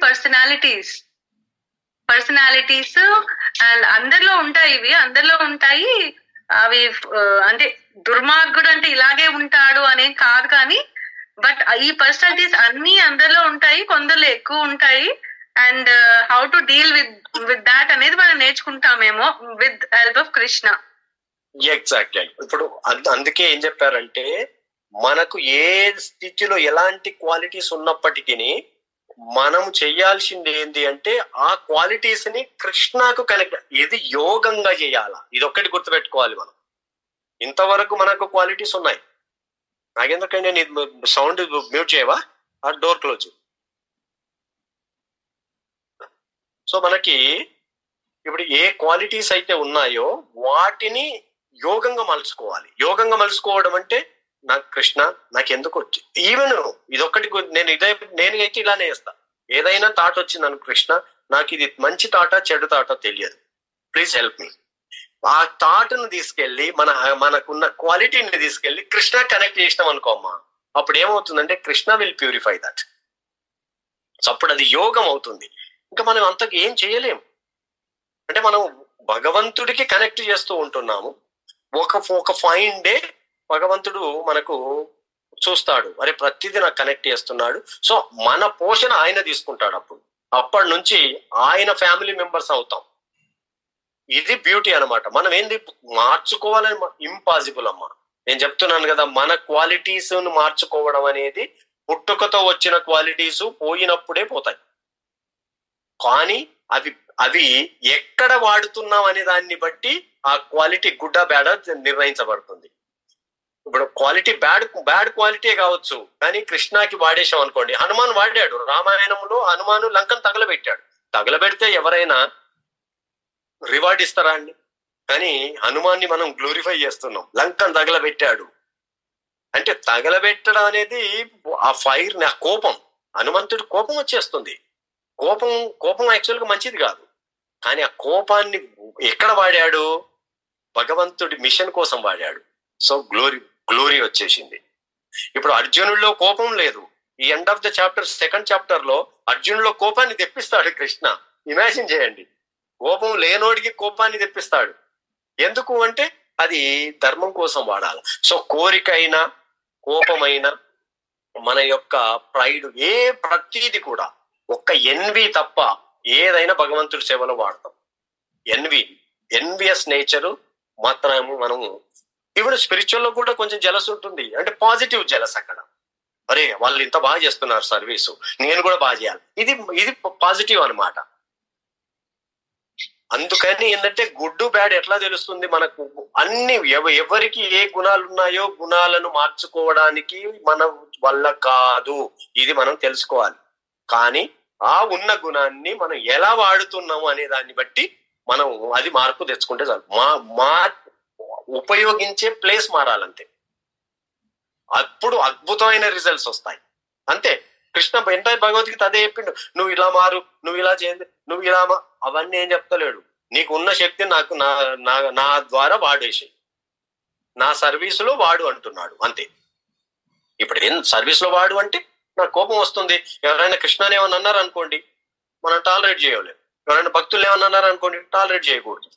పర్సనాలిటీస్ అండ్ అందరిలో ఉంటాయి. అవి అంటే దుర్మార్గుడు అంటే ఇలాగే ఉంటాడు అనేది కాదు, కానీ బట్ ఈ పర్సనాలిటీస్ అన్ని అందరిలో ఉంటాయి, కొందరిలో ఎక్కువ ఉంటాయి. And how to deal with that అనేది మనం నేర్చుకుంటామేమో with help of Krishna. Exactly. ఇప్పుడు అందుకే ఏం చెప్పారంటే మనకు ఏ స్థితిలో ఎలాంటి క్వాలిటీస్ ఉన్నప్పటికీ మనం చెయ్యాల్సింది ఏంటి అంటే ఆ క్వాలిటీస్ ని కృష్ణకు కనెక్ట్, ఇది యోగంగా చేయాలా. ఇది ఒక్కటి గుర్తుపెట్టుకోవాలి మనం. ఇంతవరకు మనకు క్వాలిటీస్ ఉన్నాయి. నాకెందుకంటే నేను సౌండ్ మ్యూట్ చేయవా, ఆ డోర్ క్లోజ్. సో మనకి ఇప్పుడు ఏ క్వాలిటీస్ అయితే ఉన్నాయో వాటిని యోగంగా మలుచుకోవాలి. యోగంగా మలుచుకోవడం అంటే నాకు కృష్ణ నాకు ఎందుకు వచ్చి ఈవెన్ ఇదొక్కటి నేనైతే ఇలానే చేస్తా. ఏదైనా థాట్ వచ్చింది అనుకో, కృష్ణ నాకు ఇది మంచి థాటా చెడు థాటా తెలియదు, ప్లీజ్ హెల్ప్ మీ. ఆ థాట్ ను తీసుకెళ్లి మనకున్న క్వాలిటీని తీసుకెళ్లి కృష్ణ కనెక్ట్ చేసినాం అనుకో అమ్మా, అప్పుడు ఏమవుతుందంటే Krishna will purify that. So అప్పుడు అది యోగం అవుతుంది. ఇంకా మనం అంతకు ఏం చేయలేము. అంటే మనం భగవంతుడికి కనెక్ట్ చేస్తూ ఉంటున్నాము. ఒక ఫైన్ డే భగవంతుడు మనకు చూస్తాడు, అరే ప్రతిదీ నాకు కనెక్ట్ చేస్తున్నాడు. సో మన పోషణ ఆయన తీసుకుంటాడు. అప్పటి నుంచి ఆయన ఫ్యామిలీ మెంబర్స్ అవుతాం. ఇది బ్యూటీ అనమాట. మనం ఏంది మార్చుకోవాలని ఇంపాసిబుల్ అమ్మా. నేను చెప్తున్నాను కదా, మన క్వాలిటీస్ మార్చుకోవడం అనేది పుట్టుకతో వచ్చిన క్వాలిటీస్ పోయినప్పుడే పోతాయి. కానీ అవి ఎక్కడ వాడుతున్నాం అనే దాన్ని బట్టి ఆ క్వాలిటీ గుడ్డా బ్యాడ్ నిర్ణయించబడుతుంది. ఇప్పుడు క్వాలిటీ బ్యాడ్ క్వాలిటీ కావచ్చు, కానీ కృష్ణకి వాడేశాం అనుకోండి. హనుమాన్ వాడాడు, రామాయణంలో హనుమాను లంకను తగలబెట్టాడు. తగలబెడితే ఎవరైనా రివార్డ్ ఇస్తారా అండి? కానీ హనుమాన్ని మనం గ్లోరిఫై చేస్తున్నాం. లంకను తగలబెట్టాడు అంటే తగలబెట్టడం అనేది ఆ ఫైర్, ఆ కోపం, హనుమంతుడి కోపం వచ్చేస్తుంది. కోపం యాక్చువల్ గా మంచిది కాదు, కానీ ఆ కోపాన్ని ఎక్కడ వాడాడు? భగవంతుడి మిషన్ కోసం వాడాడు. సో గ్లోరీ వచ్చేసింది. ఇప్పుడు అర్జునుడిలో కోపం లేదు. ఈ end of the chapter, second chapter లో అర్జునుడిలో కోపాన్ని తెప్పిస్తాడు కృష్ణ. ఇమాజిన్ చేయండి, కోపం లేనోడికి కోపాన్ని తెప్పిస్తాడు. ఎందుకు అంటే అది ధర్మం కోసం వాడాలి. సో కోరికైనా కోపమైనా మన యొక్క ప్రైడ్ ప్రతిది కూడా ఒక్క ఎన్వి తప్ప ఏదైనా భగవంతుడి సేవలో వాడతాం. ఎన్వియస్ నేచరు మాత్రము మనము. ఇప్పుడు స్పిరిచువల్ లో కూడా కొంచెం జలస్ ఉంటుంది, అంటే పాజిటివ్ జలస్. అక్కడ అరే వాళ్ళు ఇంత బాగా చేస్తున్నారు సర్వీసు, నేను కూడా బాగా చేయాలి, ఇది పాజిటివ్ అనమాట. అందుకని ఏంటంటే గుడ్ బ్యాడ్ ఎట్లా తెలుస్తుంది మనకు? అన్ని ఎవరికి ఏ గుణాలు ఉన్నాయో గుణాలను మార్చుకోవడానికి మన వల్ల కాదు, ఇది మనం తెలుసుకోవాలి. కానీ ఆ ఉన్న గుణాన్ని మనం ఎలా వాడుతున్నాము అనే దాన్ని బట్టి మనం అది మార్పు తెచ్చుకుంటే చాలు. మా ఉపయోగించే ప్లేస్ మారాలంతే, అప్పుడు అద్భుతమైన రిజల్ట్స్ వస్తాయి. అంతే. కృష్ణ ఎంటైర్ భగవద్గీత అదే చెప్పిండు, నువ్వు ఇలా మారు, నువ్వు ఇలా చేయండి, నువ్వు ఇలా అవన్నీ ఏం చెప్తలేడు. నీకు ఉన్న శక్తిని నాకు నా ద్వారా వాడేసి నా సర్వీసులో వాడు అంటున్నాడు. అంతే. ఇప్పుడు ఏం సర్వీస్ లో వాడు అంటే నాకు కోపం వస్తుంది, ఎవరైనా కృష్ణని ఏమన్నా అన్నారు అనుకోండి మనం టాలరేట్ చేయలేము. ఎవరైనా భక్తులు ఏమన్నా అన్నారు అనుకోండి టాలరేట్ చేయకూడదు.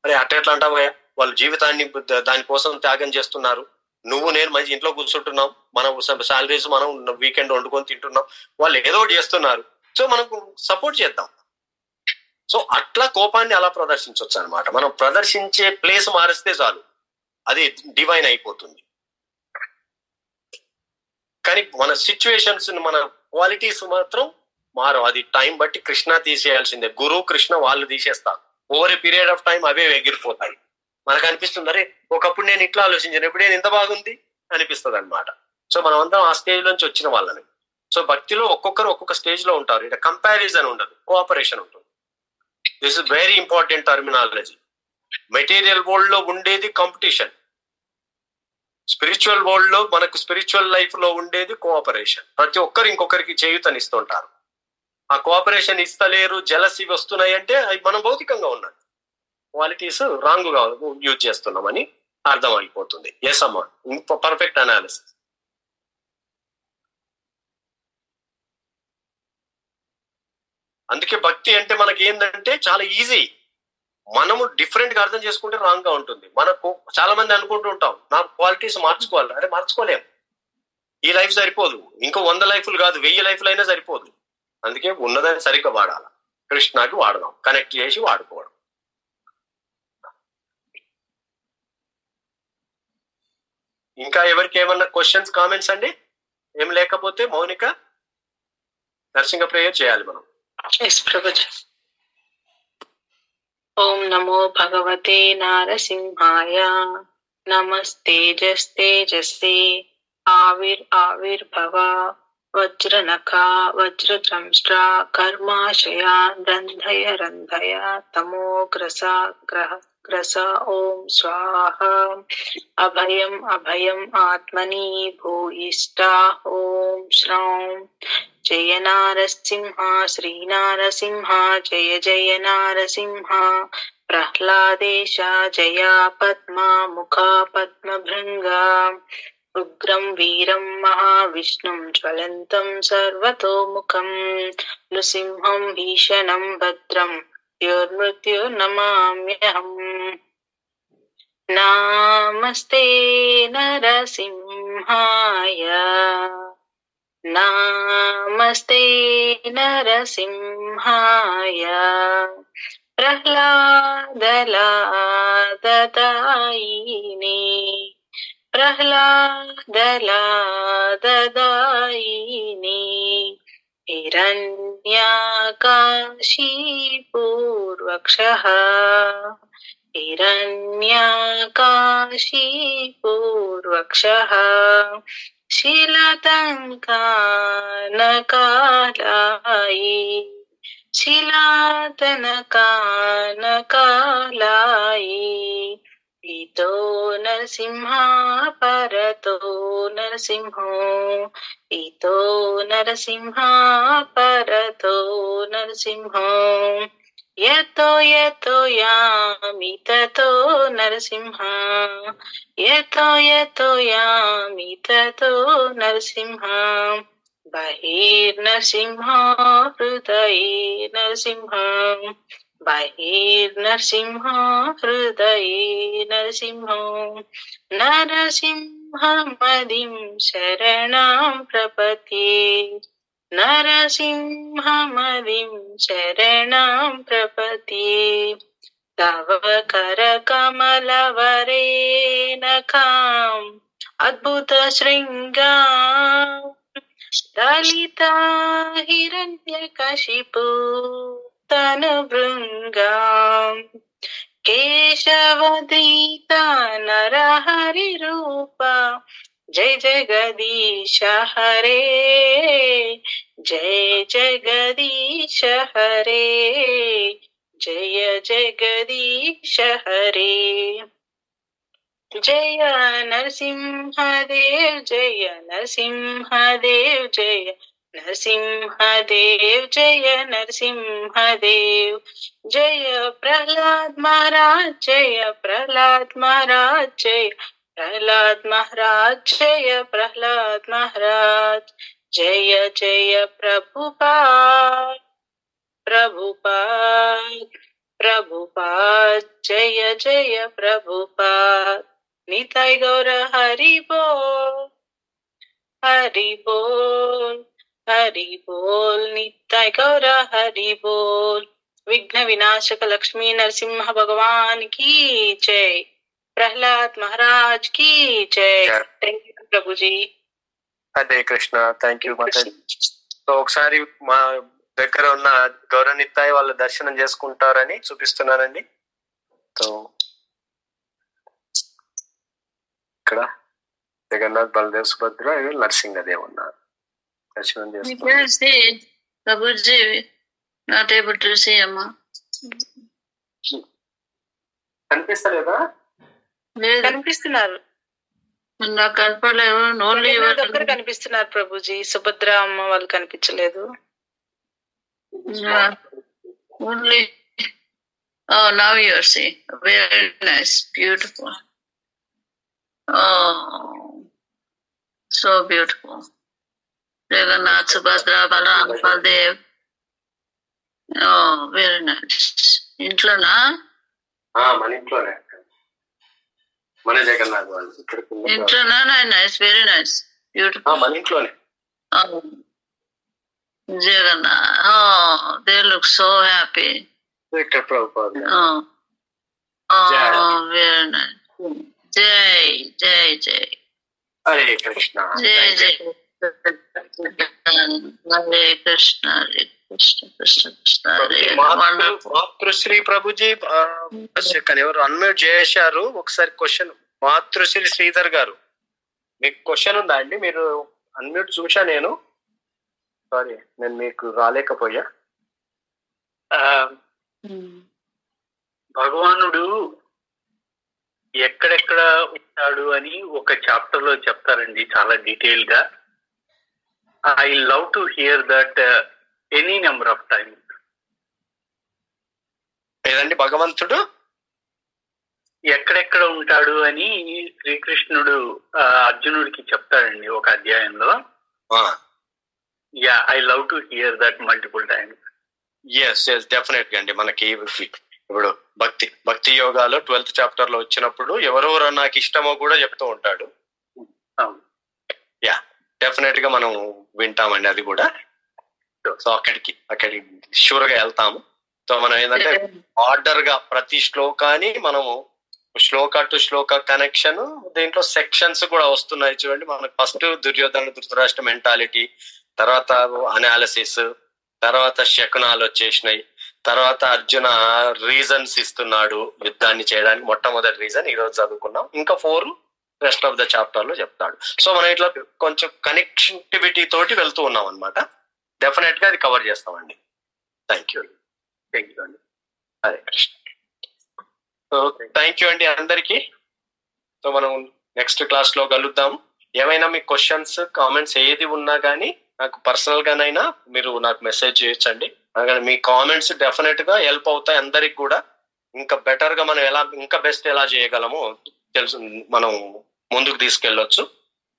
అరే ఎట్లా అంటావయ్యా, వాళ్ళ జీవితాన్ని దానికోసం త్యాగం చేస్తున్నారు, నువ్వు నేను మంచి ఇంట్లో కూర్చుంటున్నాం, మనం శాలరీస్ మనం వీకెండ్ వండుకొని తింటున్నాం, వాళ్ళు ఏదో చేస్తున్నారు, సో మనం సపోర్ట్ చేద్దాం. సో అట్లా కోపాన్ని అలా ప్రదర్శించవచ్చు అనమాట. మనం ప్రదర్శించే ప్లేస్ మారిస్తే చాలు, అది డివైన్ అయిపోతుంది. కానీ మన సిచ్యువేషన్స్, మన క్వాలిటీస్ మాత్రం మారవు. అది టైం బట్టి కృష్ణ తీసేయాల్సిందే. గురు కృష్ణ వాళ్ళు తీసేస్తారు. Over a period of time అవే ఎగిరిపోతాయి. మనకు అనిపిస్తుంది అరే ఒకప్పుడు నేను ఇట్లా ఆలోచించాను, ఇప్పుడు నేను ఇంత బాగుంది అనిపిస్తుంది అనమాట. సో మనం అందరం ఆ స్టేజ్ నుంచి వచ్చిన వాళ్ళని. సో భక్తిలో ఒక్కొక్కరు ఒక్కొక్క స్టేజ్ లో ఉంటారు. ఇక్కడ కంపారిజన్ ఉండదు, కోఆపరేషన్ ఉంటుంది. This is very important terminology. Material world లో ఉండేది కాంపిటీషన్, స్పిరిచువల్ వరల్డ్ లో మనకు స్పిరిచువల్ లైఫ్ లో ఉండేది కోఆపరేషన్. ప్రతి ఒక్కరు ఇంకొకరికి చేయూతనిస్తుంటారు. ఆ కోఆపరేషన్ ఇస్తలేరు, జలసి వస్తున్నాయి అంటే అవి మనం భౌతికంగా ఉన్నది, క్వాలిటీస్ రాంగ్ గా యూజ్ చేస్తున్నామని అర్థం అయిపోతుంది. ఎస్ అమ్మా, పర్ఫెక్ట్ అనాలిసిస్. అందుకే భక్తి అంటే మనకి ఏంటంటే చాలా ఈజీ. మనము డిఫరెంట్ గా అర్థం చేసుకుంటే రాంగ్ గా ఉంటుంది. మనకు చాలా మంది అనుకుంటూ ఉంటాం నా క్వాలిటీస్ మార్చుకోవాలి, అంటే మార్చుకోలేం. ఈ లైఫ్ సరిపోదు, ఇంకో 100 లైఫ్లు కాదు 1000 లైఫ్లు అయినా సరిపోదు. అందుకే ఉన్నదాన్ని సరిగ్గా వాడాలి. కృష్ణకి వాడదాం, కనెక్ట్ చేసి వాడుకోవడం. ఇంకా ఎవరికి ఏమన్నా క్వశ్చన్స్ కామెంట్స్ అండి? ఏం లేకపోతే మౌనిక నరసింహ ప్రేయర్ చేయాలి మనం. ఓం నమో భగవతే నారసింహాయ. నమస్తేజస్తేజస్తే ఆవిర్భవ వజ్రనఖా వజ్రదంష్ట్రా కర్మాశయాన్ రంధయ రంధయ తమోగ్రస గ్రస ఓం స్వాహా. అభయం అభయం ఆత్మని భూయిష్టా ఓం శ్రౌం. జయ నారసింహ శ్రీ నారసింహ జయ జయ నారసింహ. ప్రహ్లాదేశ జయ పద్మా ముఖ పద్మభృంగా. ఉగ్రం వీరం మహావిష్ణుం జ్వలంతం సర్వతోముఖం. నృసింహం భీషణం భద్రం మృత్యుర్నమామ్యహం. నమస్తే నరసింహాయ నమస్తే నరసింహాయ. ప్రహ్లాదలాదదాయిని ప్రహ్లాదలాదదాయిని. హిరణ్యాకాశీపూర్వక్షః హిరణ్యాకాశీపూర్వక్షః. శిలతంకానకాలాయి శిలాతనకానకాలాయి. ఇతో నరసింహ పరతో నరసింహో. ఇతో నరసింహ పరతో నరసింహో. యతో యతో యామి తతో నరసింహ. యతో యతో యామి తతో నరసింహ. బహిర్నరసింహ హృదయే నరసింహ. బహిర్నరసింహ హృదయే నరసింహో. నరసింహమదిం శరణాం ప్రపద్యే. నరసింహమదిం శరణాం ప్రపద్యే. తవ కరకమలవరేణకాం అద్భుత శృంగాం. దళితా హిరణ్యకశిపూ తనుభృంగాం. కేశవదీత నరహరి రూప. జయ జగదీశ హరే. జయ జగదీశ హరే. జయ జగదీశ హరే. జయ నరసింహదేవ్ జయ నరసింహదేవ్ జయ నరసింహదేవ్ జయ నరసింహదేవ్. జయ ప్రహ్లాద్ మహారాజ్ జయ ప్రహ్లాద్ మహారాజ్ జయ ప్రహ్లాద్ మహారాజ్ జయ ప్రహ్లాద్ మహారాజ్. జయ జయ ప్రభుపాద్ ప్రభుపాద్ ప్రభుపాద్. జయ జయ ప్రభుపాద్. నితాయ్ గౌర హరి బోల్ హరి బోల్ హరి బోల్. నితాయ్ గౌర హరి బోల్. విఘ్న వినాశక లక్ష్మీ నరసింహ భగవాన్ की जय. ప్రహ్లాద్ మహారాజ్ की जय. Thank you Prabhuji. Hare Krishna. Thank you Mataji. So ఒకసారి మా దగ్గర ఉన్న గౌరవనిత్తాయి వాళ్ళ దర్శనం చేసుకుంటారని చూపిస్తున్నానండి. సో ఇక్కడ జగన్నాథ్ బలదేవ్ సుభద్ర నరసింహదేవ్ ఉన్నారు. దర్శనం చేసుకుంటారు. కనిపిస్తలేదా? కనిపిస్తున్నారు. నాకు కనపడలేదు. ఒక్కరు కనిపిస్తున్నారు ప్రభుజీ. సుభద్ర అమ్మ వాళ్ళు కనిపించలేదు. Only, oh, now you're seeing. Very nice, beautiful. Oh, so beautiful. Jagannath, Subhadra, Balaram, Baldev. Oh, very nice. ఇంట్లోనా? మన ఇంట్లోనే. మన జగన్నాథ్ వాళ్ళు ఇంట్లోనా? Nice, very nice, beautiful. మన ఇంట్లోనే. Jagannath, oh, they look so happy. Oh, very nice. Jai, Jai, Jai. Hare Krishna. Jai, Jai. Hare Krishna, Hare Krishna, Krishna Krishna, Hare. మాతృశ్రీ ప్రభుజీ ఎవరు unmute చేశారు? ఒకసారి క్వశ్చన్. మాతృశ్రీ శ్రీధర్ గారు, మీకు క్వశ్చన్ ఉందా అండి? మీరు అన్మ్యూట్ చూసా నేను. సారీ, నేను మీకు రాలేకపోయా. భగవానుడు ఎక్కడెక్కడ ఉంటాడు అని ఒక చాప్టర్ లో చెప్తారండి చాలా డీటెయిల్ గా. I love to hear that any number of times. ఏదండి భగవంతుడు ఎక్కడెక్కడ ఉంటాడు అని శ్రీకృష్ణుడు అర్జునుడికి చెప్తాడండి ఒక అధ్యాయంలో. Yeah, I love to hear that multiple times. Yes definite గా అండి. మనకి ఇప్పుడు భక్తి యోగాలో 12th చాప్టర్ లో వచ్చినప్పుడు ఎవరెవరో నాకు ఇష్టమో కూడా చెప్తూ ఉంటాడు. యా, డెఫినెట్ గా మనం వింటామండి అది కూడా. సో అక్కడికి షూర్ గా వెళ్తాము. సో మనం ఏంటంటే ఆర్డర్ గా ప్రతి శ్లోకాన్ని మనము శ్లోక టు శ్లోక కనెక్షన్, దీంట్లో సెక్షన్స్ కూడా వస్తున్నాయి చూడండి. మనకు ఫస్ట్ దుర్యోధన ధృతరాష్ట్ర మెంటాలిటీ, తర్వాత అనాలిసిస్, తర్వాత శకునాలు వచ్చేసినాయి, తర్వాత అర్జున రీజన్స్ ఇస్తున్నాడు యుద్ధాన్ని చేయడానికి. మొట్టమొదటి రీజన్ ఈరోజు చదువుకున్నాం. ఇంకా 4 రెస్ట్ ఆఫ్ ద చాప్టర్ లో చెప్తాడు. సో మనం ఇట్లా కొంచెం కనెక్టివిటీ తోటి వెళ్తూ ఉన్నాం అనమాట. డెఫినెట్ గా అది కవర్ చేస్తామండి. థ్యాంక్ యూ అండి. Hare Krishna. So thank you అండి అందరికి. సో మనం నెక్స్ట్ క్లాస్ లో కలుద్దాము. ఏమైనా మీ క్వశ్చన్స్ కామెంట్స్ ఏది ఉన్నా కానీ నాకు పర్సనల్ గానైనా మీరు నాకు మెసేజ్ చేయొచ్చండి. మీ కామెంట్స్ డెఫినెట్ గా హెల్ప్ అవుతాయి అందరికి కూడా. ఇంకా బెటర్ గా మనం ఇంకా బెస్ట్ ఎలా చేయగలమో తెలుసు, మనం ముందుకు తీసుకెళ్ళొచ్చు.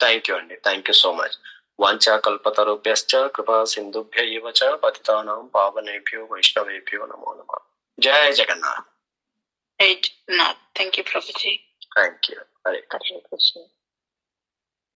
థ్యాంక్ యూ అండి. Thank you so much. వాంఛా కల్పతరుభ్యశ్చ కృపా సింధుభ్య ఏవ చ పతితానాం పావనేభ్యో వైష్ణవేభ్యో నమో నమః. జయ Jagannadh. Thank you, Prabhuji. Thank you. Hare Krishna.